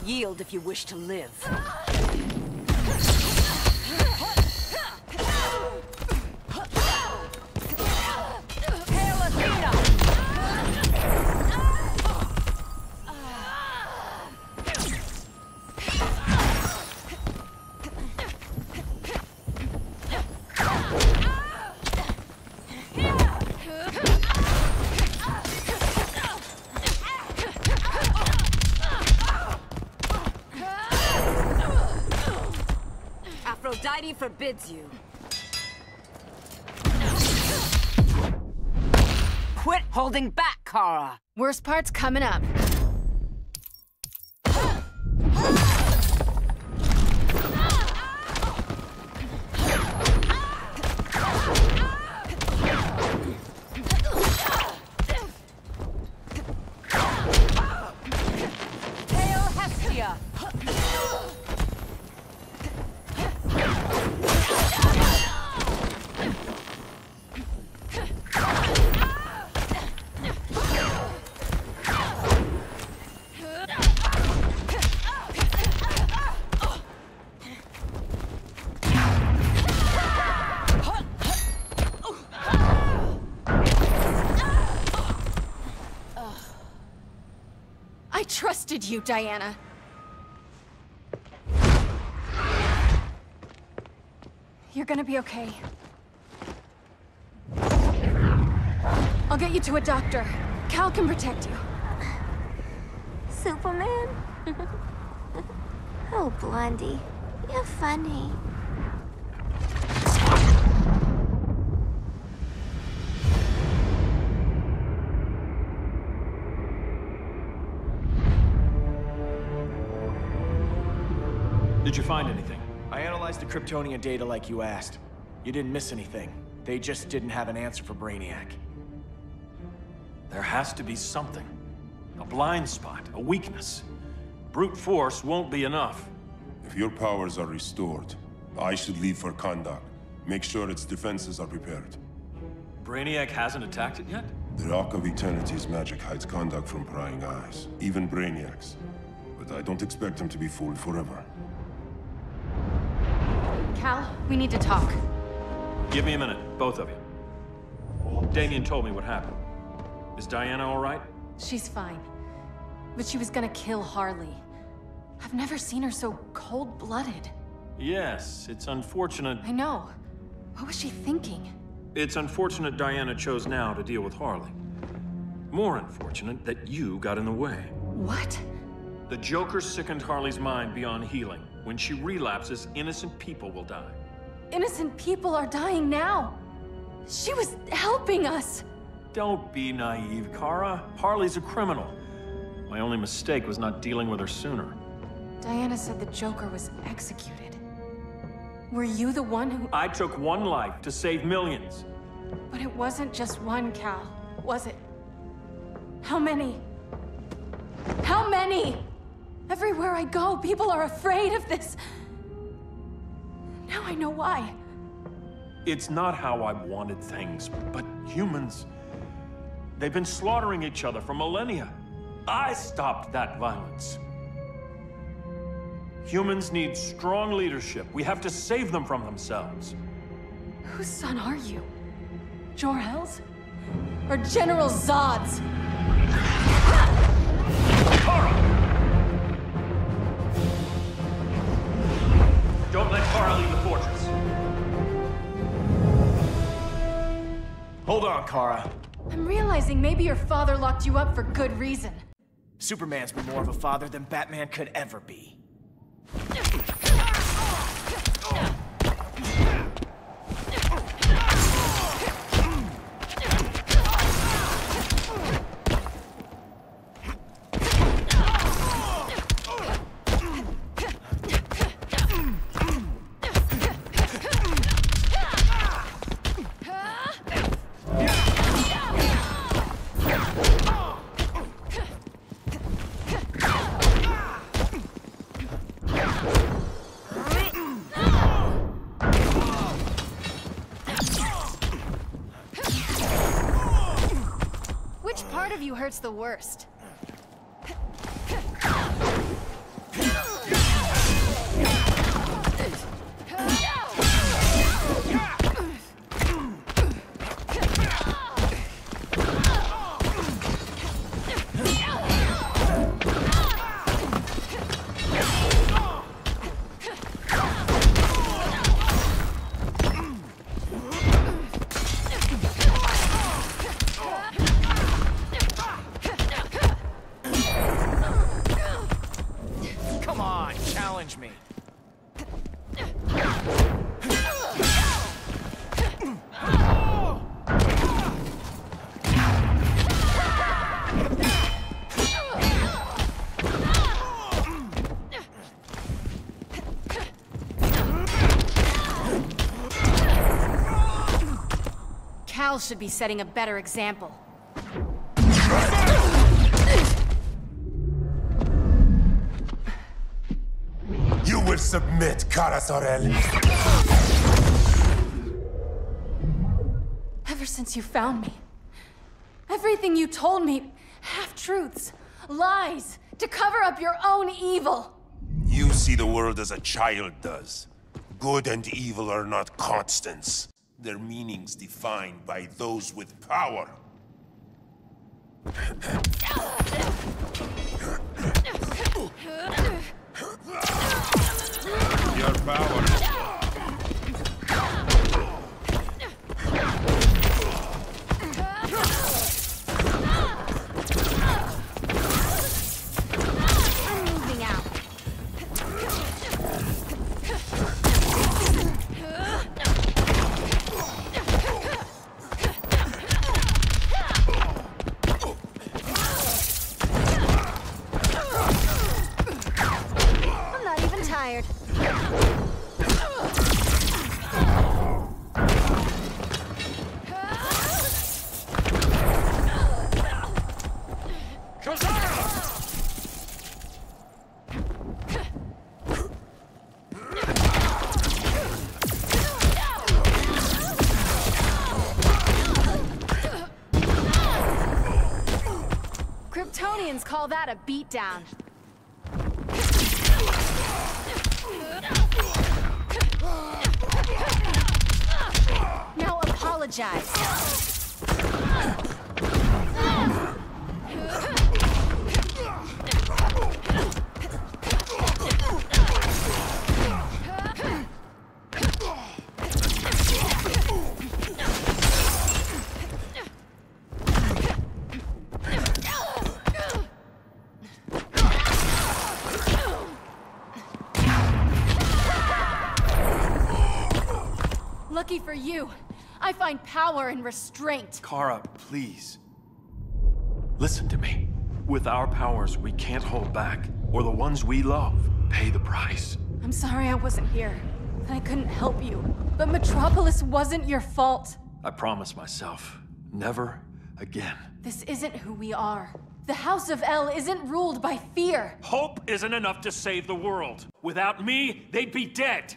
Yield if you wish to live. Hail Athena! Aphrodite forbids you. Quit holding back, Kara! Worst part's coming up. Hail Hestia! I trusted you, Diana. You're gonna be okay. I'll get you to a doctor. Cal can protect you. Superman? Oh, Blondie, you're funny. Did you find anything? I analyzed the Kryptonian data like you asked. You didn't miss anything. They just didn't have an answer for Brainiac. There has to be something. A blind spot, a weakness. Brute force won't be enough. If your powers are restored, I should leave for Kahndaq. Make sure its defenses are prepared. Brainiac hasn't attacked it yet? The Rock of Eternity's magic hides Kahndaq from prying eyes, even Brainiac's. But I don't expect him to be fooled forever. Cal, we need to talk. Give me a minute, both of you. Damien told me what happened. Is Diana all right? She's fine. But she was gonna kill Harley. I've never seen her so cold-blooded. Yes, it's unfortunate. I know. What was she thinking? It's unfortunate Diana chose now to deal with Harley. More unfortunate that you got in the way. What? The Joker sickened Harley's mind beyond healing. When she relapses, innocent people will die. Innocent people are dying now. She was helping us. Don't be naive, Kara. Harley's a criminal. My only mistake was not dealing with her sooner. Diana said the Joker was executed. Were you the one who... I took one life to save millions. But it wasn't just one, Cal, was it? How many? How many? Everywhere I go, people are afraid of this. Now I know why. It's not how I wanted things, but humans, they've been slaughtering each other for millennia. I stopped that violence. Humans need strong leadership. We have to save them from themselves. Whose son are you? Jor-El's? Or General Zod's? Kara! Don't let Kara leave the fortress. Hold on, Kara. I'm realizing maybe your father locked you up for good reason. Superman's been more of a father than Batman could ever be. Which part of you hurts the worst? Come on, challenge me. Cal should be setting a better example. You will submit, Kara Zor-El. Ever since you found me, everything you told me, half-truths, lies, to cover up your own evil. You see the world as a child does. Good and evil are not constants. Their meanings defined by those with power. Your power. I'm moving out. I'm not even tired. Kryptonians call that a beatdown. Now apologize. Lucky for you, I find power in restraint. Kara, please. Listen to me. With our powers, we can't hold back, or the ones we love pay the price. I'm sorry I wasn't here. I couldn't help you, but Metropolis wasn't your fault. I promised myself, never again. This isn't who we are. The House of El isn't ruled by fear. Hope isn't enough to save the world. Without me, they'd be dead.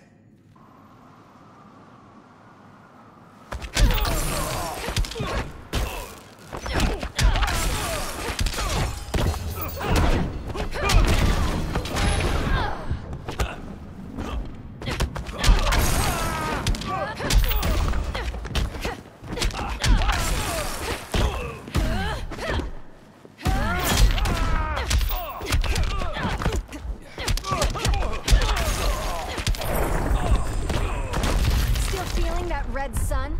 Red sun?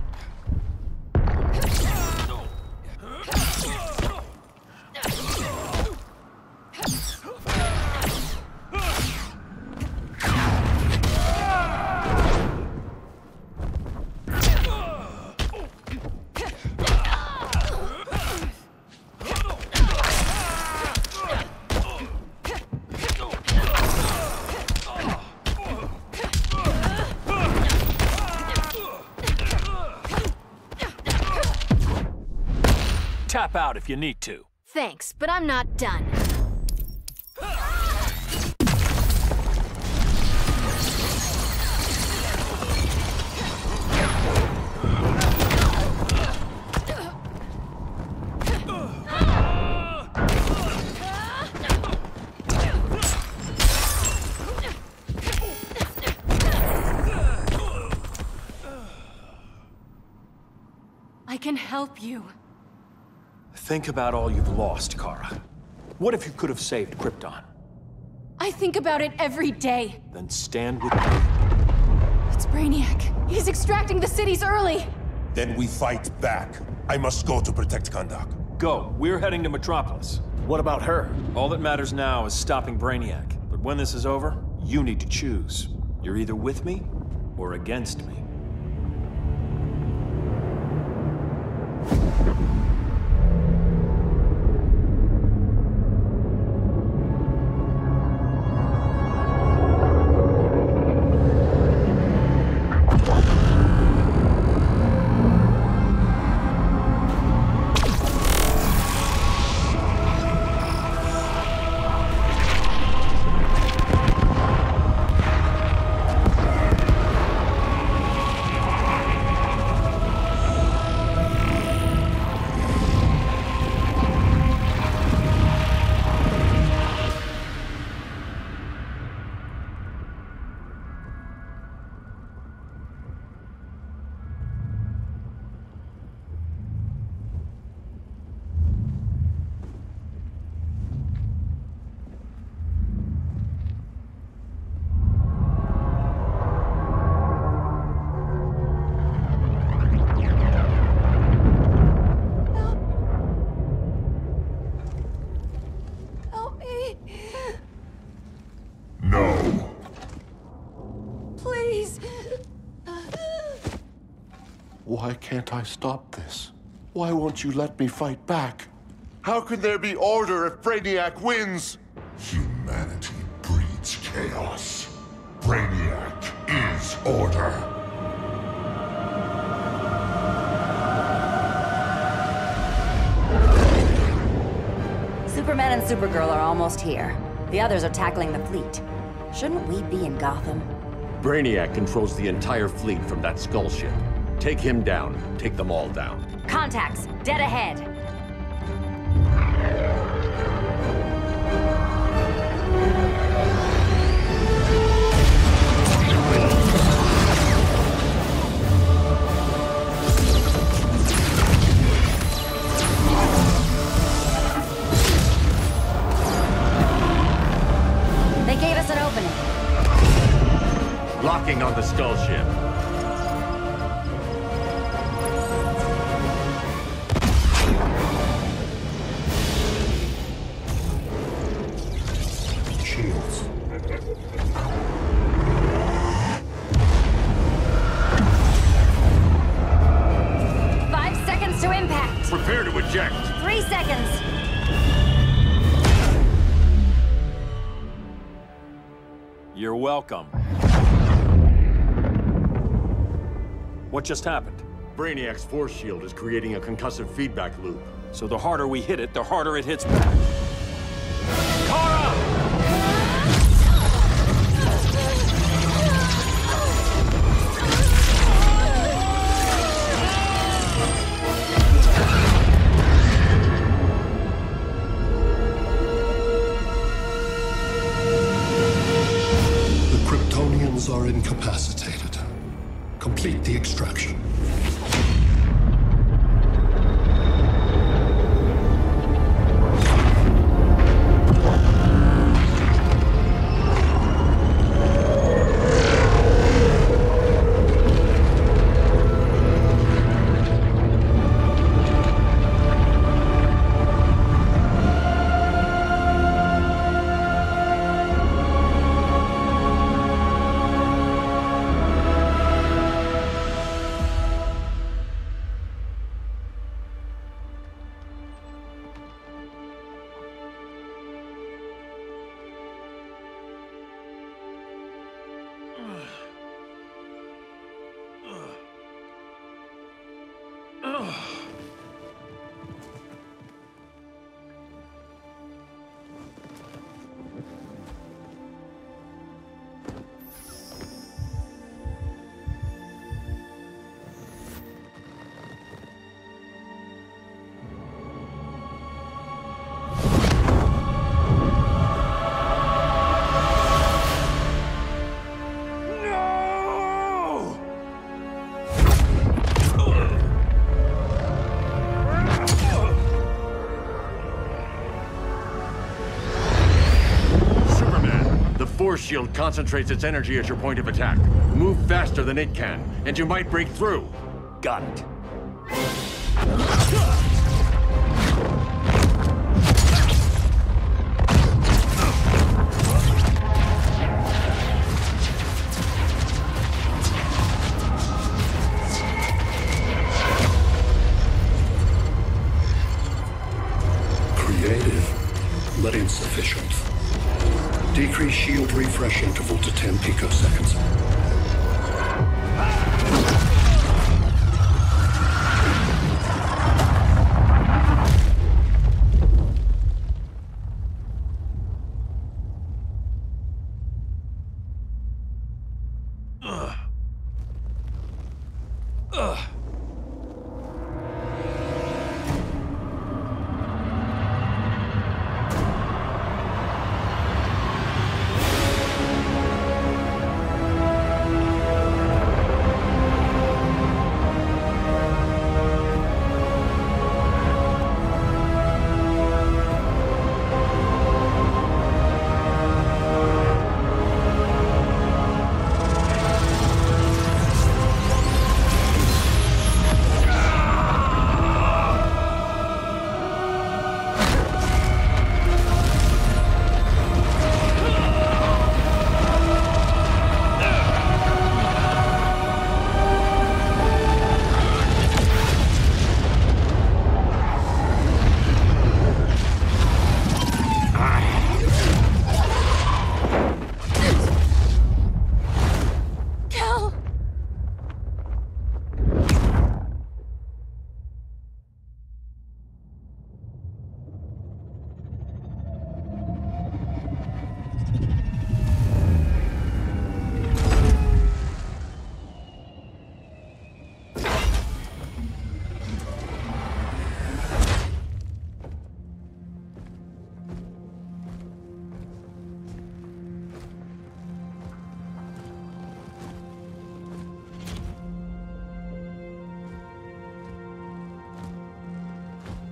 Tap out if you need to. Thanks, but I'm not done. I can help you. Think about all you've lost, Kara. What if you could have saved Krypton? I think about it every day. Then stand with me. It's Brainiac. He's extracting the cities early. Then we fight back. I must go to protect Kahndaq. Go. We're heading to Metropolis. What about her? All that matters now is stopping Brainiac. But when this is over, you need to choose. You're either with me or against me. No. Please. Why can't I stop this? Why won't you let me fight back? How can there be order if Brainiac wins? Humanity breeds chaos. Brainiac is order. Superman and Supergirl are almost here. The others are tackling the fleet. Shouldn't we be in Gotham? Brainiac controls the entire fleet from that skull ship. Take him down. Take them all down. Contacts, dead ahead. They gave us an opening. Locking on the skull ship. Shields. Five seconds to impact. Prepare to eject. 3 seconds. You're welcome. What just happened? Brainiac's force shield is creating a concussive feedback loop. So the harder we hit it, the harder it hits back. Kara! The Kryptonians are incapacitated. Complete the extraction. Force shield concentrates its energy at your point of attack. Move faster than it can, and you might break through. Got it. Creative, but insufficient. Decrease shield refresh interval to 10 picoseconds.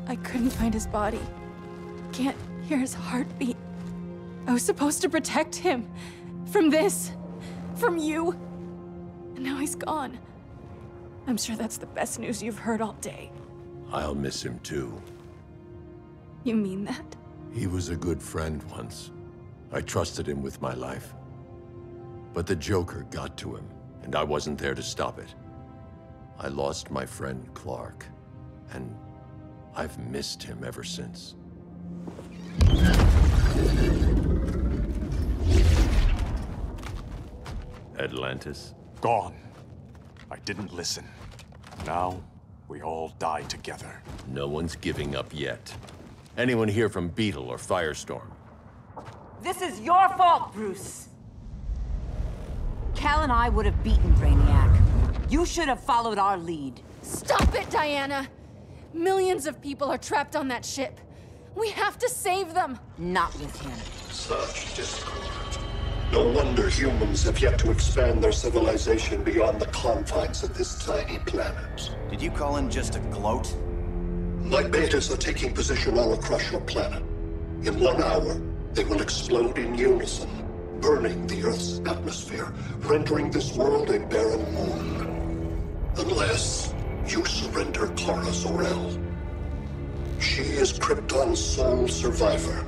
I couldn't find his body. Can't hear his heartbeat. I was supposed to protect him. From this. From you. And now he's gone. I'm sure that's the best news you've heard all day. I'll miss him too. You mean that? He was a good friend once. I trusted him with my life. But the Joker got to him, and I wasn't there to stop it. I lost my friend Clark, and I've missed him ever since. Atlantis? Gone. I didn't listen. Now, we all die together. No one's giving up yet. Anyone here from Beetle or Firestorm? This is your fault, Bruce. Cal and I would have beaten Brainiac. You should have followed our lead. Stop it, Diana! Millions of people are trapped on that ship. We have to save them! Not with him. Such discord. No wonder humans have yet to expand their civilization beyond the confines of this tiny planet. Did you call in just to gloat? My betas are taking position all across your planet. In 1 hour, they will explode in unison, burning the Earth's atmosphere, rendering this world a barren moon. Unless you surrender Clara Zor-El. She is Krypton's sole survivor,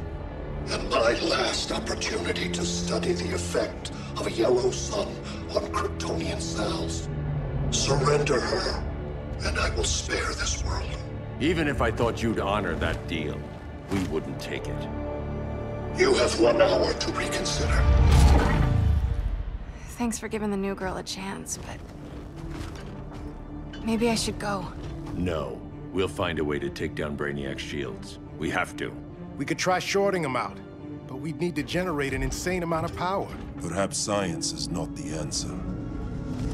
and my last opportunity to study the effect of a yellow sun on Kryptonian cells. Surrender her, and I will spare this world. Even if I thought you'd honor that deal, we wouldn't take it. You have 1 hour to reconsider. Thanks for giving the new girl a chance, but... maybe I should go. No. We'll find a way to take down Brainiac's shields. We have to. We could try shorting him out, but we'd need to generate an insane amount of power. Perhaps science is not the answer.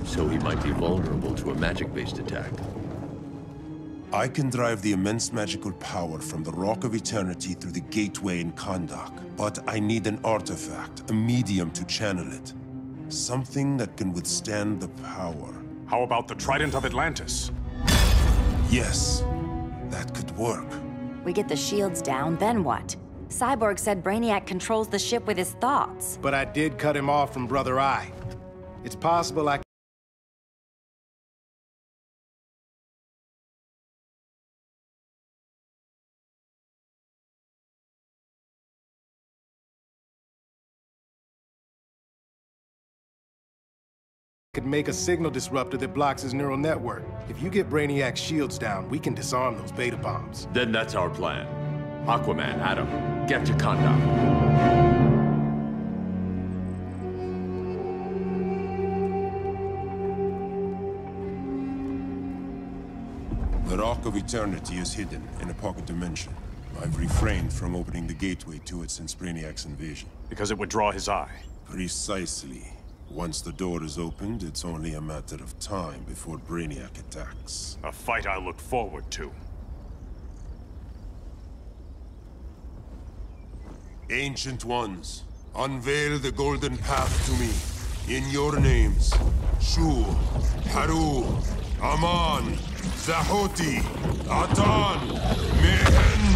So he might be vulnerable to a magic-based attack. I can drive the immense magical power from the Rock of Eternity through the gateway in Kahndaq, but I need an artifact, a medium to channel it. Something that can withstand the power. How about the Trident of Atlantis? Yes, that could work. We get the shields down, then what? Cyborg said Brainiac controls the ship with his thoughts. But I did cut him off from Brother Eye. It's possible I could make a signal disruptor that blocks his neural network. If you get Brainiac's shields down, we can disarm those beta bombs. Then that's our plan. Aquaman, Adam, get to Kahndaq. The Rock of Eternity is hidden in a pocket dimension. I've refrained from opening the gateway to it since Brainiac's invasion. Because it would draw his eye. Precisely. Once the door is opened, it's only a matter of time before Brainiac attacks. A fight I look forward to. Ancient Ones, unveil the golden path to me. In your names, Shu, Haru, Aman, Zahoti, Atan, Mehen.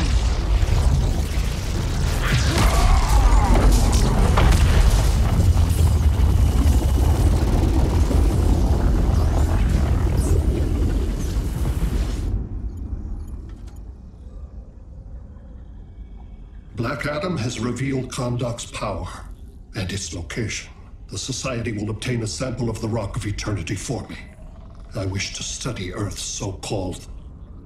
Black Adam has revealed Kahndaq's power and its location. The Society will obtain a sample of the Rock of Eternity for me. I wish to study Earth's so-called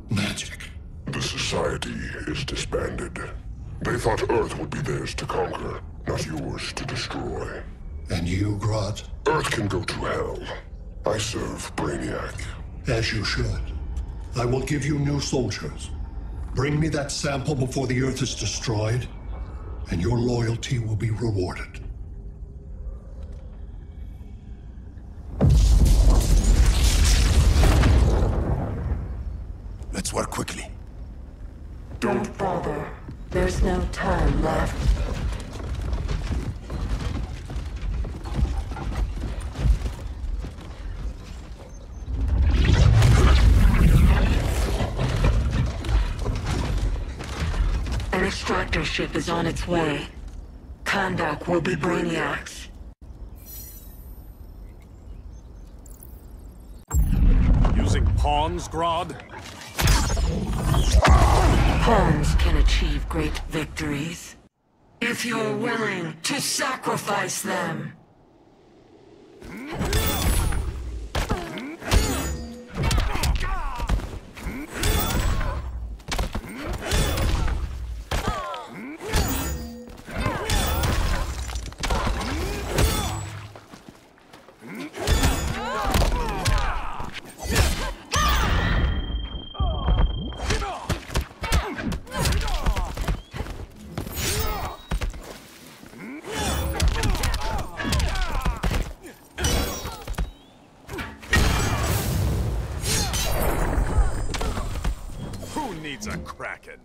magic. The Society is disbanded. They thought Earth would be theirs to conquer, not yours to destroy. And you, Grodd? Earth can go to hell. I serve Brainiac. As you should. I will give you new soldiers. Bring me that sample before the Earth is destroyed, and your loyalty will be rewarded. Let's work quickly. Don't bother. There's no time left. An extractor ship is on its way. Kahndaq will be Brainiac's. Using pawns, Grodd? Pawns can achieve great victories, if you're willing to sacrifice them. That's a kraken.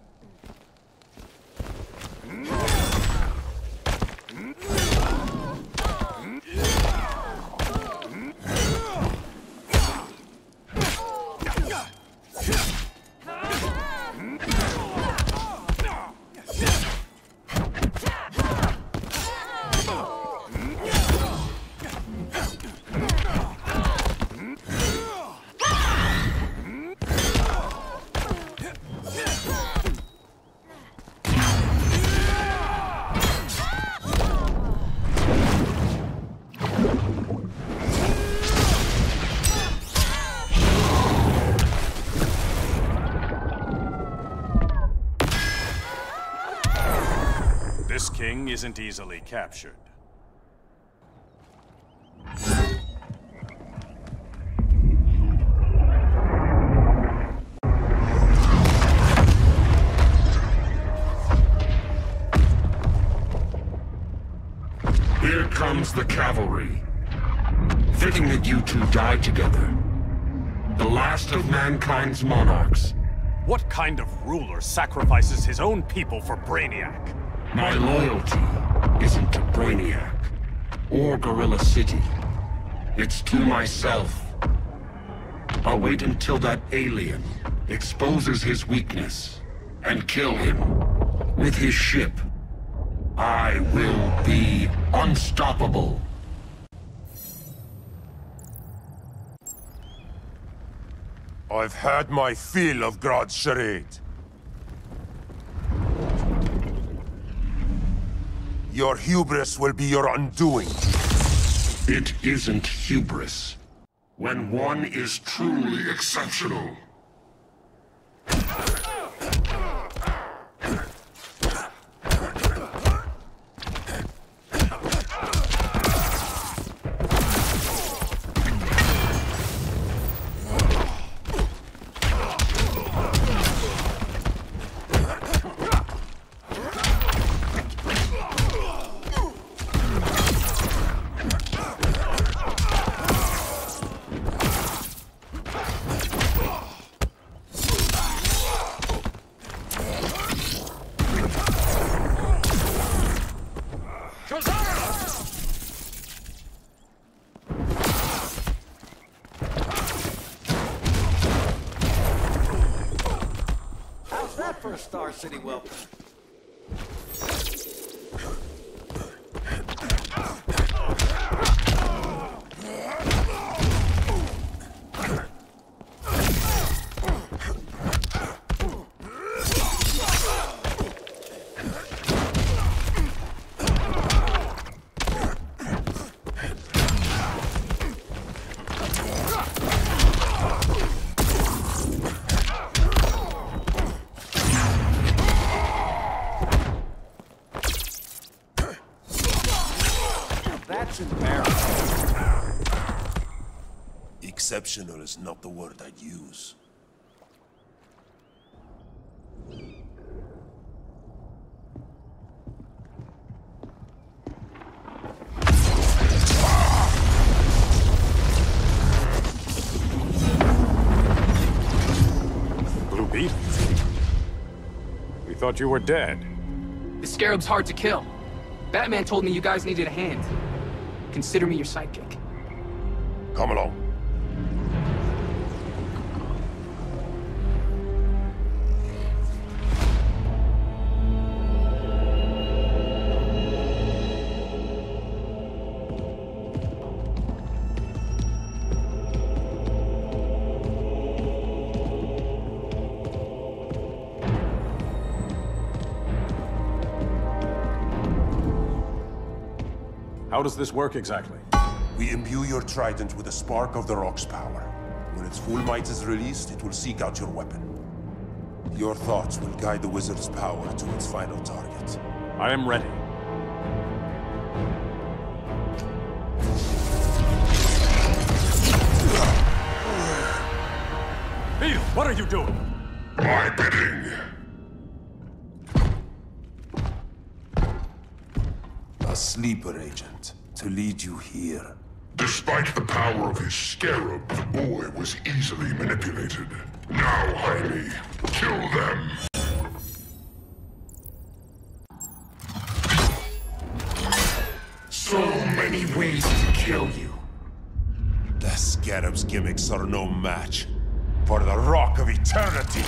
This king isn't easily captured. Here comes the cavalry. Fitting that you two die together. The last of mankind's monarchs. What kind of ruler sacrifices his own people for Brainiac? My loyalty isn't to Brainiac or Gorilla City. It's to myself. I'll wait until that alien exposes his weakness and kill him with his ship. I will be unstoppable. I've had my fill of Grodd's charade. Your hubris will be your undoing. It isn't hubris. When one is truly exceptional. For a Star City welcome. Exceptional is not the word I'd use. Blue Beetle? We thought you were dead. The Scarab's hard to kill. Batman told me you guys needed a hand. Consider me your sidekick. Come along. How does this work exactly? We imbue your trident with a spark of the rock's power. When its full might is released, it will seek out your weapon. Your thoughts will guide the wizard's power to its final target. I am ready. Beetle, what are you doing? My bidding. A sleeper agent to lead you here. Despite the power of his scarab, the boy was easily manipulated. Now, Jaime, kill them! So many ways to kill you. The Scarab's gimmicks are no match for the Rock of Eternity.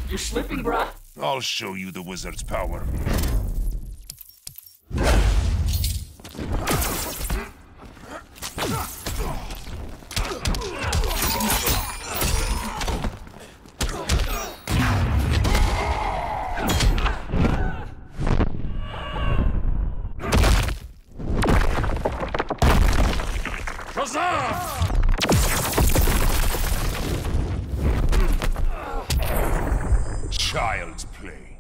You're slipping, bruh. I'll show you the wizard's power. Child's play.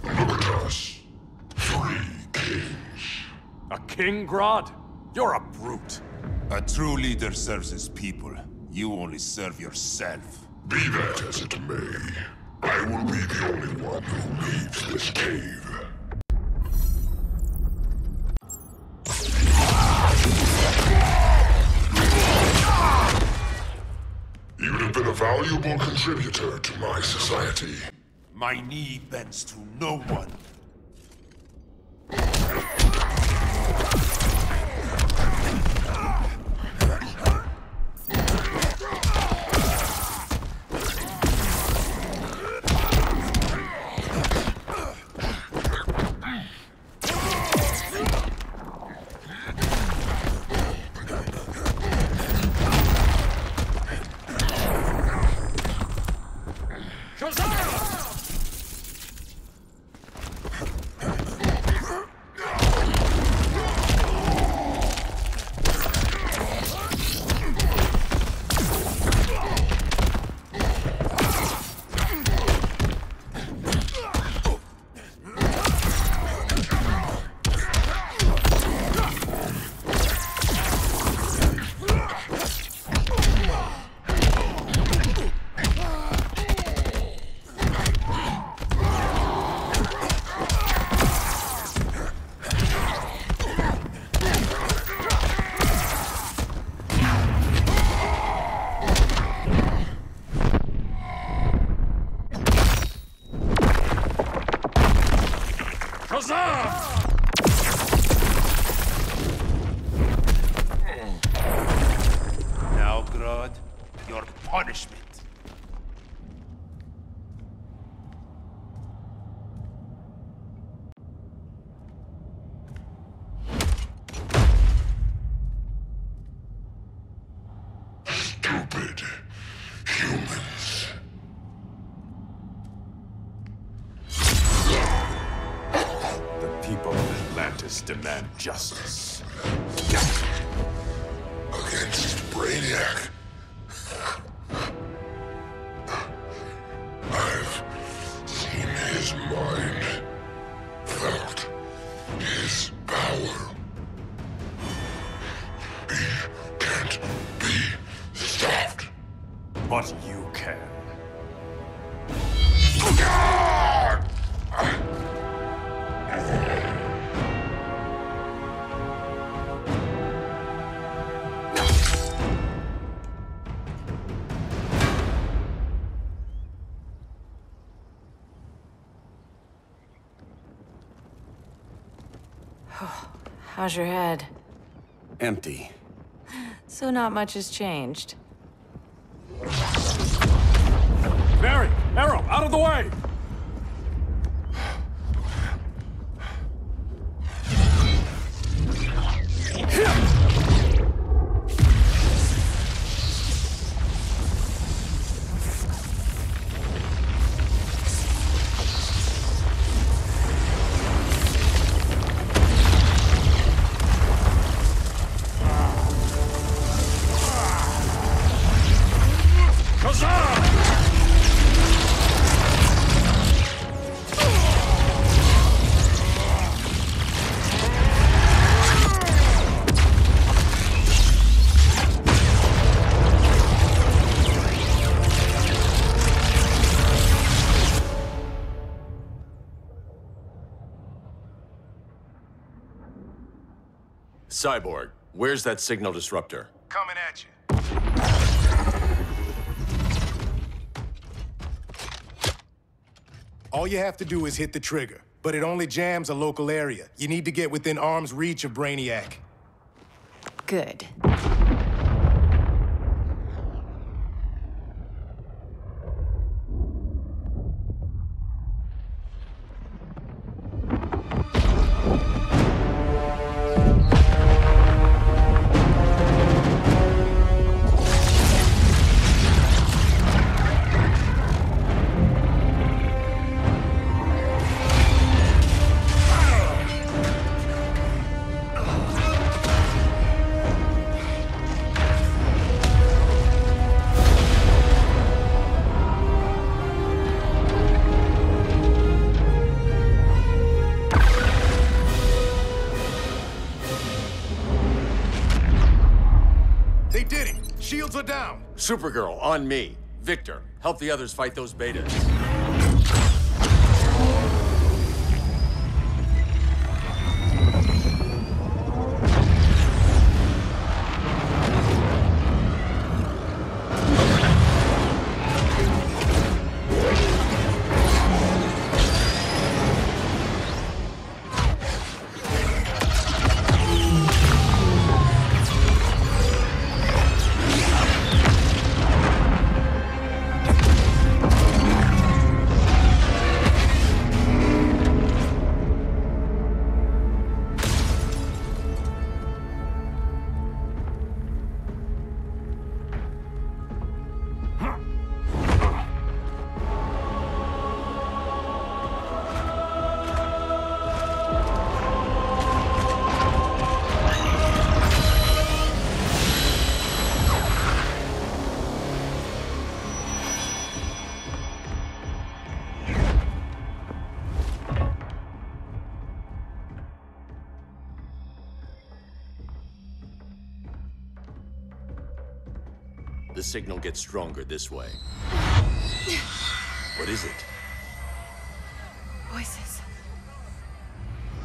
Look at us. 3 kings. A king, Grodd? You're a brute. A true leader serves his people. You only serve yourself. Be that as it may, I will be the only one who leaves this cave. You'd have been a valuable contributor to my society. My knee bends to no one. Now, Grodd, your punishment. Stupid humans. The people of Atlantis demand justice. Against Brainiac. I've seen his mind, felt his power. He can't be stopped. But you can. How's your head? Empty. So not much has changed. Barry! Arrow, out of the way! Cyborg, where's that signal disruptor? Coming at you. All you have to do is hit the trigger, but it only jams a local area. You need to get within arm's reach of Brainiac. Good. They did it! Shields are down! Supergirl, on me. Victor, help the others fight those betas. The signal gets stronger this way. What is it? Voices.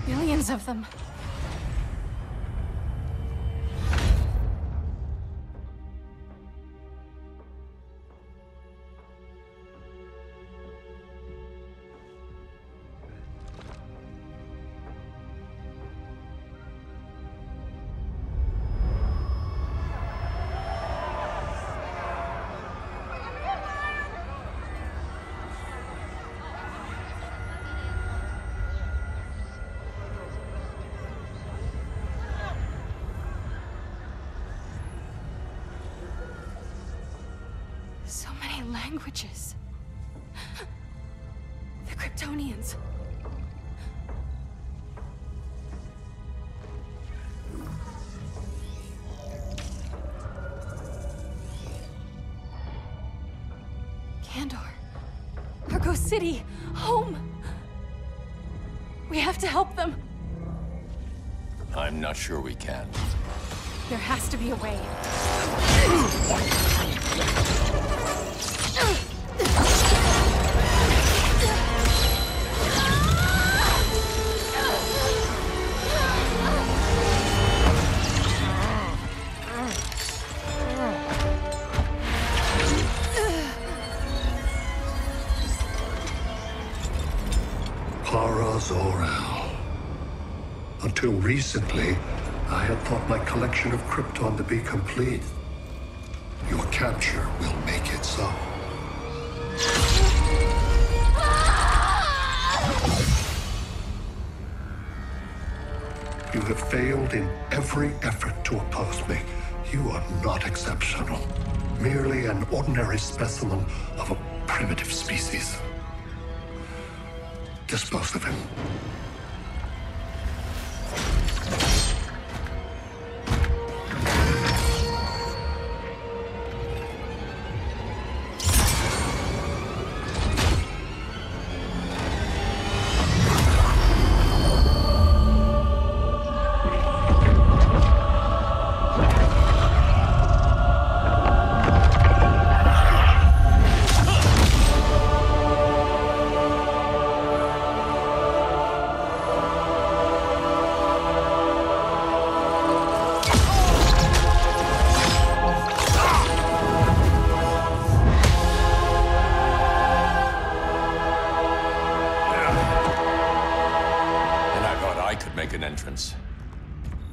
Billions of them. So many languages. The Kryptonians. Kandor. Argo City. Home. We have to help them. I'm not sure we can. There has to be a way. Para Zor-El. Until recently, I had thought my collection of Krypton to be complete. Your capture will make it so. You have failed in every effort to oppose me. You are not exceptional. Merely an ordinary specimen of a primitive species. Dispose of him.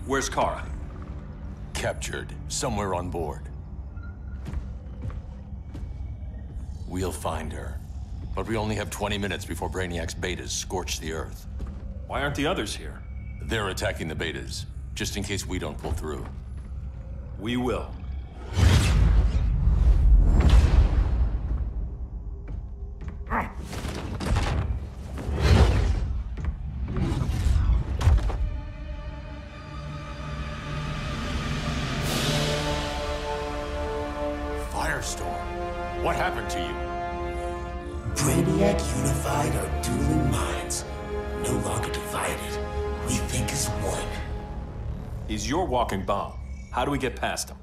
Where's Kara? Captured, somewhere on board. We'll find her. But we only have 20 minutes before Brainiac's betas scorch the Earth. Why aren't the others here? They're attacking the betas, just in case we don't pull through. We will. What happened to you? Brainiac unified our dueling minds. No longer divided. We think as one. He's your walking bomb. How do we get past him?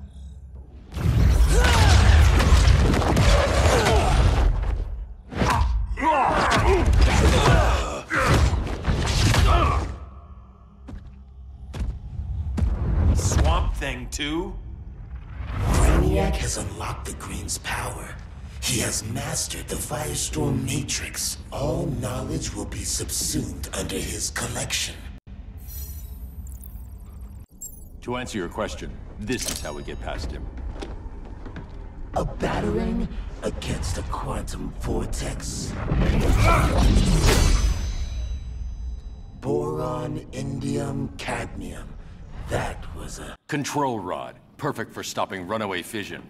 Swamp Thing 2? Brainiac has unlocked the Green's power. He has mastered the Firestorm Matrix. All knowledge will be subsumed under his collection. To answer your question, this is how we get past him. A battering against a quantum vortex. Boron, indium, cadmium. That was a... Control rod. Perfect for stopping runaway fission.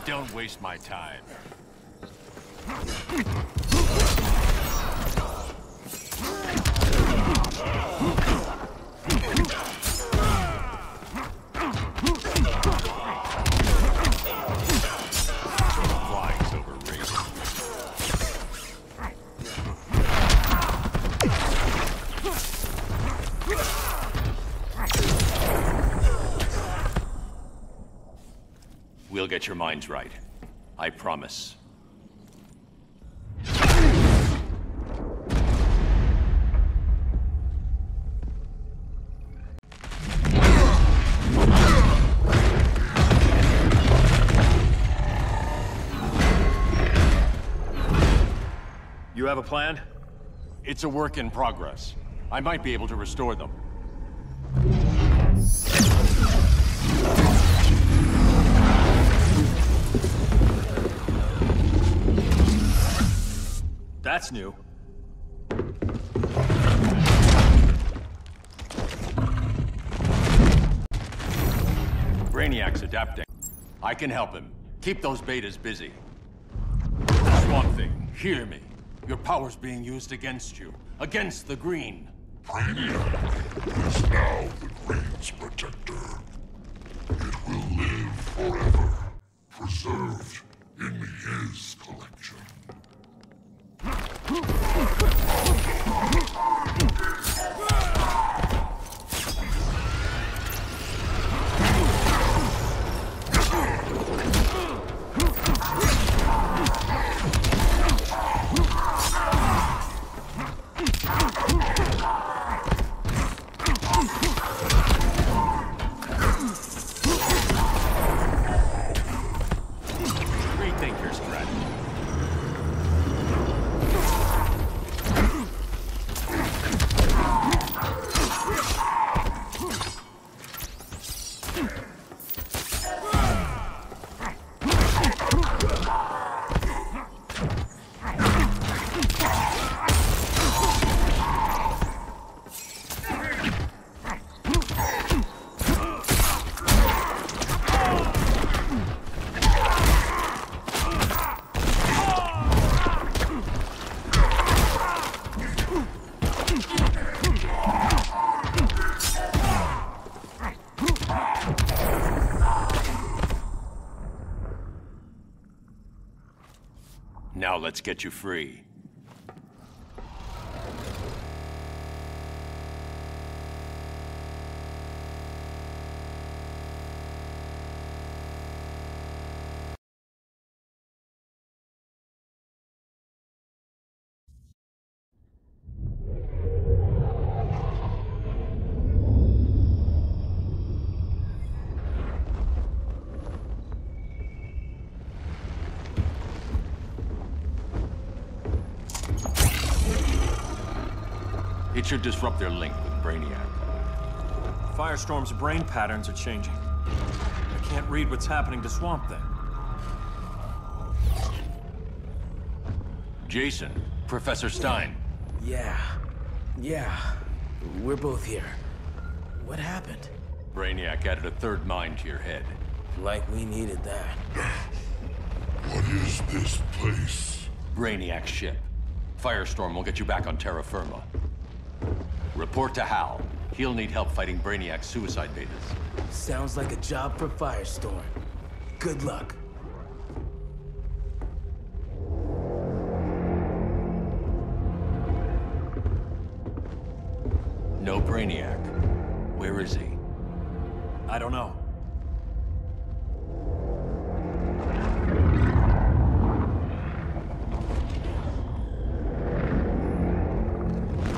Don't waste my time. Flying's overrated. We'll get your minds right. I promise. You have a plan? It's a work in progress. I might be able to restore them. That's new. Brainiac's adapting. I can help him. Keep those betas busy. Swamp Thing, hear me. Your power's being used against you. Against the Green. Brainiac is now the Green's protector. Now let's get you free. It should disrupt their link with Brainiac. Firestorm's brain patterns are changing. I can't read what's happening to Swamp Thing. Jason, Professor Stein. Yeah. We're both here. What happened? Brainiac added a third mind to your head. Like we needed that. What is this place? Brainiac's ship. Firestorm will get you back on terra firma. Report to Hal. He'll need help fighting Brainiac's suicide betas. Sounds like a job for Firestorm. Good luck. No Brainiac. Where is he? I don't know.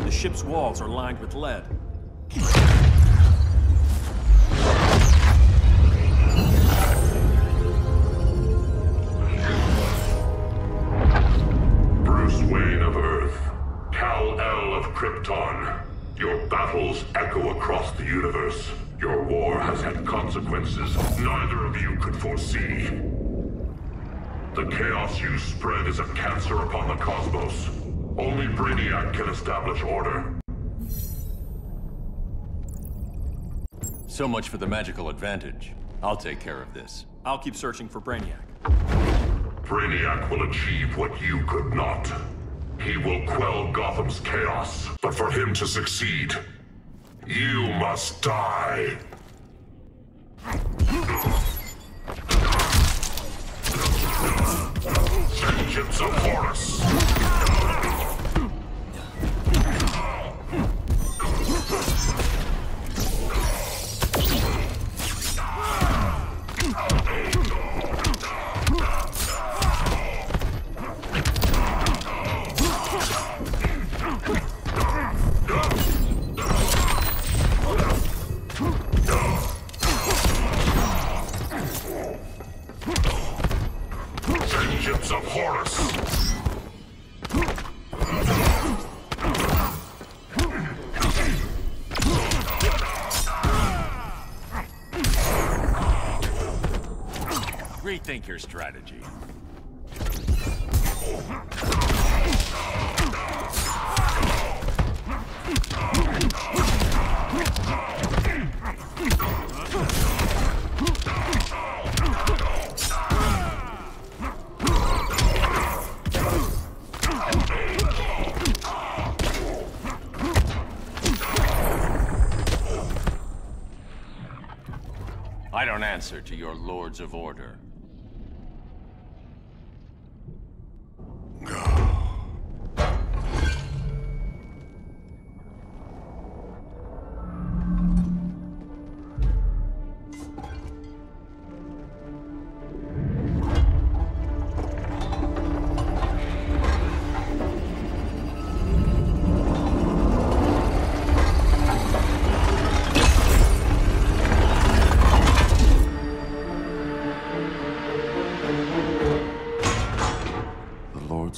The ship's walls are lined with lead. Bruce Wayne of Earth, Kal-El of Krypton. Your battles echo across the universe. Your war has had consequences neither of you could foresee. The chaos you spread is a cancer upon the cosmos. Only Brainiac can establish order. So much for the magical advantage. I'll take care of this. I'll keep searching for Brainiac. Brainiac will achieve what you could not. He will quell Gotham's chaos. But for him to succeed, you must die. Vengeance of Horus. Vengeance of Horus. Rethink your strategy. I don't answer to your lords of order.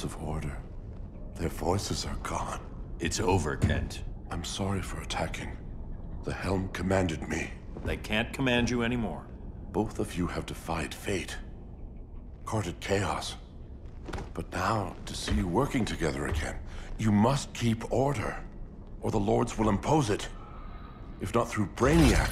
Of order. Their voices are gone. It's over, Kent. I'm sorry for attacking. The Helm commanded me. They can't command you anymore. Both of you have defied fate, courted chaos. But now, to see you working together again, you must keep order, or the Lords will impose it. If not through Brainiac.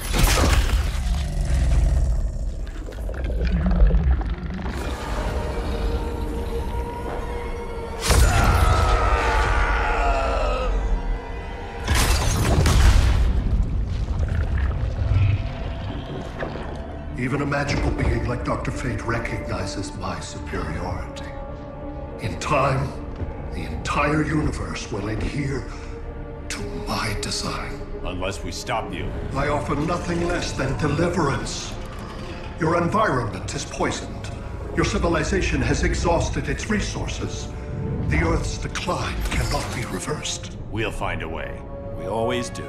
Even a magical being like Dr. Fate recognizes my superiority. In time, the entire universe will adhere to my design. Unless we stop you. I offer nothing less than deliverance. Your environment is poisoned. Your civilization has exhausted its resources. The Earth's decline cannot be reversed. We'll find a way. We always do.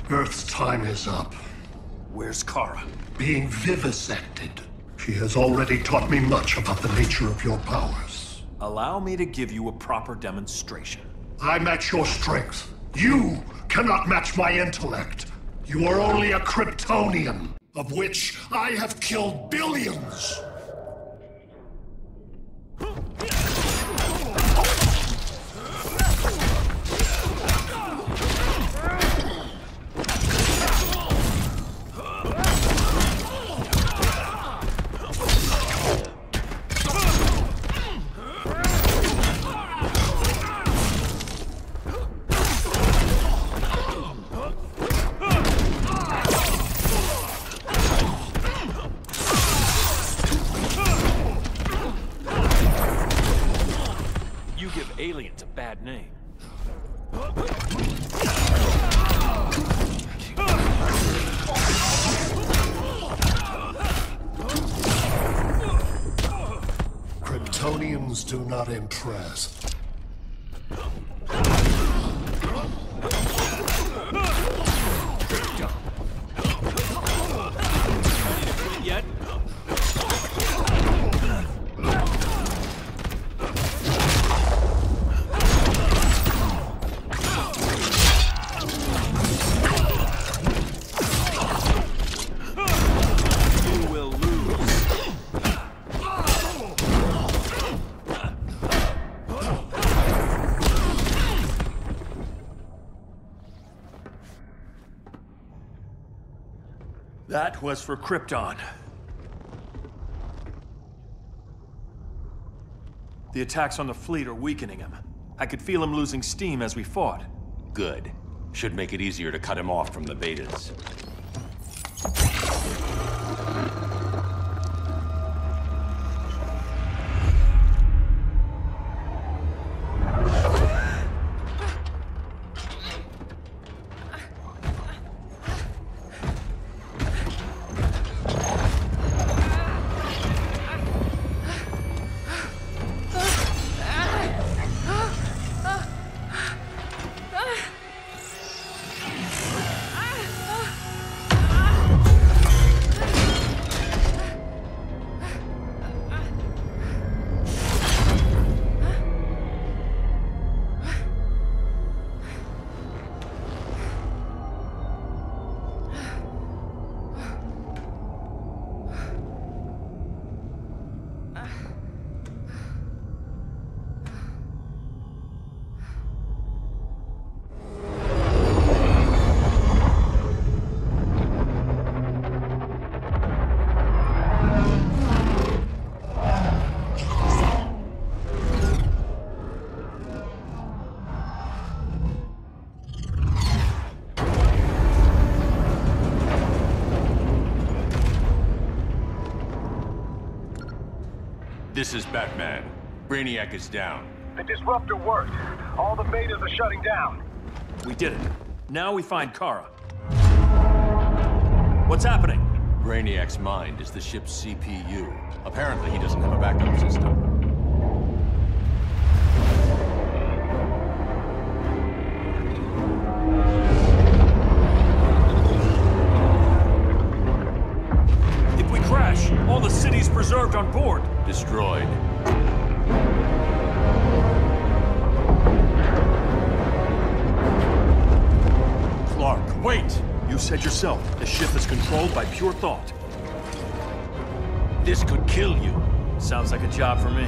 Earth's time is up. Where's Kara? Being vivisected. She has already taught me much about the nature of your powers. Allow me to give you a proper demonstration. I match your strength. You cannot match my intellect. You are only a Kryptonian, of which I have killed billions. Aliens a bad name. Kryptonians do not impress. Yet? That was for Krypton. The attacks on the fleet are weakening him. I could feel him losing steam as we fought. Good. Should make it easier to cut him off from the betas. This is Batman. Brainiac is down. The disruptor worked. All the betas are shutting down. We did it. Now we find Kara. What's happening? Brainiac's mind is the ship's CPU. Apparently he doesn't have a backup system. If we crash, all the city's preserved on board. Destroyed. Clark, Wait! You said yourself, the ship is controlled by pure thought. This could kill you. Sounds like a job for me.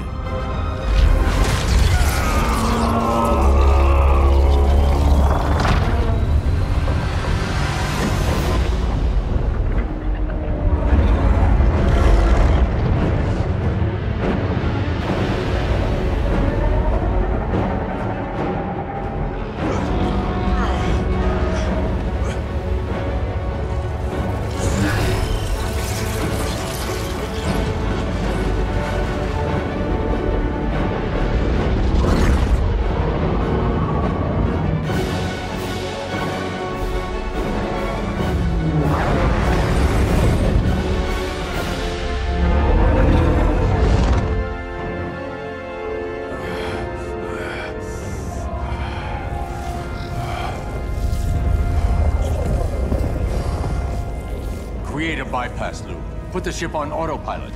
Create a bypass loop. Put the ship on autopilot.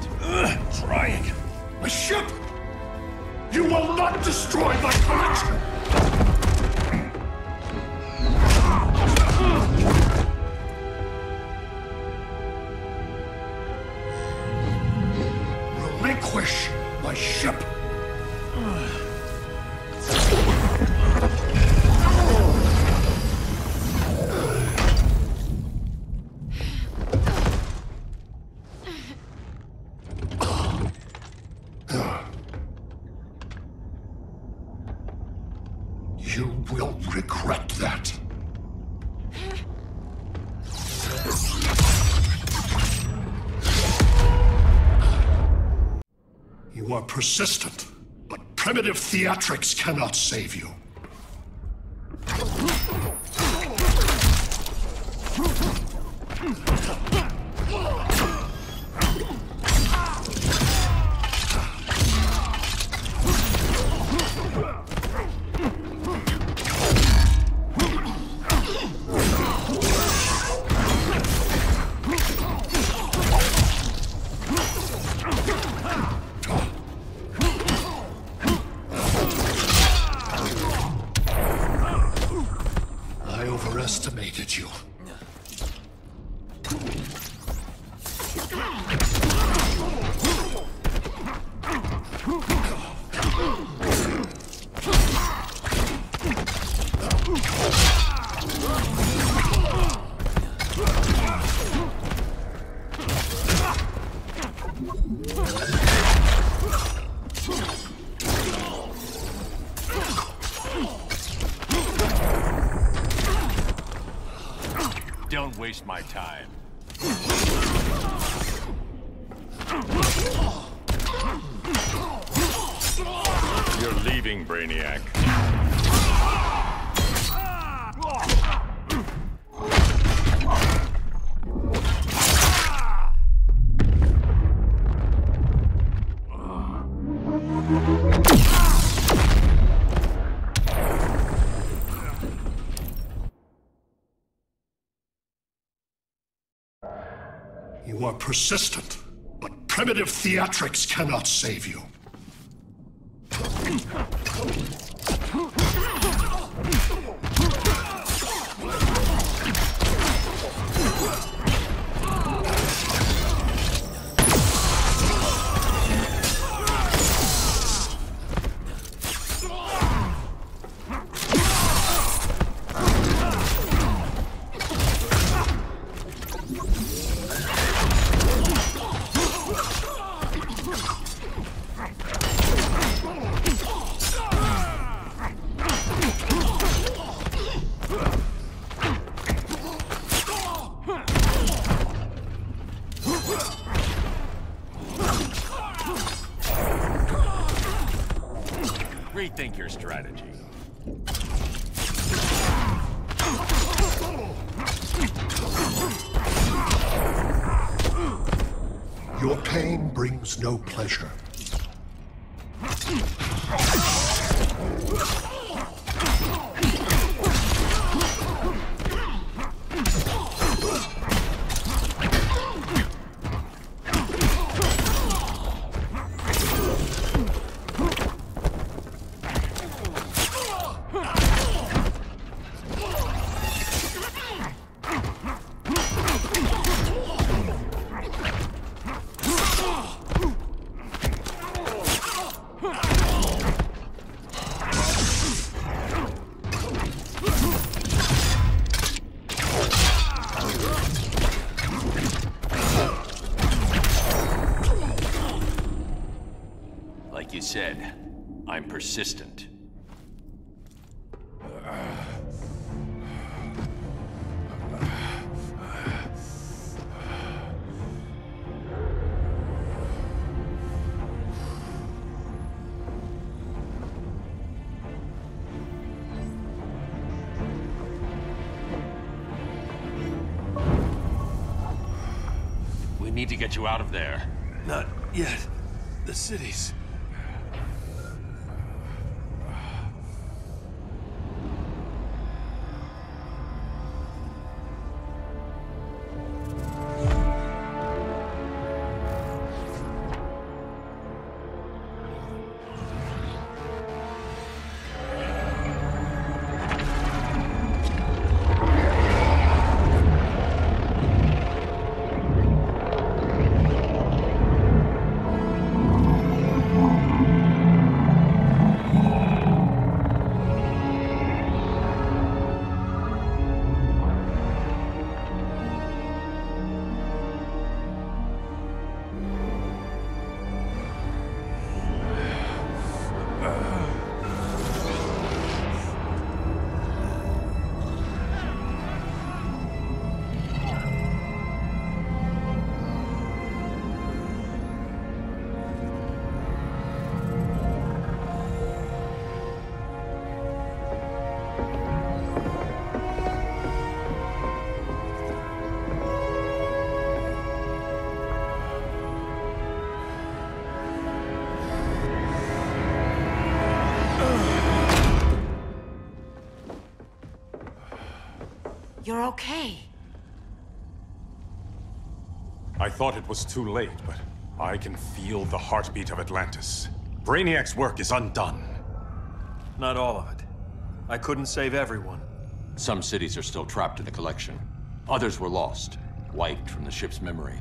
Trying. My ship! You will not destroy my collection! Relinquish my ship! You will regret that. You are persistent, but primitive theatrics cannot save you. I overestimated you. Don't waste my time. You're leaving, Brainiac. You are persistent, but primitive theatrics cannot save you. Rethink your strategy. Your pain brings no pleasure. already said, I'm persistent. We need to get you out of there. Not yet. The cities. You're okay. I thought it was too late, but I can feel the heartbeat of Atlantis. Brainiac's work is undone. Not all of it. I couldn't save everyone. Some cities are still trapped in the collection. Others were lost, wiped from the ship's memory.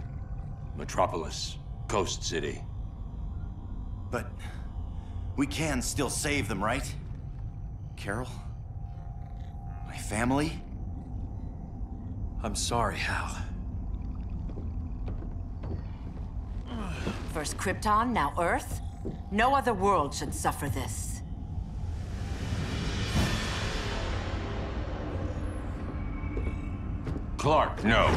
Metropolis, Coast City. But we can still save them, right? Carol? My family? I'm sorry, Hal. First Krypton, now Earth? No other world should suffer this. Clark, no.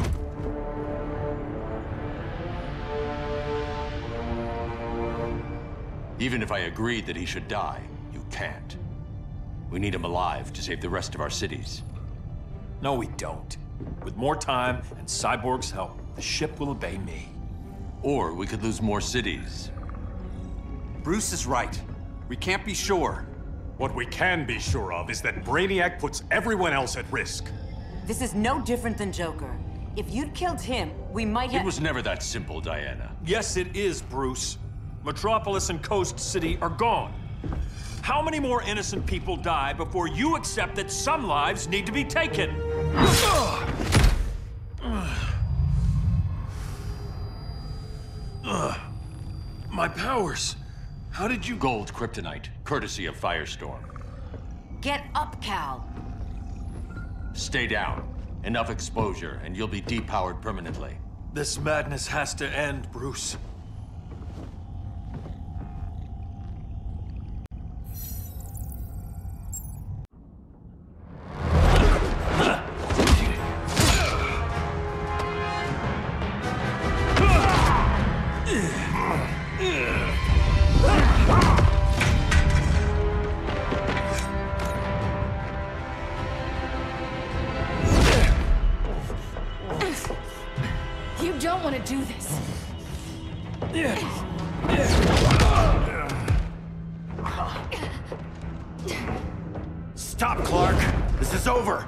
Even if I agreed that he should die, you can't. We need him alive to save the rest of our cities. No, we don't. With more time and Cyborg's help, the ship will obey me. Or we could lose more cities. Bruce is right. We can't be sure. What we can be sure of is that Brainiac puts everyone else at risk. This is no different than Joker. If you'd killed him, we might have— It was never that simple, Diana. Yes, it is, Bruce. Metropolis and Coast City are gone. How many more innocent people die before you accept that some lives need to be taken? My powers. How did you— Gold kryptonite, courtesy of Firestorm. Get up, Cal. Stay down. Enough exposure, and you'll be depowered permanently. This madness has to end, Bruce. You don't want to do this. Stop, Clark! This is over!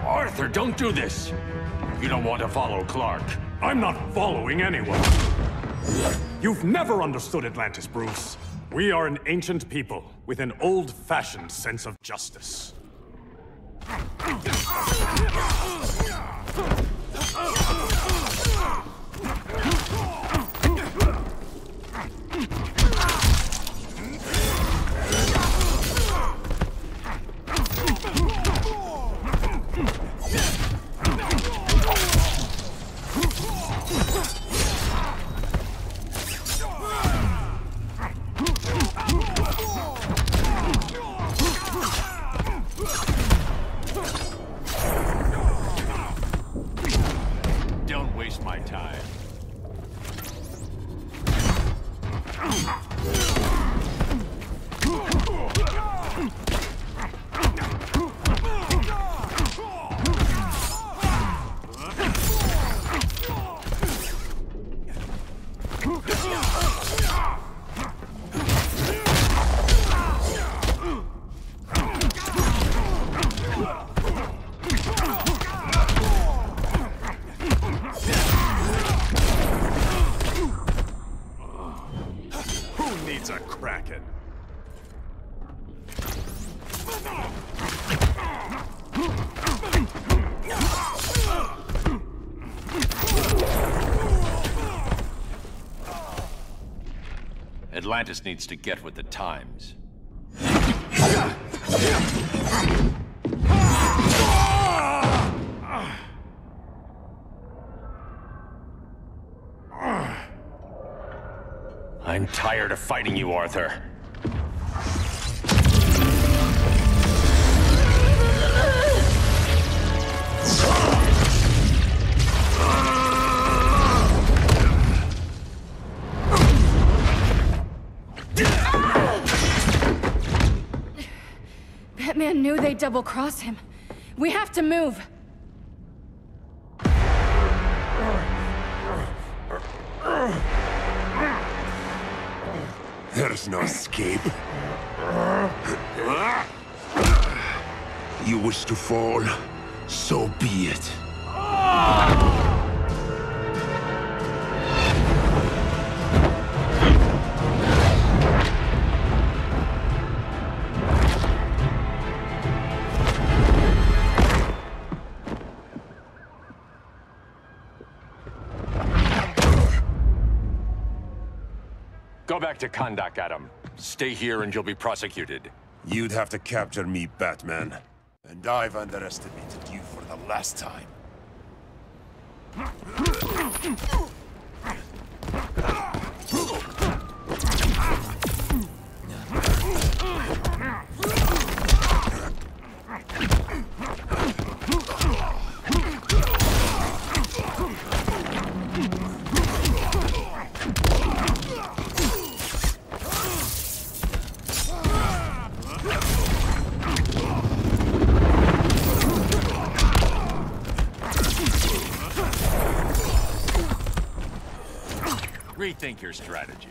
Arthur, don't do this! You don't want to follow Clark. I'm not following anyone. You've never understood Atlantis, Bruce. We are an ancient people with an old-fashioned sense of justice. Don't waste my time. Who needs a Kraken? Atlantis needs to get with the times. I'm tired of fighting you, Arthur. Batman knew they'd double-cross him. We have to move. There's no escape. You wish to fall, so be it. Go back to Kahndaq, Adam. Stay here and you'll be prosecuted. You'd have to capture me, Batman. And I've underestimated you for the last time. Rethink your strategy.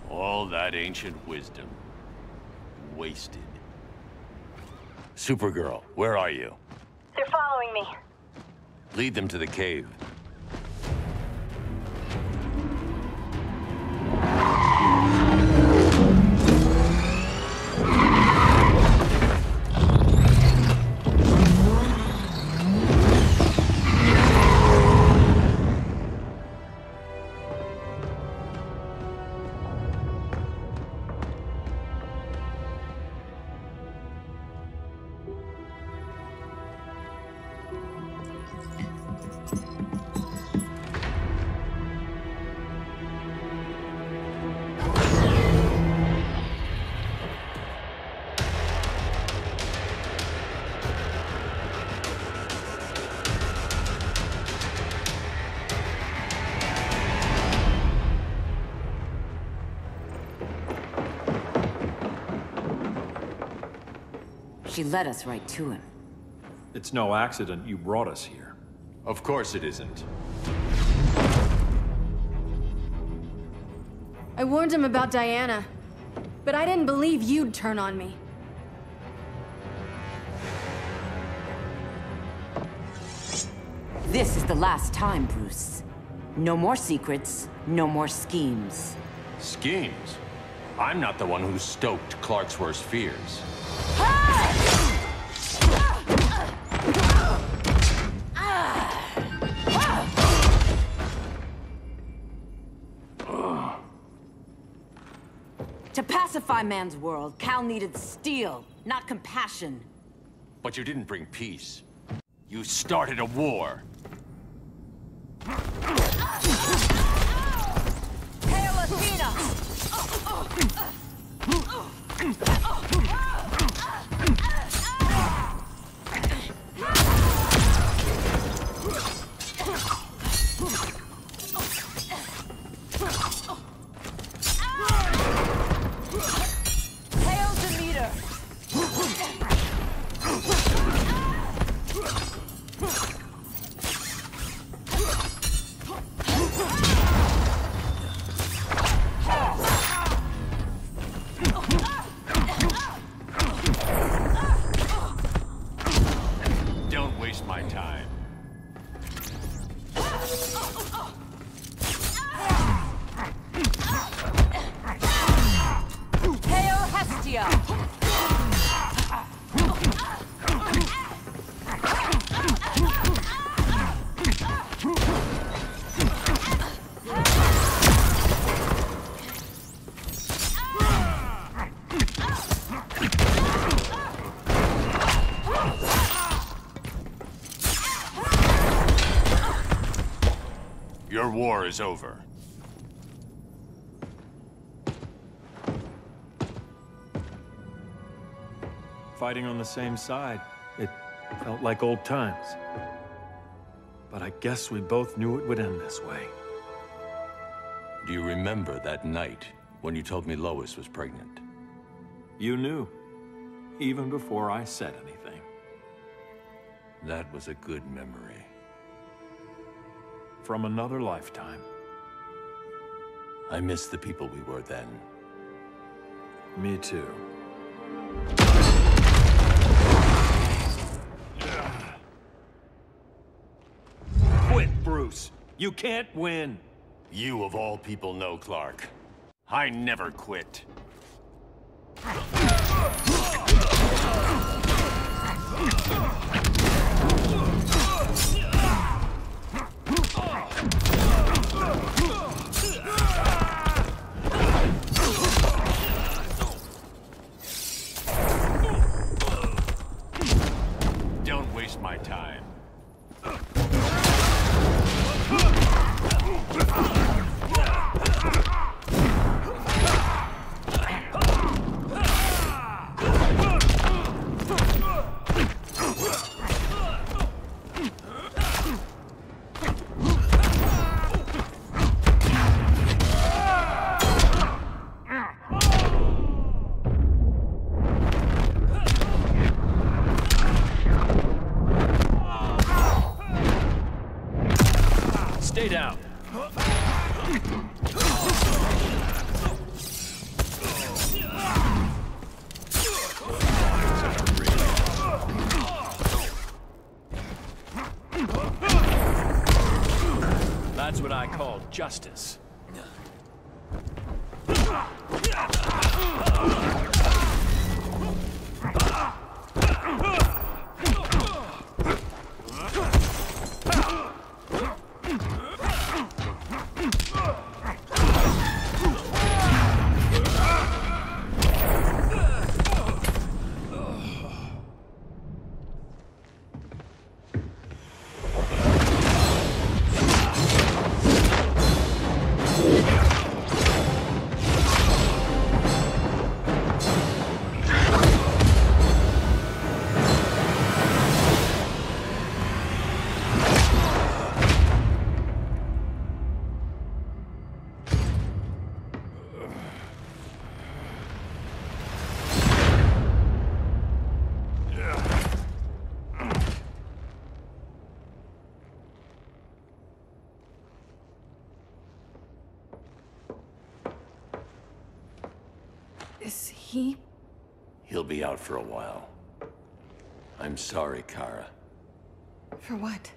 All that ancient wisdom. Wasted. Supergirl, where are you? They're following me. Lead them to the cave. She led us right to him. It's no accident you brought us here. Of course it isn't. I warned him about Diana, but I didn't believe you'd turn on me. This is the last time, Bruce. No more secrets, no more schemes. Schemes? I'm not the one who stoked Clark's worst fears. To pacify man's world, Cal needed steel, not compassion. But you didn't bring peace. You started a war. Hail Athena! Hail Demeter! Don't waste my time. Hail Hestia! Your war is over. Fighting on the same side, it felt like old times. But I guess we both knew it would end this way. Do you remember that night when you told me Lois was pregnant? You knew, even before I said anything. That was a good memory. From another lifetime. I miss the people we were then. Me too. Quit, Bruce. You can't win. You of all people know, Clark. I never quit. Don't waste my time. Stay down. That's what I call justice. He'll be out for a while. I'm sorry, Kara. For what?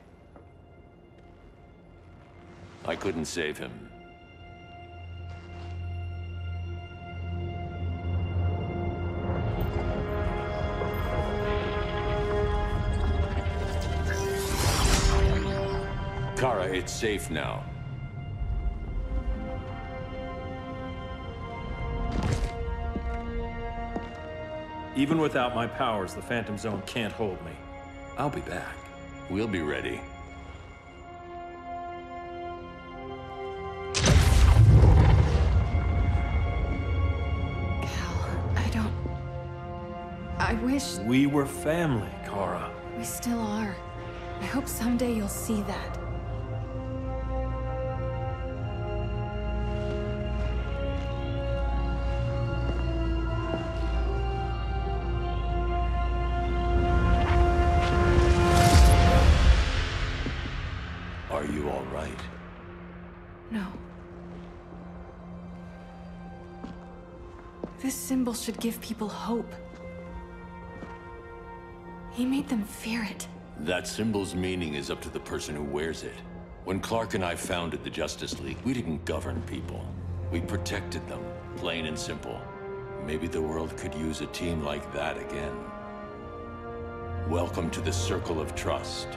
I couldn't save him. Kara, it's safe now. Even without my powers, the Phantom Zone can't hold me. I'll be back. We'll be ready. I wish... We were family, Kara. We still are. I hope someday you'll see that. Are you all right? No. This symbol should give people hope. He made them fear it. That symbol's meaning is up to the person who wears it. When Clark and I founded the Justice League, we didn't govern people. We protected them, plain and simple. Maybe the world could use a team like that again. Welcome to the Circle of Trust.